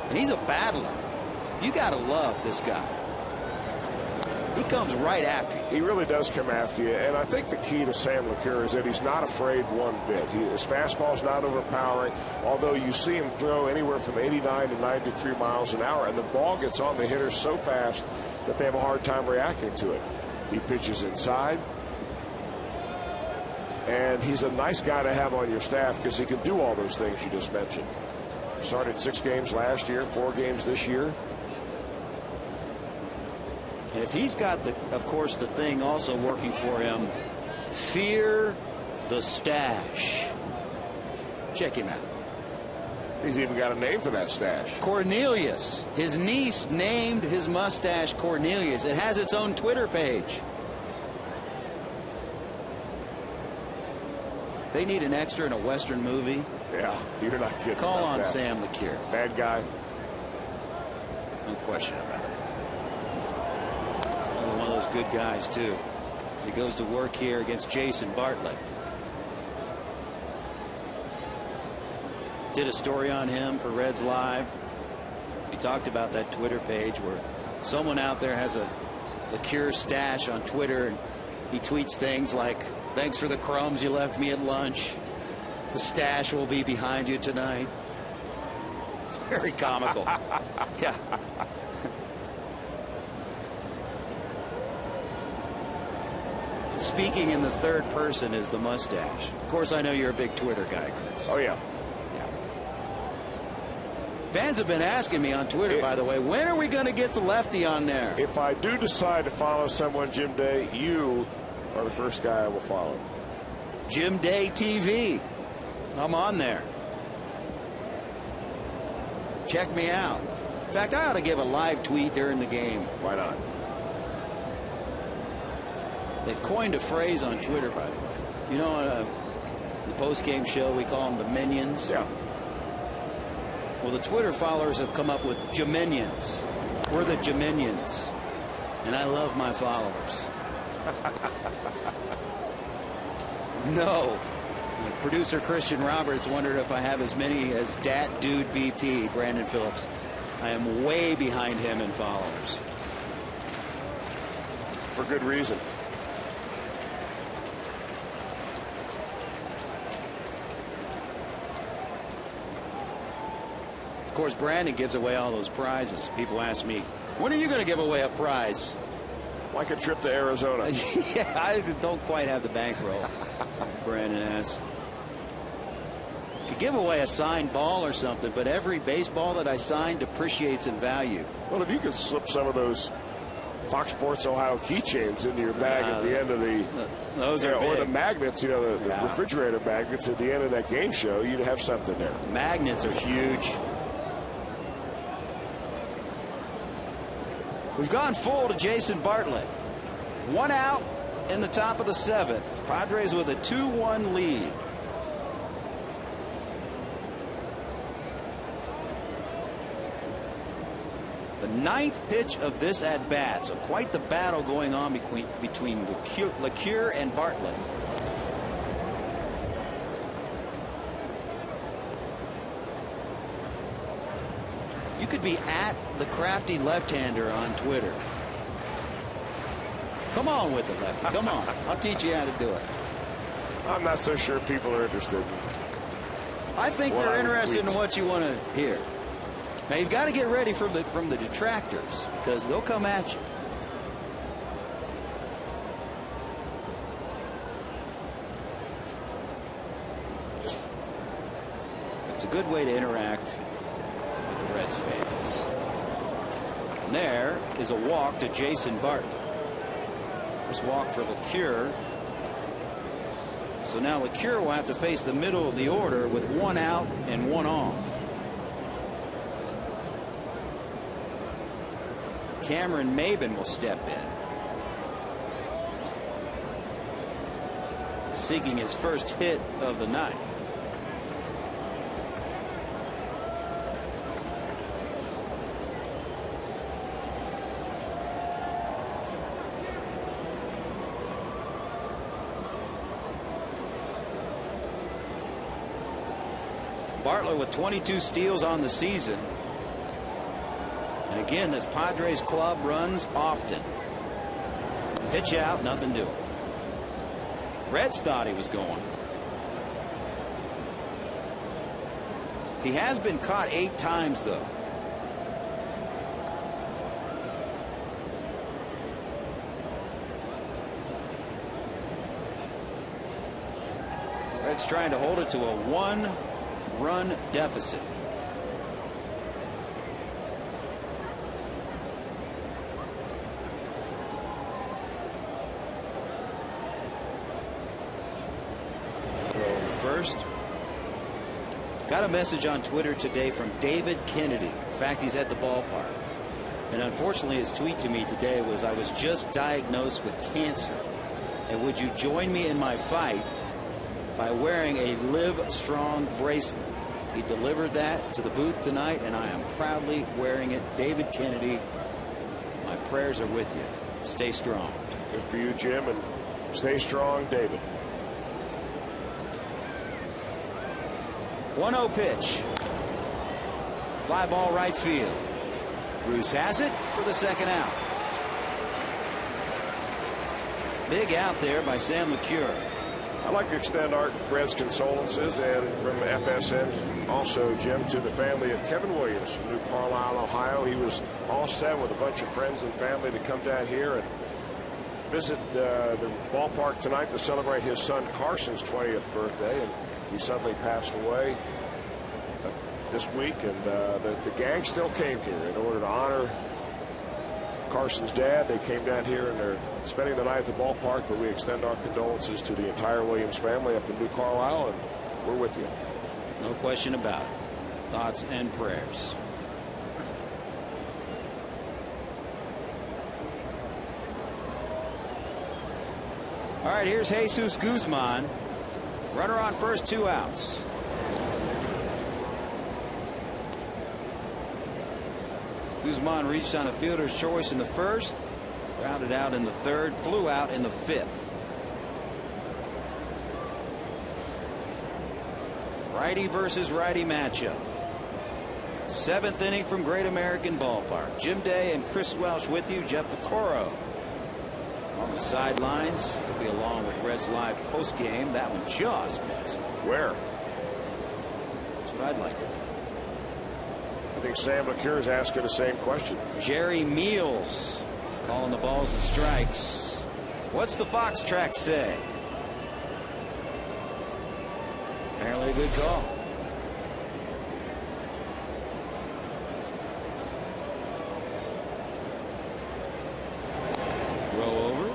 And he's a battler. You got to love this guy. He comes right after you. He really does come after you. And I think the key to Sam LeCure is that he's not afraid one bit. His fastball's not overpowering, although you see him throw anywhere from 89 to 93 miles an hour, and the ball gets on the hitter so fast that they have a hard time reacting to it. He pitches inside. And he's a nice guy to have on your staff because he can do all those things you just mentioned. Started 6 games last year, 4 games this year. And if he's got, of course, the thing also working for him, fear the stash. Check him out. He's even got a name for that stash. Cornelius. His niece named his mustache Cornelius. It has its own Twitter page. They need an extra in a Western movie. Yeah, you're not kidding. Call on that. Sam LeCure. Bad guy. No question about it. Another one of those good guys, too. He goes to work here against Jason Bartlett. Did a story on him for Reds Live. He talked about that Twitter page where someone out there has a LeCure stash on Twitter, and he tweets things like, "Thanks for the crumbs you left me at lunch. The stash will be behind you tonight." Very comical. Yeah. Speaking in the third person is the mustache. Of course, I know you're a big Twitter guy, Chris. Oh, yeah. Fans have been asking me on Twitter, by the way, when are we going to get the lefty on there? If I do decide to follow someone, Jim Day, you are the first guy I will follow. Jim Day TV. I'm on there. Check me out. In fact, I ought to give a live tweet during the game. Why not? They've coined a phrase on Twitter, by the way. You know, on the post-game show, we call them the minions. Yeah. Well, the Twitter followers have come up with Jaminions. We're the Jaminions. And I love my followers. No. Producer Christian Roberts wondered if I have as many as Dat Dude BP, Brandon Phillips. I am way behind him in followers. For good reason. Of course, Brandon gives away all those prizes. People ask me, when are you going to give away a prize? Like a trip to Arizona. Yeah, I don't quite have the bankroll. Brandon asks. Could give away a signed ball or something, but every baseball that I sign depreciates in value. Well, if you could slip some of those Fox Sports Ohio keychains into your bag at the end of the those are or big. the magnets, you know, the refrigerator magnets at the end of that game show, you'd have something there. Magnets are huge. We've gone full to Jason Bartlett. 1 out in the top of the 7th. Padres with a 2-1 lead. The 9th pitch of this at bat, so quite the battle going on between LeCure and Bartlett. You could be at the crafty left-hander on Twitter. Come on with it, lefty. Come on. I'll teach you how to do it. I'm not so sure people are interested. I think they're interested in what you want to hear. Now you've got to get ready from the detractors, because they'll come at you. It's a good way to interact with the Reds fans. And there is a walk to Jason Bartlett. First walk for LeCure. So now LeCure will have to face the middle of the order with 1 out and 1 on. Cameron Maben will step in, seeking his first hit of the night. Bartlett with 22 steals on the season. And again, this Padres club runs often. Pitch out, nothing doing. Reds thought he was going. He has been caught 8 times, though. Reds trying to hold it to a 1-run deficit. First. Got a message on Twitter today from David Kennedy. In fact, he's at the ballpark. And unfortunately, his tweet to me today was, I was just diagnosed with cancer. And would you join me in my fight by wearing a Live Strong bracelet? He delivered that to the booth tonight, and I am proudly wearing it. David Kennedy, my prayers are with you. Stay strong. Good for you, Jim, and stay strong, David. 1-0 pitch. Fly ball right field. Bruce has it for the 2nd out. Big out there by Sam LeCure. I'd like to extend our Reds condolences, and from FSN also, Jim, to the family of Kevin Williams from New Carlisle, Ohio. He was all set with a bunch of friends and family to come down here and visit the ballpark tonight to celebrate his son Carson's 20th birthday, and he suddenly passed away this week, and the gang still came here in order to honor Carson's dad. They came down here and they're spending the night at the ballpark, but we extend our condolences to the entire Williams family up in New Carlisle, and we're with you. No question about it. Thoughts and prayers. All right, here's Jesus Guzman. Runner on first, 2 outs. Guzman reached on a fielder's choice in the 1st, grounded out in the 3rd, flew out in the 5th. Righty versus righty matchup. 7th inning from Great American Ballpark. Jim Day and Chris Welsh with you. Jeff Picoro on the sidelines. He'll be along with Reds Live postgame. That one just missed. Where? That's what I'd like to know. I think Sam McCure is asking the same question. Jerry Meals calling the balls and strikes. What's the Fox track say? Apparently a good call. Roll over.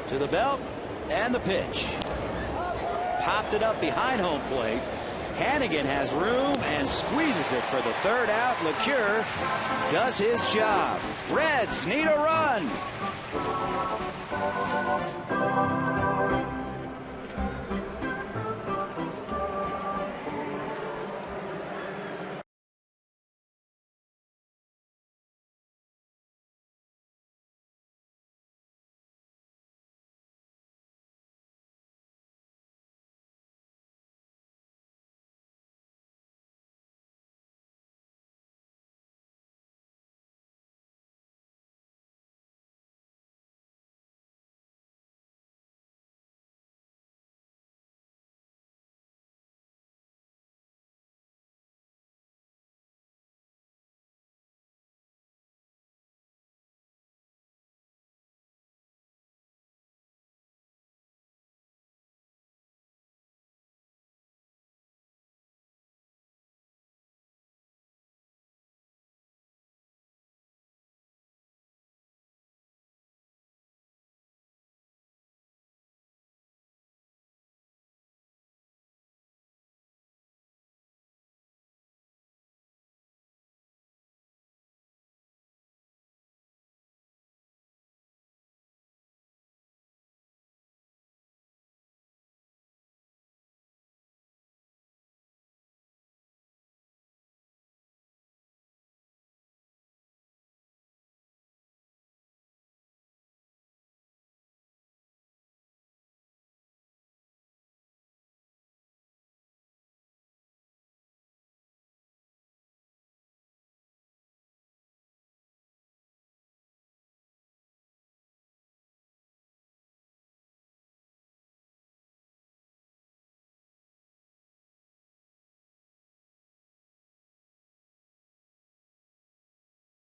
To the belt and the pitch. Popped it up behind home plate. Hannigan has room and squeezes it for the 3rd out. LeCure does his job. Reds need a run.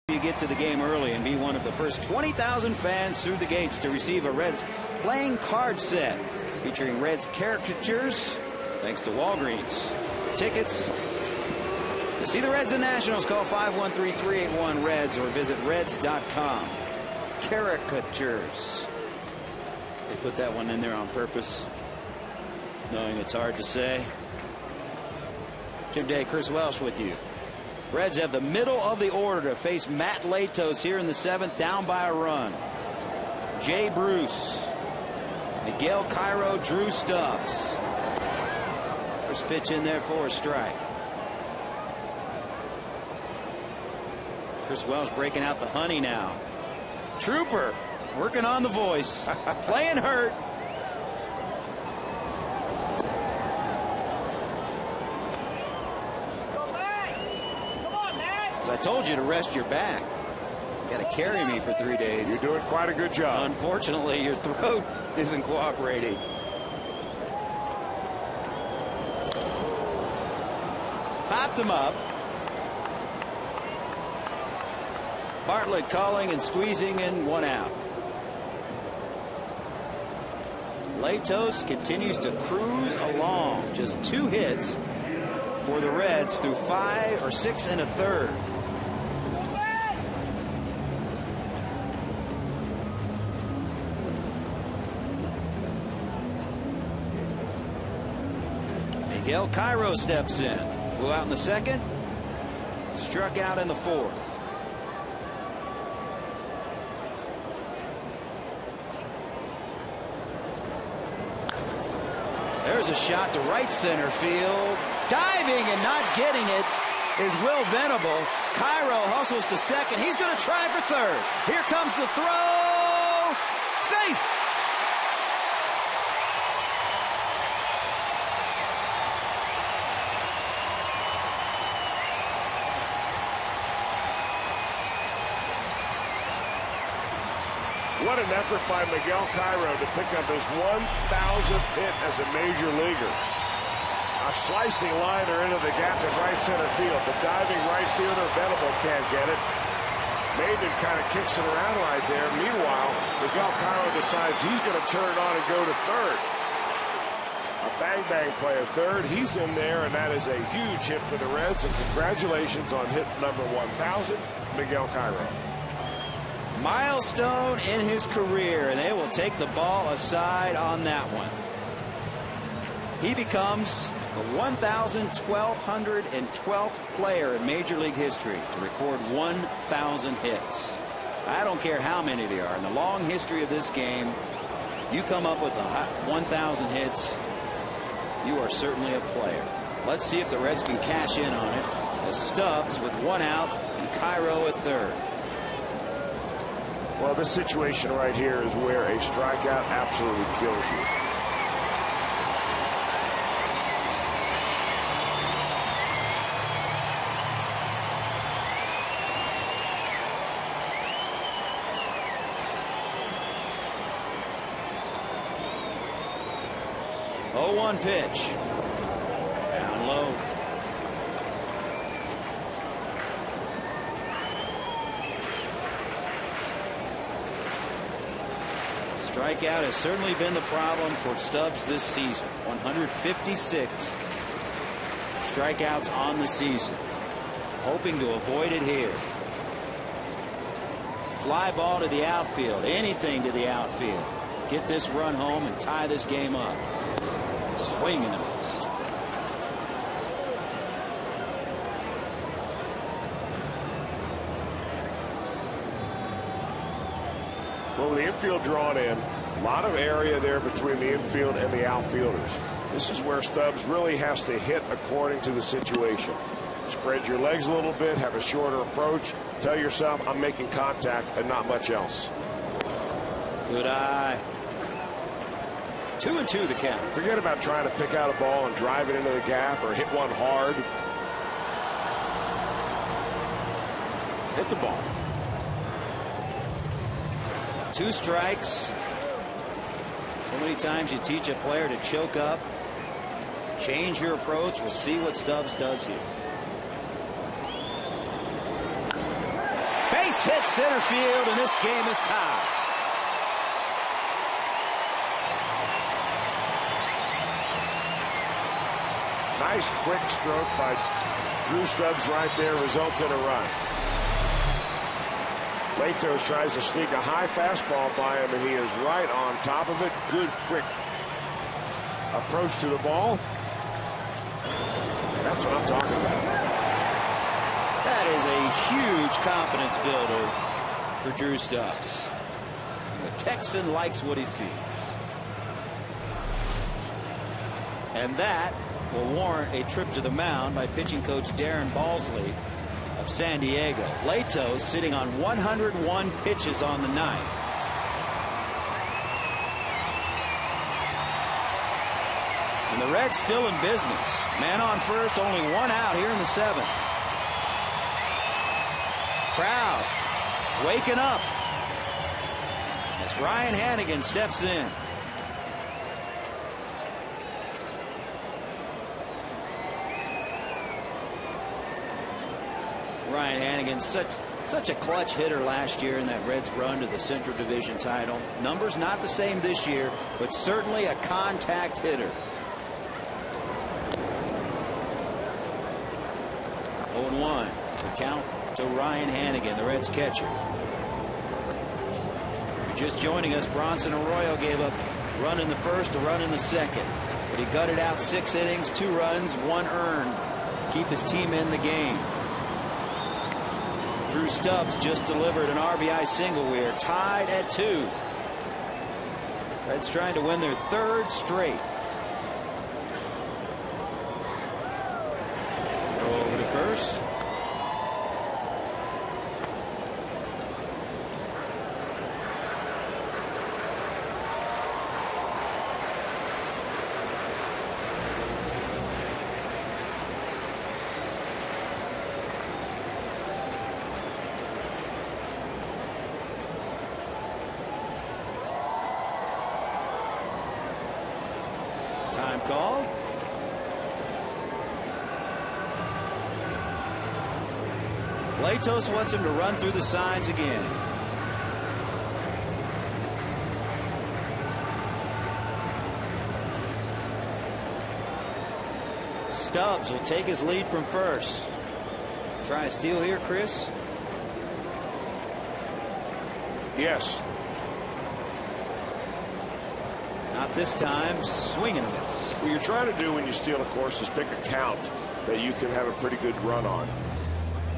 You get to the game early and be one of the first 20,000 fans through the gates to receive a Reds playing card set featuring Reds caricatures thanks to Walgreens. Tickets to see the Reds and Nationals, call 513-381-REDS or visit reds.com. Caricatures. They put that one in there on purpose, knowing it's hard to say. Jim Day, Chris Welsh with you. Reds have the middle of the order to face Matt Latos here in the 7th, down by a run. Jay Bruce, Miguel Cairo, Drew Stubbs. First pitch in there for a strike. Chris Welsh breaking out the honey now. Trooper working on the voice, playing hurt. I told you to rest your back. Got to carry me for 3 days. You're doing quite a good job. Unfortunately, your throat isn't cooperating. Popped him up. Bartlett calling and squeezing in, 1 out. Latos continues to cruise along. Just 2 hits for the Reds through 5 or 6 1/3. Miguel Cairo steps in. Flew out in the 2nd. Struck out in the 4th. Here's a shot to right center field. Diving and not getting it is Will Venable. Cairo hustles to second. He's going to try for third. Here comes the throw. Safe. What an effort by Miguel Cairo to pick up his 1,000th hit as a major leaguer. A slicing liner into the gap in right center field. The diving right fielder Venable can't get it. Maiden kind of kicks it around right there. Meanwhile, Miguel Cairo decides he's going to turn it on and go to third. A bang-bang play at third. He's in there, and that is a huge hit for the Reds. And congratulations on hit number 1,000, Miguel Cairo. Milestone in his career, and they will take the ball aside on that one. He becomes the 1,1212th player in Major League history to record 1,000 hits. I don't care how many there are. In the long history of this game, you come up with 1,000 hits, you are certainly a player. Let's see if the Reds can cash in on it. As Stubbs with one out and Cairo at third. Well, this situation right here is where a strikeout absolutely kills you. Oh, 1 pitch. Down low. Strikeout has certainly been the problem for Stubbs this season. 156 strikeouts on the season. Hoping to avoid it here. Fly ball to the outfield. Anything to the outfield. Get this run home and tie this game up. Swing and a miss. Well, the infield drawn in, a lot of area there between the infield and the outfielders. This is where Stubbs really has to hit according to the situation. Spread your legs a little bit, have a shorter approach. Tell yourself, I'm making contact and not much else. Good eye. 2-2 the count. Forget about trying to pick out a ball and drive it into the gap or hit one hard. Hit the ball. 2 strikes. So many times you teach a player to choke up, change your approach. We'll see what Stubbs does here. Base hit center field, and this game is tied. Nice quick stroke by Drew Stubbs right there, results in a run. Latos tries to sneak a high fastball by him, and he is right on top of it. Good quick approach to the ball. That's what I'm talking about. That is a huge confidence builder for Drew Stubbs. The Texan likes what he sees. And that will warrant a trip to the mound by pitching coach Darren Balsley of San Diego. Latos sitting on 101 pitches on the night. And the Reds still in business. Man on first, only 1 out here in the 7th. Crowd waking up as Ryan Hannigan steps in. Ryan Hannigan, such a clutch hitter last year in that Reds run to the Central Division title. Numbers not the same this year, but certainly a contact hitter. 0-1. The count to Ryan Hannigan, the Reds catcher. If you're just joining us, Bronson Arroyo gave up a run in the first, a run in the second. But he gutted out 6 innings, 2 runs, 1 earned. Keep his team in the game. Drew Stubbs just delivered an RBI single. We are tied at 2. Reds trying to win their 3rd straight. Time called. Latos wants him to run through the signs again. Stubbs will take his lead from first. Try a steal here, Chris? Yes. Not this time. Swing and a miss. What you're trying to do when you steal, of course, is pick a count that you can have a pretty good run on,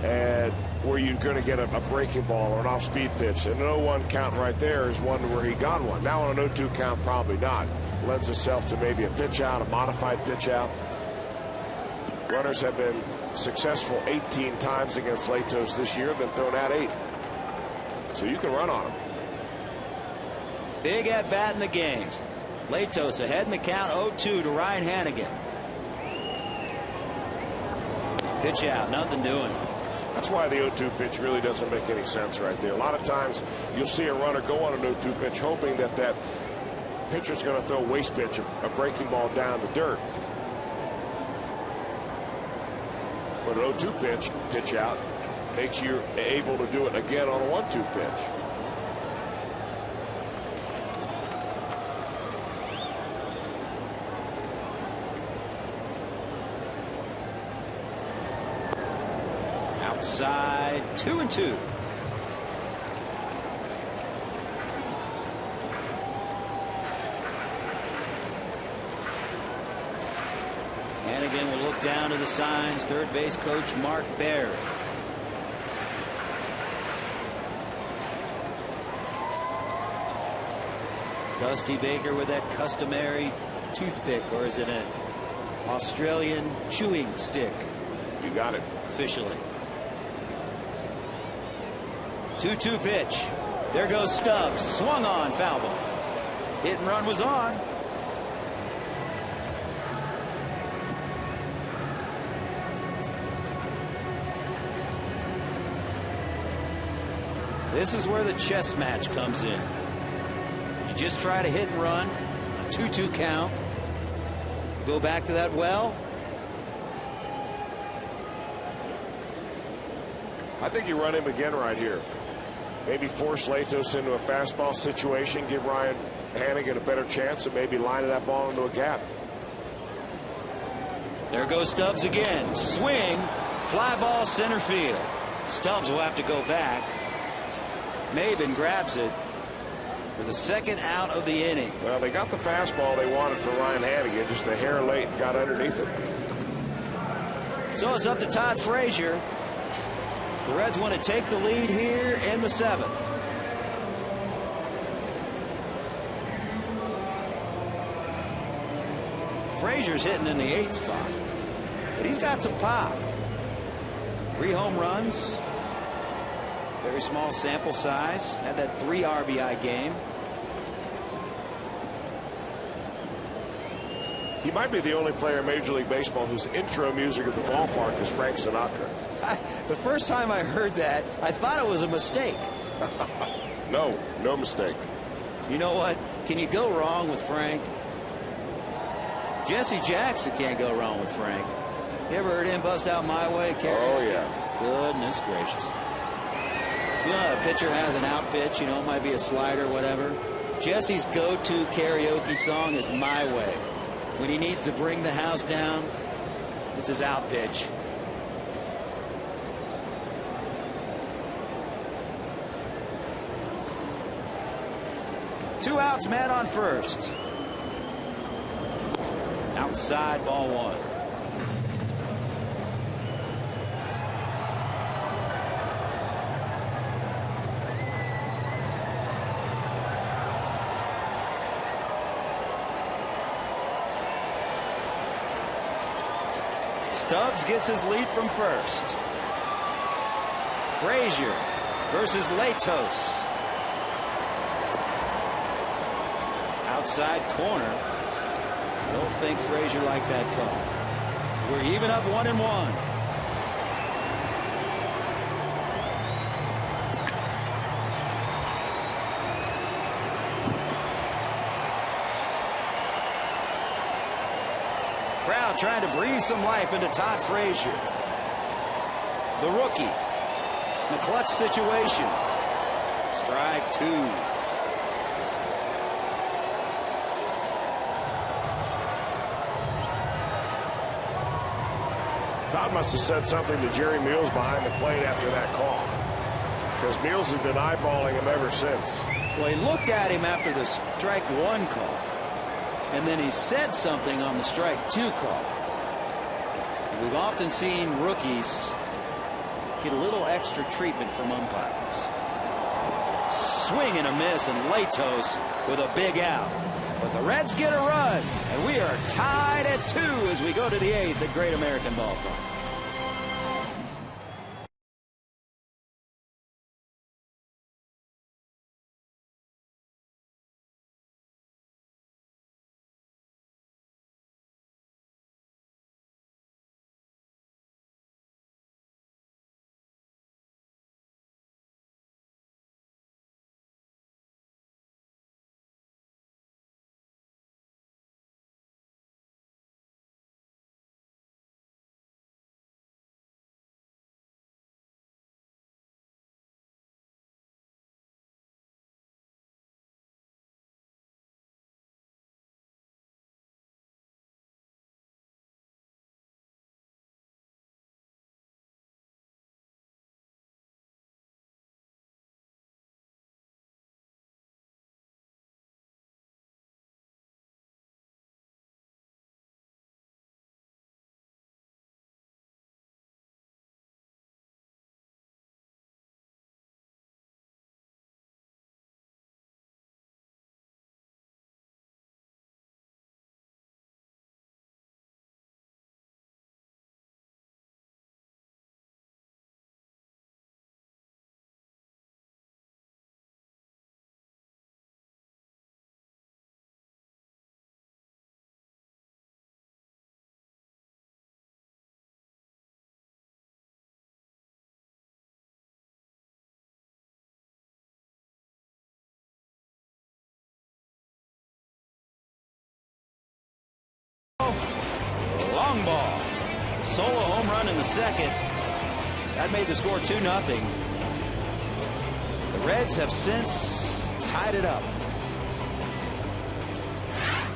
and where you're going to get a breaking ball or an off-speed pitch. And an 0-1 count right there is one where he got one. Now on an 0-2 count, probably not. Lends itself to maybe a pitch out, a modified pitch out. Runners have been successful 18 times against Latos this year, have been thrown out 8. So you can run on them. Big at bat in the game. Latos ahead in the count, 0-2 to Ryan Hannigan. Pitch out, nothing doing. That's why the 0-2 pitch really doesn't make any sense right there. A lot of times you'll see a runner go on an 0-2 pitch hoping that that pitcher's going to throw a waste pitch, a breaking ball down the dirt. But an 0-2 pitch out, makes you able to do it again on a 1-2 pitch. Outside, 2-2. Hannigan will look down to the signs. Third base coach Mark Baird. Dusty Baker with that customary toothpick, or is it an Australian chewing stick? You got it. Officially. 2-2 pitch. There goes Stubbs. Swung on, foul ball. Hit and run was on. This is where the chess match comes in. You just try to hit and run, a 2-2 count. Go back to that well. I think you run him again right here. Maybe force Latos into a fastball situation, give Ryan Hannigan a better chance, and maybe lining that ball into a gap. There goes Stubbs again. Swing, fly ball center field. Stubbs will have to go back. Maben grabs it for the second out of the inning. Well, they got the fastball they wanted for Ryan Hannigan, just a hair late and got underneath it. So it's up to Todd Frazier. The Reds want to take the lead here in the 7th. Frazier's hitting in the 8th spot, but he's got some pop. 3 home runs. Very small sample size. Had that 3 RBI game. He might be the only player in Major League Baseball whose intro music at the ballpark is Frank Sinatra. The first time I heard that, I thought it was a mistake. No mistake. You know what? Can you go wrong with Frank? Jesse Jackson can't go wrong with Frank. You ever heard him bust out My Way? Oh, yeah. Goodness gracious. You know, a pitcher has an out pitch, you know, it might be a slider, whatever. Jesse's go-to karaoke song is My Way. When he needs to bring the house down, it's his out pitch. Two outs, man on first. Outside, ball 1. Stubbs gets his lead from first. Frazier versus Latos. Outside corner. I don't think Frazier liked that call. We're even up 1-1. Crowd trying to breathe some life into Todd Frazier. The rookie in a clutch situation. Strike 2. Todd must have said something to Jerry Mules behind the plate after that call, because Mules has been eyeballing him ever since. Well, he looked at him after the strike 1 call, and then he said something on the strike 2 call. We've often seen rookies get a little extra treatment from umpires. Swing and a miss, and Latos with a big out. But the Reds get a run, and we are tied at 2 as we go to the 8th at Great American Ballpark. Long ball. Solo home run in the second. That made the score 2-0. The Reds have since tied it up.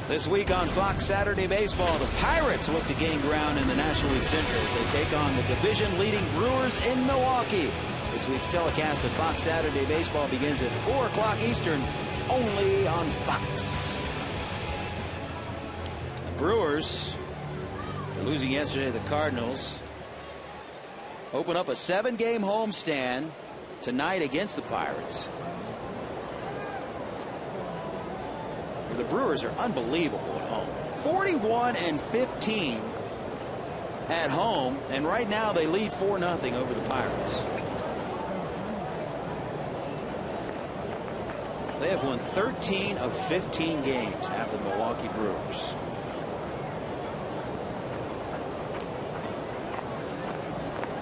This week on Fox Saturday Baseball, the Pirates look to gain ground in the National League Central as they take on the division-leading Brewers in Milwaukee. This week's telecast of Fox Saturday Baseball begins at 4 o'clock Eastern, only on Fox. The Brewers, losing yesterday to the Cardinals, open up a 7-game homestand tonight against the Pirates. The Brewers are unbelievable at home. 41-15 at home, and right now they lead 4-0 over the Pirates. They have won 13 of 15 games at the Milwaukee Brewers.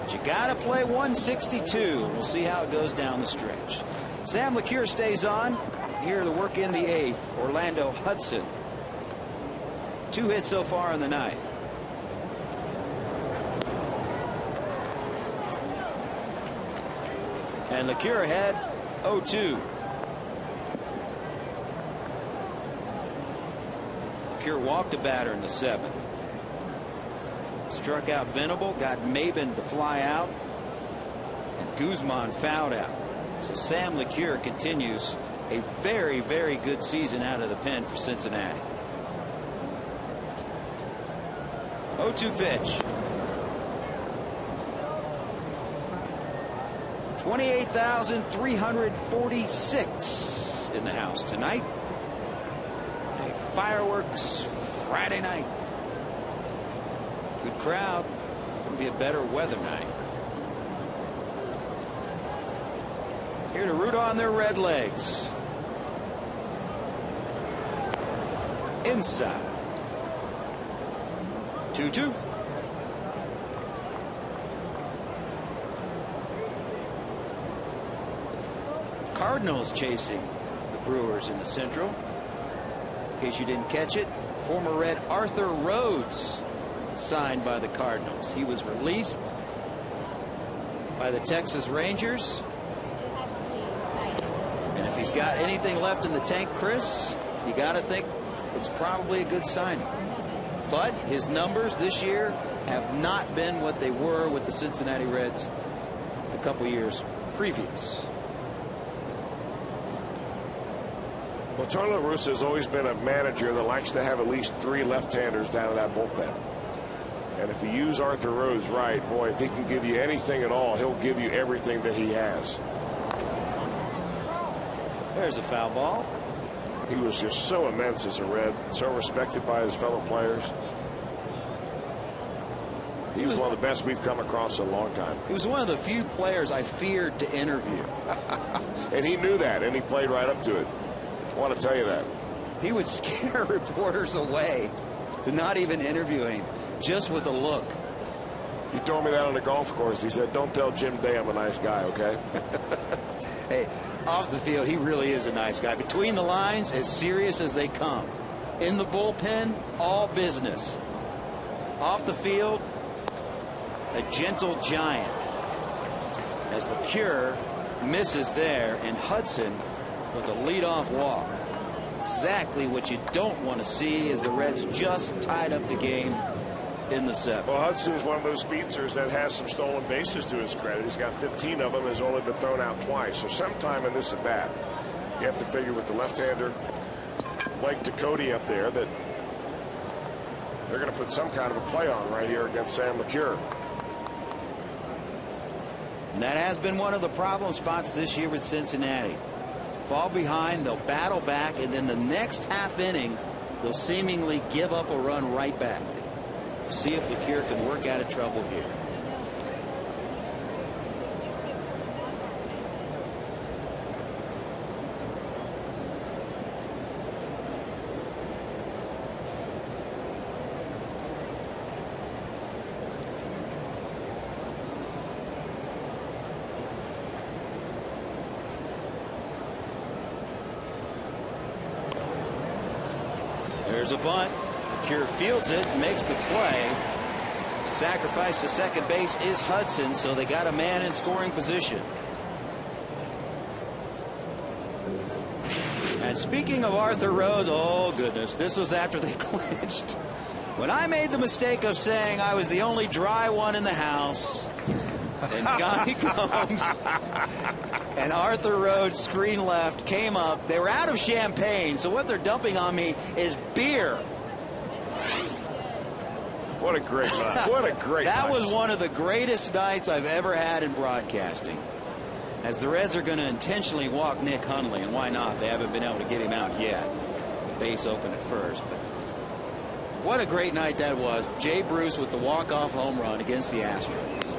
But you got to play 162. We'll see how it goes down the stretch. Sam LeCure stays on. Here to work in the 8th, Orlando Hudson. 2 hits so far in the night. And LeCure ahead 0-2. LeCure walked a batter in the 7th. Struck out Venable, got Maben to fly out, and Guzman fouled out. So Sam LeCure continues a very, very good season out of the pen for Cincinnati. 0-2 pitch. 28,346 in the house tonight. A fireworks Friday night. Good crowd. Would be a better weather night. Here to root on their red legs. Inside. 2-2. Cardinals chasing the Brewers in the Central. In case you didn't catch it, former Red Arthur Rhodes signed by the Cardinals. He was released by the Texas Rangers. And if he's got anything left in the tank, Chris, you got to think it's probably a good signing. But his numbers this year have not been what they were with the Cincinnati Reds a couple years previous. Well, Tony La Russa has always been a manager that likes to have at least 3 left-handers down in that bullpen. And if you use Arthur Rhodes right, boy, if he can give you anything at all, he'll give you everything that he has. There's a foul ball. He was just so immense as a Red, so respected by his fellow players. He was one of the best we've come across in a long time. He was one of the few players I feared to interview. And he knew that, and he played right up to it. I want to tell you that. He would scare reporters away to not even interview him, just with a look. He told me that on the golf course. He said, don't tell Jim Day I'm a nice guy, okay? Hey, off the field, he really is a nice guy. Between the lines, as serious as they come. In the bullpen, all business. Off the field, a gentle giant. As LeCure misses there, and Hudson with a leadoff walk. Exactly what you don't want to see as the Reds just tied up the game in the 7th. Well, Hudson's one of those speedsters that has some stolen bases to his credit. He's got 15 of them, has only been thrown out twice. So sometime in this at bat, you have to figure with the left-hander Blake Ducote up there that they're going to put some kind of a play on right here against Sam LeCure. And that has been one of the problem spots this year with Cincinnati. Fall behind, they'll battle back, and then the next half inning, they'll seemingly give up a run right back. See if LeCure can work out of trouble here. There's a bunt. LeCure fields it, makes the play. Sacrifice to second base is Hudson, so they got a man in scoring position. And speaking of Arthur Rhodes, oh goodness, this was after they clinched. When I made the mistake of saying I was the only dry one in the house, and Johnny comes, and Arthur Rhodes, screen left, came up. They were out of champagne, so what they're dumping on me is beer. What a great night. What a great night. That was one of the greatest nights I've ever had in broadcasting. As the Reds are going to intentionally walk Nick Hundley, and why not? They haven't been able to get him out yet. Base open at first. But what a great night that was. Jay Bruce with the walk-off home run against the Astros.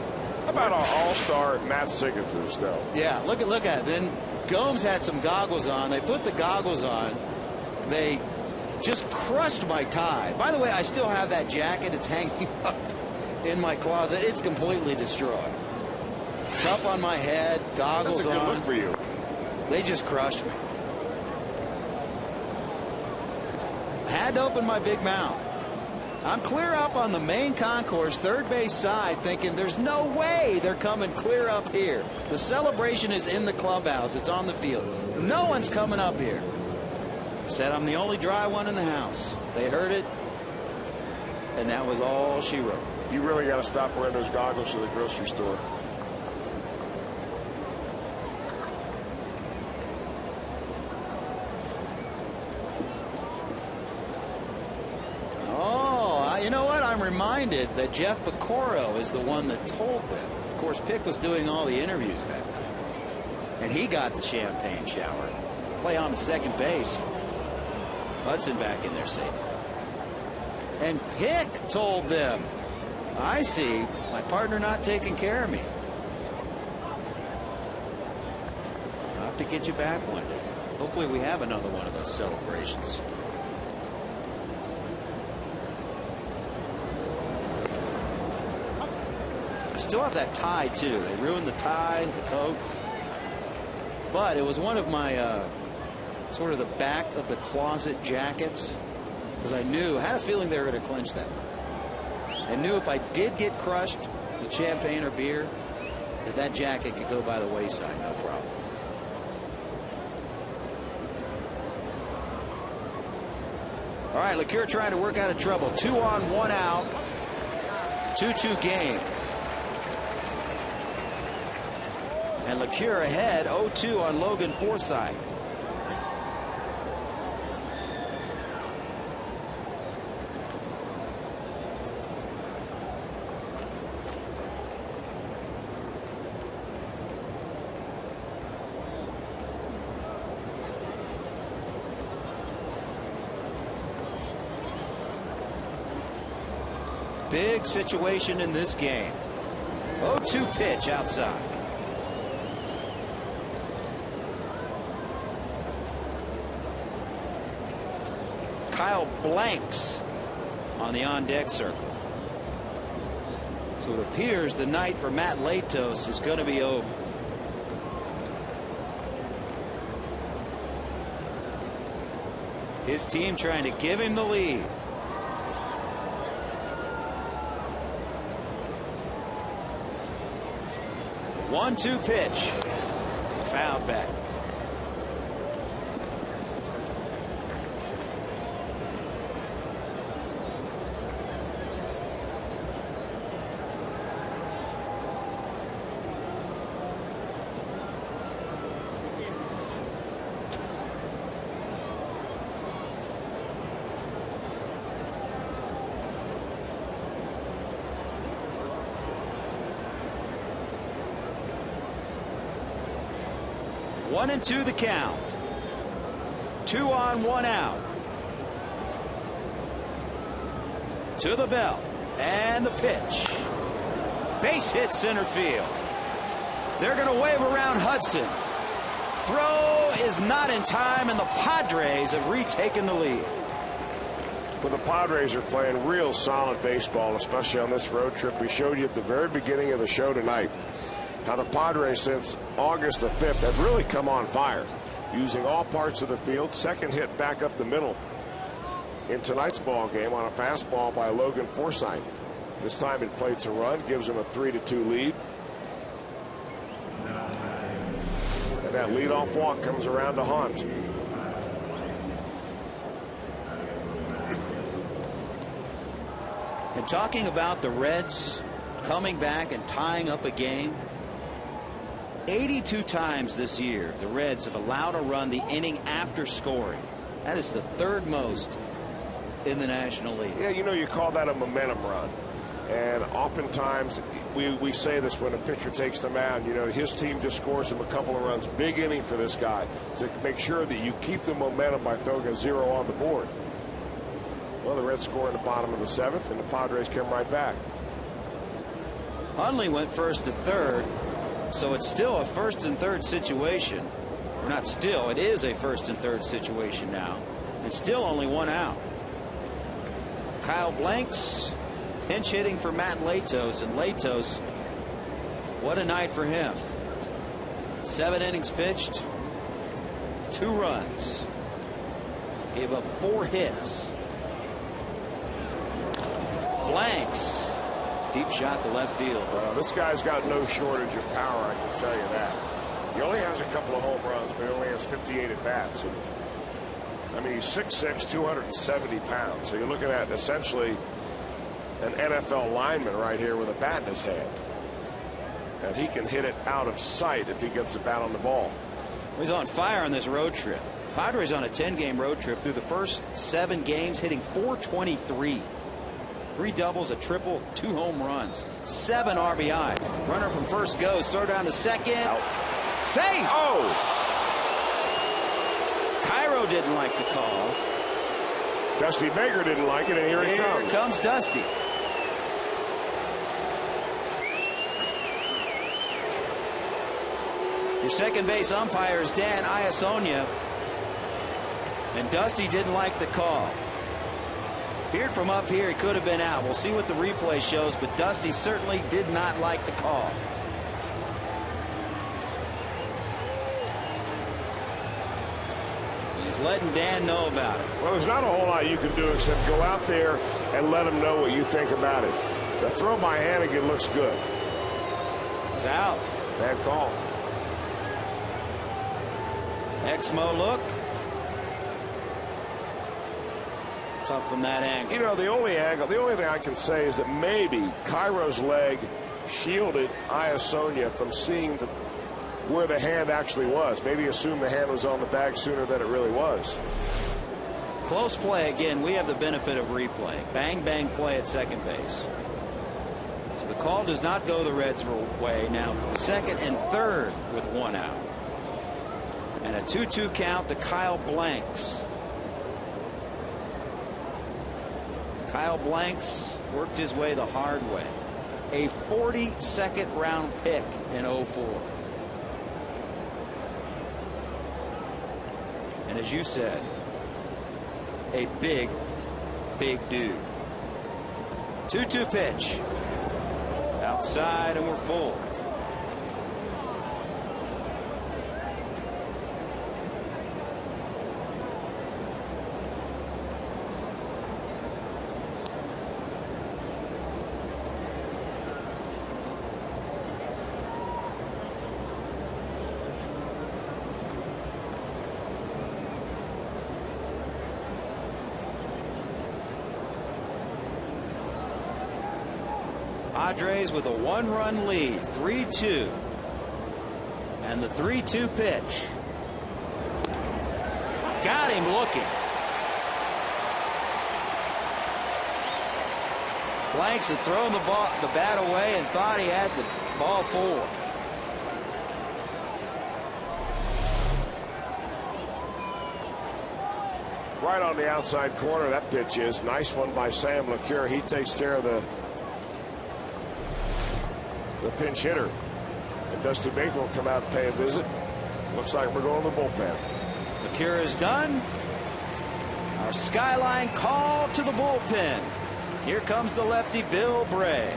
How about our all-star Matt Sigafus, though? Yeah, look at it. Then Gomes had some goggles on. They put the goggles on. They just crushed my tie. By the way, I still have that jacket. It's hanging up in my closet. It's completely destroyed. Cup on my head, goggles on. That's a good look for you. They just crushed me. Had to open my big mouth. I'm clear up on the main concourse, third base side, thinking there's no way they're coming clear up here. The celebration is in the clubhouse. It's on the field. No one's coming up here. Said I'm the only dry one in the house. They heard it, and that was all she wrote. You really got to stop wearing those goggles to the grocery store. Oh, you know what? I'm reminded that Jeff Picoro is the one that told them. Of course, Pick was doing all the interviews that night, and he got the champagne shower. Play on to second base. Hudson back in there safely. And Pick told them, I see, my partner not taking care of me. I'll have to get you back one day. Hopefully we have another one of those celebrations. I still have that tie, too. They ruined the tie, the coat. But it was one of my sort of the back of the closet jackets, because I had a feeling they were going to clinch that. and knew if I did get crushed with champagne or beer, that jacket could go by the wayside, no problem. All right, LeCure trying to work out of trouble. 2 on, 1 out. 2-2 game. And LeCure ahead 0-2 on Logan Forsythe. Big situation in this game. 0-2 pitch outside. Kyle Blanks on the on-deck circle. So it appears the night for Matt Latos is going to be over. His team trying to give him the lead. One-two pitch. Foul back. One and two the count. 2 on, 1 out. To the belt. And the pitch. Base hit center field. They're going to wave around Hudson. Throw is not in time, and the Padres have retaken the lead. Well, the Padres are playing real solid baseball, especially on this road trip. We showed you at the very beginning of the show tonight how the Padres, since August the 5th, have really come on fire, using all parts of the field. Second hit back up the middle in tonight's ball game on a fastball by Logan Forsythe. This time it plates a run, gives him a 3-2 lead. And that leadoff walk comes around to haunt. And talking about the Reds coming back and tying up a game, 82 times this year the Reds have allowed a run the inning after scoring. That is the third most in the National League. Yeah, you know, you call that a momentum run. And oftentimes we say this when a pitcher takes the mound. You know, his team just scores him a couple of runs. Big inning for this guy to make sure that you keep the momentum by throwing a 0 on the board. Well, the Reds score in the bottom of the 7th, and the Padres come right back. Hundley went first to third, so it's still a first and third situation. Or not still, it is a first and third situation now. And still only 1 out. Kyle Blanks pinch hitting for Matt Latos, and Latos, what a night for him. 7 innings pitched, 2 runs, gave up 4 hits. Blanks, deep shot to left field. This guy's got no shortage of power, I can tell you that. He only has a couple of home runs, but he only has 58 at bats. And, I mean, he's 6'6", 270 pounds. So you're looking at essentially an NFL lineman right here with a bat in his hand. And he can hit it out of sight if he gets the bat on the ball. He's on fire on this road trip. Padres on a 10-game road trip through the first 7 games, hitting .423. 3 doubles, a triple, 2 home runs, 7 RBI. Runner from first goes, throw down to second. Out. Safe! Oh! Cairo didn't like the call. Dusty Baker didn't like it, and here he comes. Here comes Dusty. Your second base umpire is Dan Iasonia. And Dusty didn't like the call. Appeared from up here, he could have been out. We'll see what the replay shows, but Dusty certainly did not like the call. He's letting Dan know about it. Well, there's not a whole lot you can do except go out there and let him know what you think about it. The throw by Hannigan looks good. He's out. Bad call. Exmo look. Tough from that angle. You know, the only thing I can say is that maybe Cairo's leg shielded Iasonia from seeing where the hand actually was. Maybe assumed the hand was on the bag sooner than it really was. Close play again. We have the benefit of replay. Bang, bang play at second base. So the call does not go the Reds' way. Now second and third with one out. And a 2-2 count to Kyle Blanks. Kyle Blanks worked his way the hard way. A 42nd round pick in 04. And as you said, a big, big dude. 2-2 pitch. Outside, and we're full. Padres with a one-run lead, 3-2. And the 3-2 pitch. Got him looking. Blanks had thrown the bat away and thought he had the ball forward. Right on the outside corner, that pitch is. Nice one by Sam LeCure. He takes care of the pinch hitter. And Dusty Baker will come out and pay a visit. Looks like we're going to the bullpen. LeCure is done. Our skyline call to the bullpen. Here comes the lefty Bill Bray.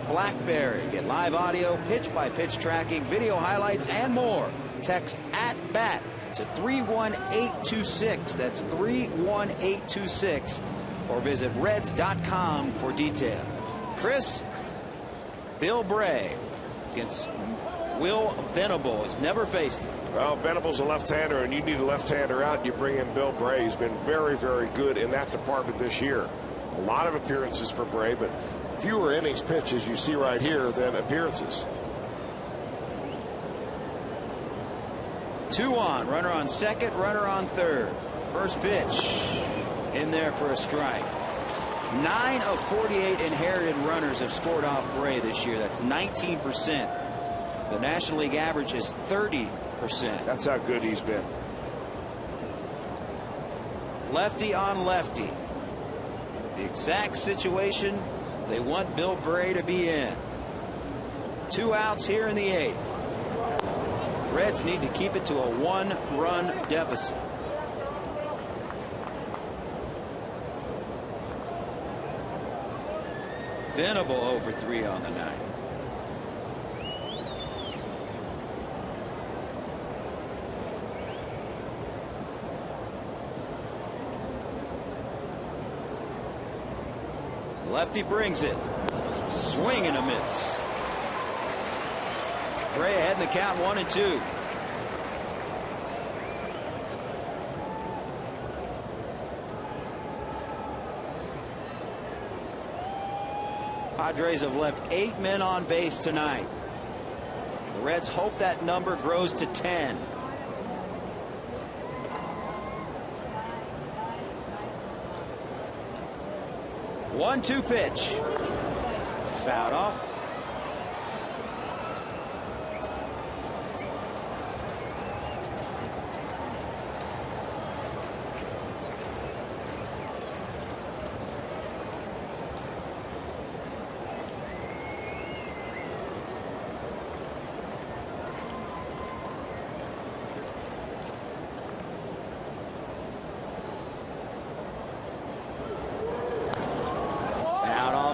BlackBerry. Get live audio, pitch-by-pitch tracking, video highlights, and more. Text @BAT to 31826. That's 31826. Or visit Reds.com for details. Chris, Bill Bray against Will Venable. Has never faced him. Well, Venable's a left-hander, and you need a left-hander out. You bring in Bill Bray. He's been very, very good in that department this year. A lot of appearances for Bray, but fewer innings pitched, as you see right here, than appearances. 2 on, runner on second, runner on third. First pitch in there for a strike. 9 of 48 inherited runners have scored off Bray this year. That's 19%. The National League average is 30%. That's how good he's been. Lefty on lefty. The exact situation they want Bill Bray to be in. 2 outs here in the 8th. Reds need to keep it to a 1-run deficit. Venable over 3 on the night. Lefty brings it. Swing and a miss. Bray ahead in the count, 1-2. Padres have left 8 men on base tonight. The Reds hope that number grows to 10. One-two pitch. Fouled off.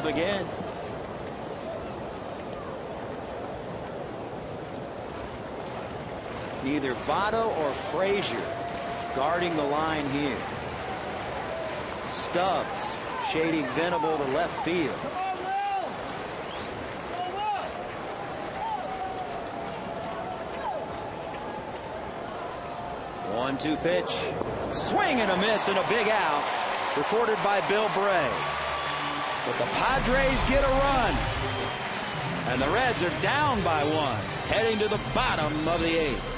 Again. Neither Votto or Frazier guarding the line here. Stubbs shading Venable to left field. One-two pitch. Swing and a miss and a big out. Recorded by Bill Bray. But the Padres get a run. And the Reds are down by 1, heading to the bottom of the 8th.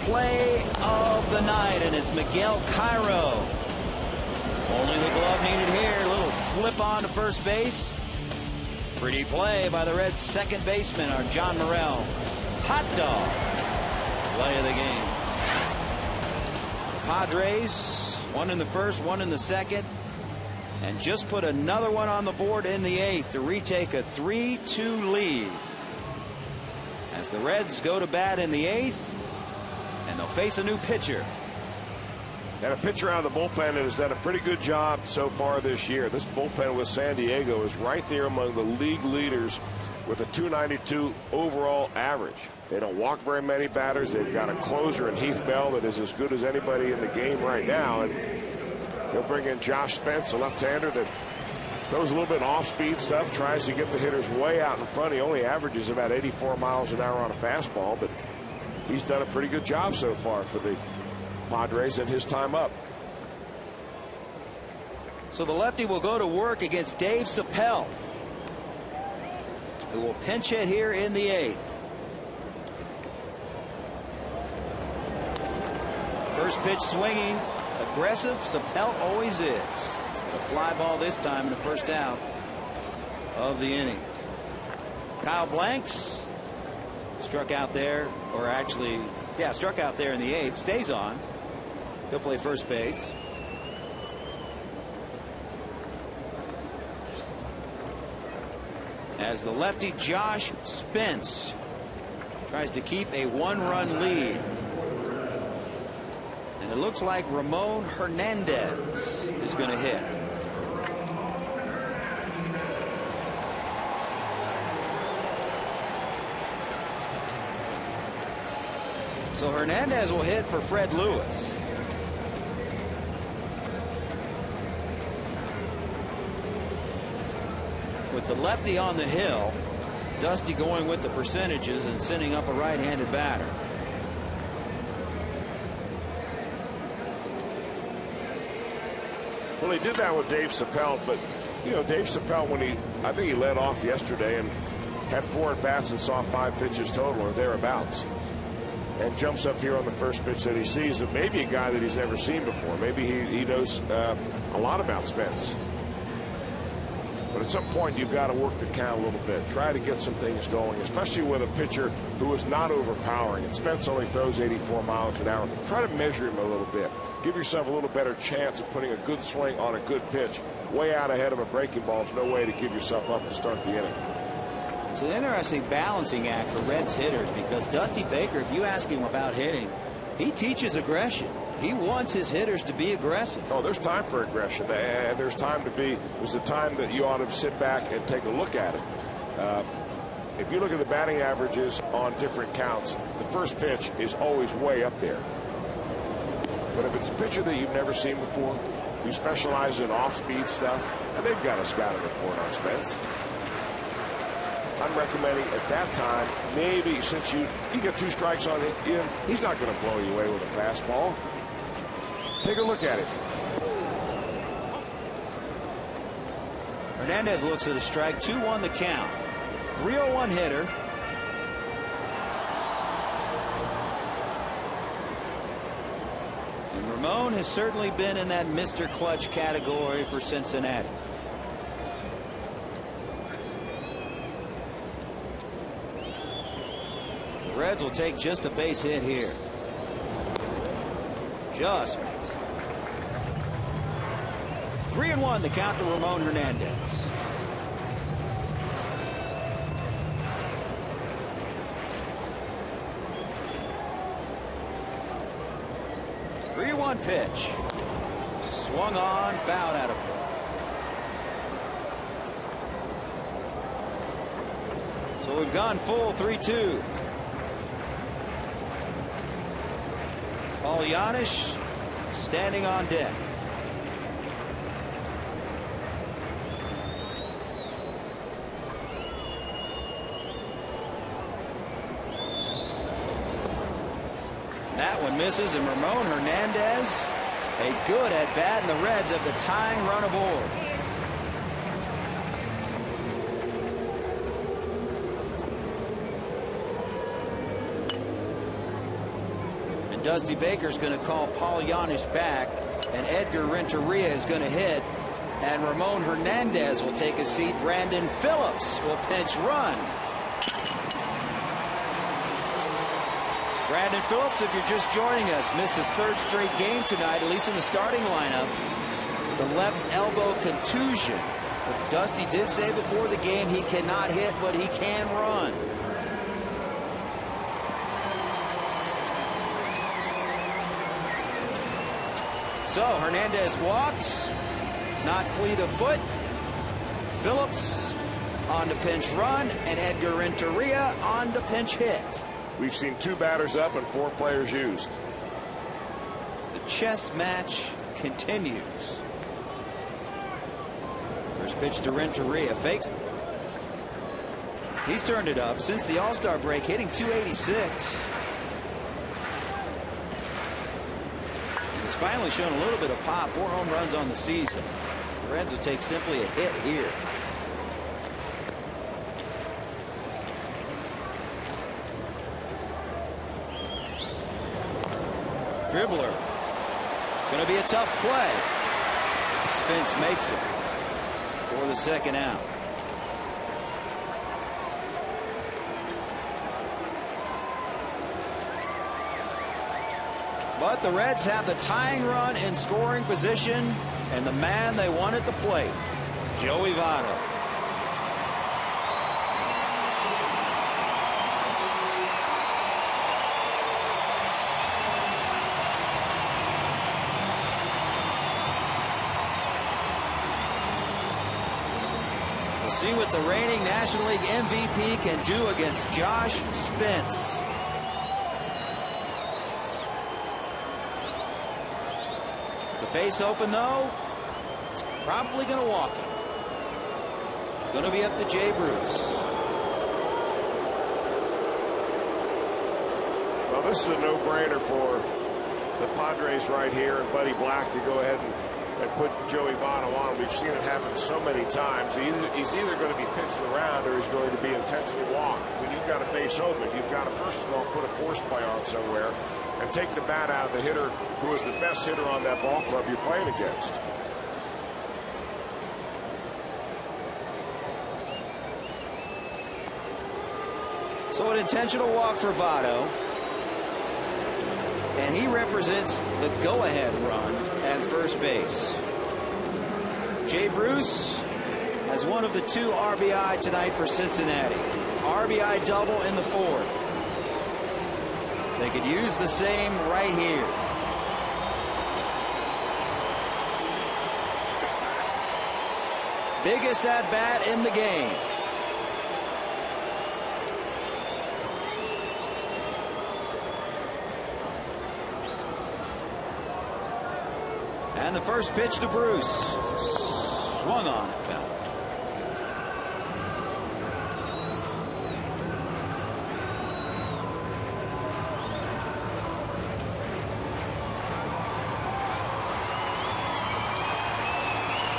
Play of the night, and it's Miguel Cairo. Only the glove needed here. A little flip on to first base. Pretty play by the Reds' second baseman, our John Morrell. Hot dog. Play of the game. Padres, 1 in the first, 1 in the second, and just put another one on the board in the 8th to retake a 3-2 lead. As the Reds go to bat in the 8th, and they'll face a new pitcher. And a pitcher out of the bullpen that has done a pretty good job so far this year. This bullpen with San Diego is right there among the league leaders with a .292 overall average. They don't walk very many batters. They've got a closer in Heath Bell that is as good as anybody in the game right now. And they'll bring in Josh Spence, a left-hander that throws a little bit off-speed stuff, tries to get the hitters way out in front. He only averages about 84 miles an hour on a fastball, but he's done a pretty good job so far for the Padres in his time up. So the lefty will go to work against Dave Chappelle, who will pinch hit here in the 8th. First pitch swinging, aggressive. Chappelle always is. A fly ball this time in the first out of the inning. Kyle Blanks struck out there, or actually, yeah, struck out there in the 8th. Stays on. He'll play first base. As the lefty Josh Spence tries to keep a 1-run lead. And it looks like Ramon Hernandez is going to hit. So Hernandez will hit for Fred Lewis. With the lefty on the hill, Dusty going with the percentages and sending up a right-handed batter. Well, he did that with Dave Chappelle, but you know, Dave Chappelle, I think he led off yesterday and had 4 at-bats and saw 5 pitches total or thereabouts, and jumps up here on the first pitch that he sees, and maybe a guy that he's never seen before. Maybe he knows a lot about Spence. But at some point, you've got to work the count a little bit. Try to get some things going, especially with a pitcher who is not overpowering. And Spence only throws 84 miles an hour. Try to measure him a little bit. Give yourself a little better chance of putting a good swing on a good pitch. Way out ahead of a breaking ball is no way to give yourself up to start the inning. It's an interesting balancing act for Reds hitters, because Dusty Baker, if you ask him about hitting, he teaches aggression. He wants his hitters to be aggressive. Oh, there's time for aggression, and there's a time that you ought to sit back and take a look at it. If you look at the batting averages on different counts, the first pitch is always way up there. But if it's a pitcher that you've never seen before, who specializes in off-speed stuff, and they've got a scouting report on Spence, I'm recommending at that time, maybe since you get 2 strikes on him, he's not going to blow you away with a fastball. Take a look at it. Hernandez looks at a strike. 2-1 the count. 3-0-1 hitter. And Ramon has certainly been in that Mr. Clutch category for Cincinnati. The Reds will take just a base hit here. Just 3-1 the count to Ramon Hernandez. One pitch. Swung on, fouled out of play. So we've gone full 3-2. Paul Janisch standing on deck. That one misses, and Ramon Hernandez, a good at bat, and the Reds have the tying run aboard. And Dusty Baker's going to call Paul Janisch back, and Edgar Renteria is going to hit, and Ramon Hernandez will take a seat. Brandon Phillips will pinch run. Brandon Phillips, if you're just joining us, missed his 3rd straight game tonight, at least in the starting lineup. The left elbow contusion. But Dusty did say before the game he cannot hit, but he can run. So Hernandez walks, not fleet of foot. Phillips on to pinch run, and Edgar Renteria on to pinch hit. We've seen 2 batters up and 4 players used. The chess match continues. First pitch to Renteria. Fakes. He's turned it up since the All-Star break, hitting .286. finally shown a little bit of pop. 4 home runs on the season. The Reds will take simply a hit here. Dribbler. Going to be a tough play. Spence makes it for the second out. But the Reds have the tying run in scoring position and the man they want at the plate, Joey Votto. We'll see what the reigning National League MVP can do against Josh Spence. The base open, though. It's probably going to walk it. Going to be up to Jay Bruce. Well, this is a no-brainer for the Padres right here, and Buddy Black to go ahead and put Joey Votto on. We've seen it happen so many times. He's either going to be pitched around or he's going to be intentionally walked. When you've got a base open, you've got to first of all put a force play on somewhere and take the bat out of the hitter who is the best hitter on that ball club you're playing against. So an intentional walk for Votto. And he represents the go-ahead run at first base. Jay Bruce has one of the 2 RBI tonight for Cincinnati. RBI double in the 4th. They could use the same right here. Biggest at-bat in the game. And the first pitch to Bruce. Swung on, it fell.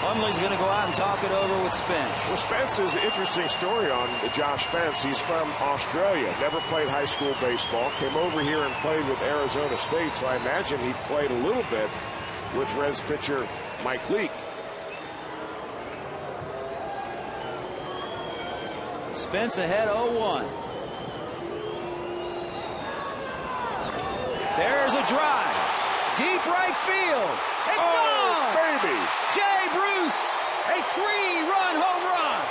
Hundley's going to go out and talk it over with Spence. Well, Spence is an interesting story on Josh Spence. He's from Australia, never played high school baseball, came over here and played with Arizona State, so I imagine he played a little bit with Reds pitcher Mike Leake. Spence ahead 0-1. There's a drive. Deep right field. It's gone! Baby! Jay Bruce, a 3-run home run.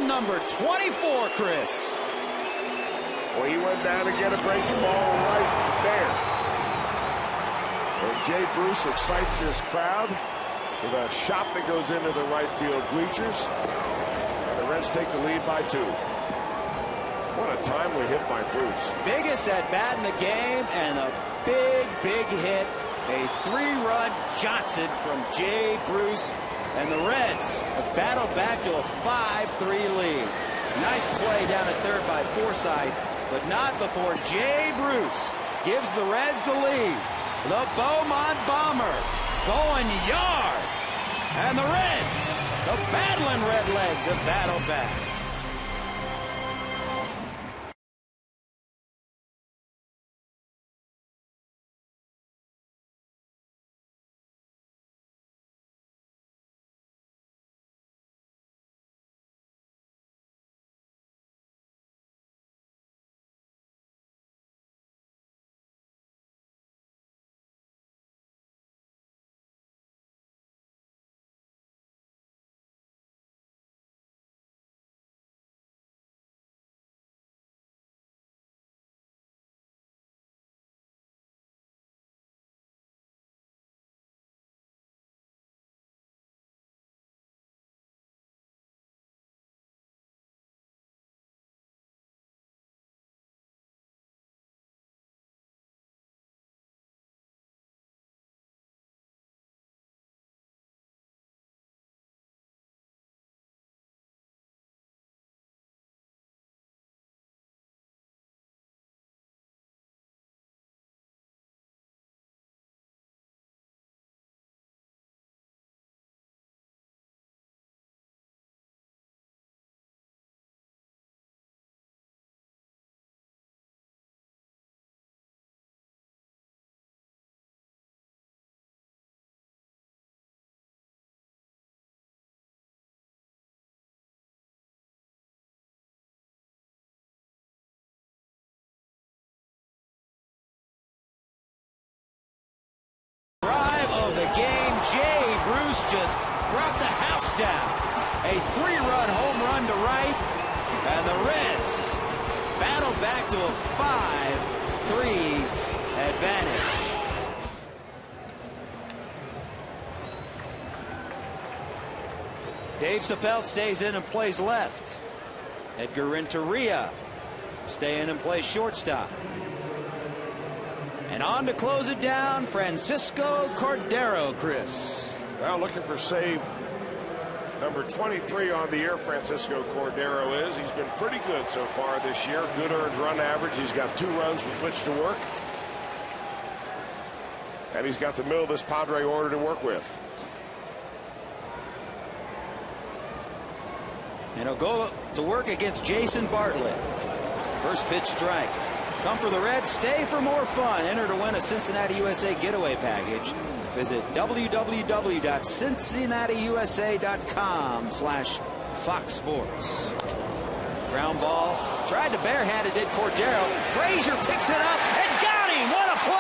Number 24, Chris. Well, he went down to get a breaking ball right there. And Jay Bruce excites this crowd with a shot that goes into the right field bleachers. And the Reds take the lead by 2. What a timely hit by Bruce. Biggest at bat in the game and a big hit. A 3-run Johnson from Jay Bruce. And the Reds have battled back to a 5-3 lead. Nice play down at third by Forsythe, but not before Jay Bruce gives the Reds the lead. The Beaumont Bomber going yard. And the Reds, the battling Redlegs, have battled back. brought the house down. A 3-run home run to right, and the Reds battle back to a 5-3 advantage. Dave Chappelle stays in and plays left. Edgar Renteria staying and plays shortstop. And on to close it down, Francisco Cordero, Chris. Well, looking for save number 23 on the year, Francisco Cordero is. He's been pretty good so far this year. Good earned run average. He's got 2 runs with which to work. And he's got the middle of this Padre order to work with. And he'll go to work against Jason Bartlett. First pitch strike. Come for the Reds, stay for more fun. Enter to win a Cincinnati USA getaway package. Visit www.cincinnatiusa.com/Fox Sports. Ground ball. Tried to barehand it, did Cordero. Frazier picks it up and got him. What a play!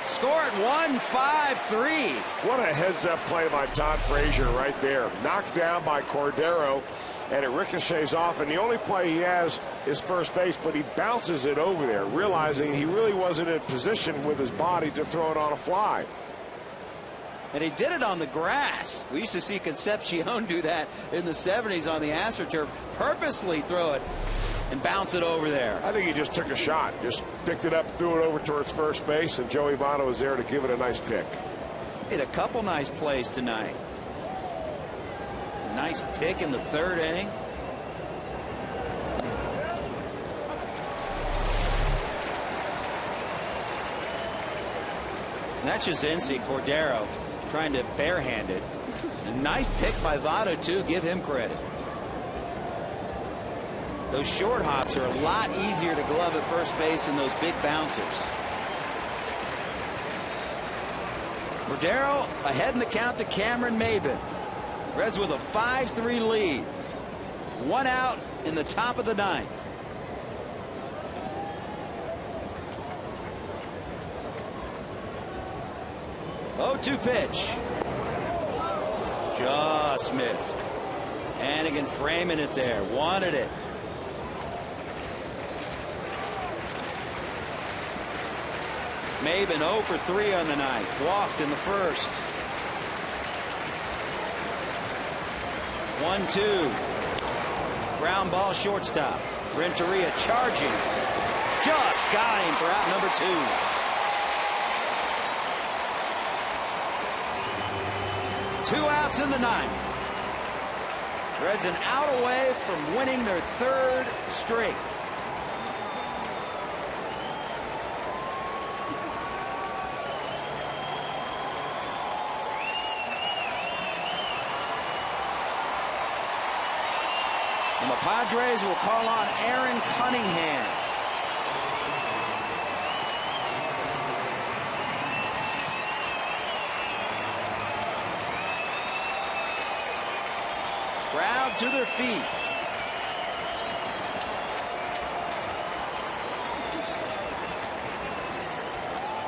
Score at 1-5-3. What a heads-up play by Todd Frazier right there. Knocked down by Cordero, and it ricochets off, and the only play he has is first base, but he bounces it over there, realizing he really wasn't in position with his body to throw it on a fly. And he did it on the grass. We used to see Concepcion do that in the 70s on the AstroTurf. Purposely throw it and bounce it over there. I think he just took a shot, just picked it up, threw it over towards first base, and Joey Votto was there to give it a nice pick. Made a couple nice plays tonight. Nice pick in the 3rd inning. And that's just NC Cordero trying to barehand it. A nice pick by Votto, too. Give him credit. Those short hops are a lot easier to glove at first base than those big bouncers. Cordero ahead in the count to Cameron Maben. Reds with a 5-3 lead. 1 out in the top of the 9th. Oh, 2 pitch. Just missed. Hannigan framing it there. Wanted it. Maben 0 for 3 on the night. Walked in the first. 1-2. Ground ball shortstop. Renteria charging. Just got him for out number 2. 2 outs in the 9th. Reds an out away from winning their 3rd straight. And the Padres will call on Aaron Cunningham. Crowd to their feet.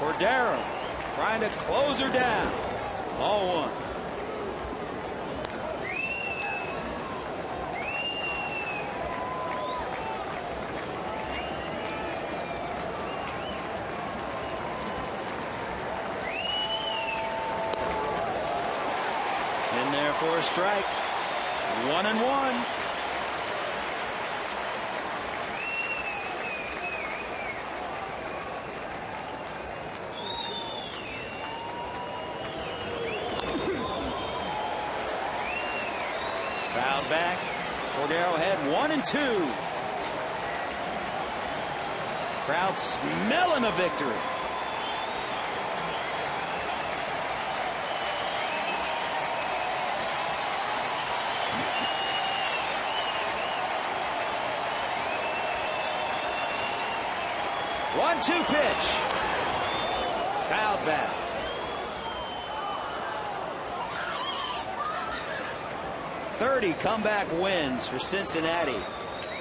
Cordero trying to close her down. 0-1. In there for a strike. 1-1. Fouled back. Cordero had 1-2. Crowd smelling a victory. One-two pitch. Fouled back. .30 comeback wins for Cincinnati.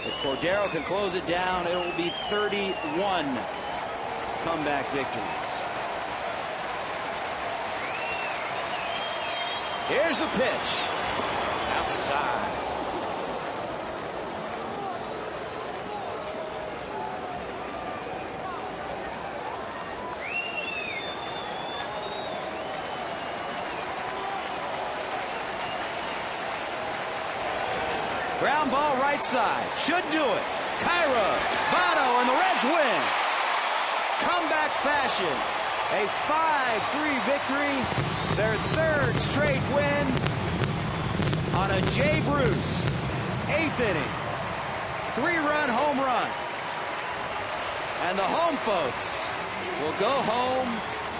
If Cordero can close it down, it will be 31. comeback victories. Here's a pitch. Outside. Ground ball right side. Should do it. Cairo, Votto, and the Reds win. Comeback fashion. A 5-3 victory. Their third straight win on a Jay Bruce 8th inning 3-run home run. And the home folks will go home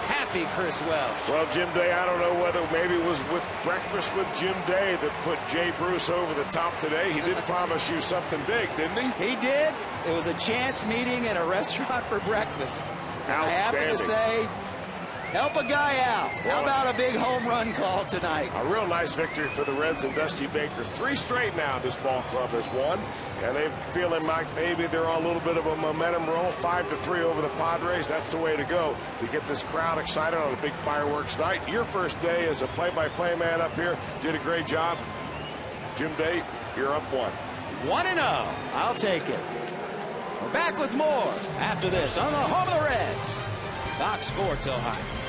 happy, Chris Welch. Well, Jim Day, I don't know whether maybe it was with breakfast with Jim Day that put Jay Bruce over the top today. He did promise you something big, didn't he? He did. It was a chance meeting in a restaurant for breakfast. I happen to say, help a guy out. How about a big home run call tonight? A real nice victory for the Reds and Dusty Baker. 3 straight now this ball club has won. And they're feeling like maybe they're on a little bit of a momentum roll. 5-3 over the Padres. That's the way to go to get this crowd excited on a big fireworks night. Your first day as a play-by-play man up here. Did a great job. Jim Day, you're up 1. 1-0. I'll take it. We're back with more after this on the home of the Reds. Fox Sports Ohio.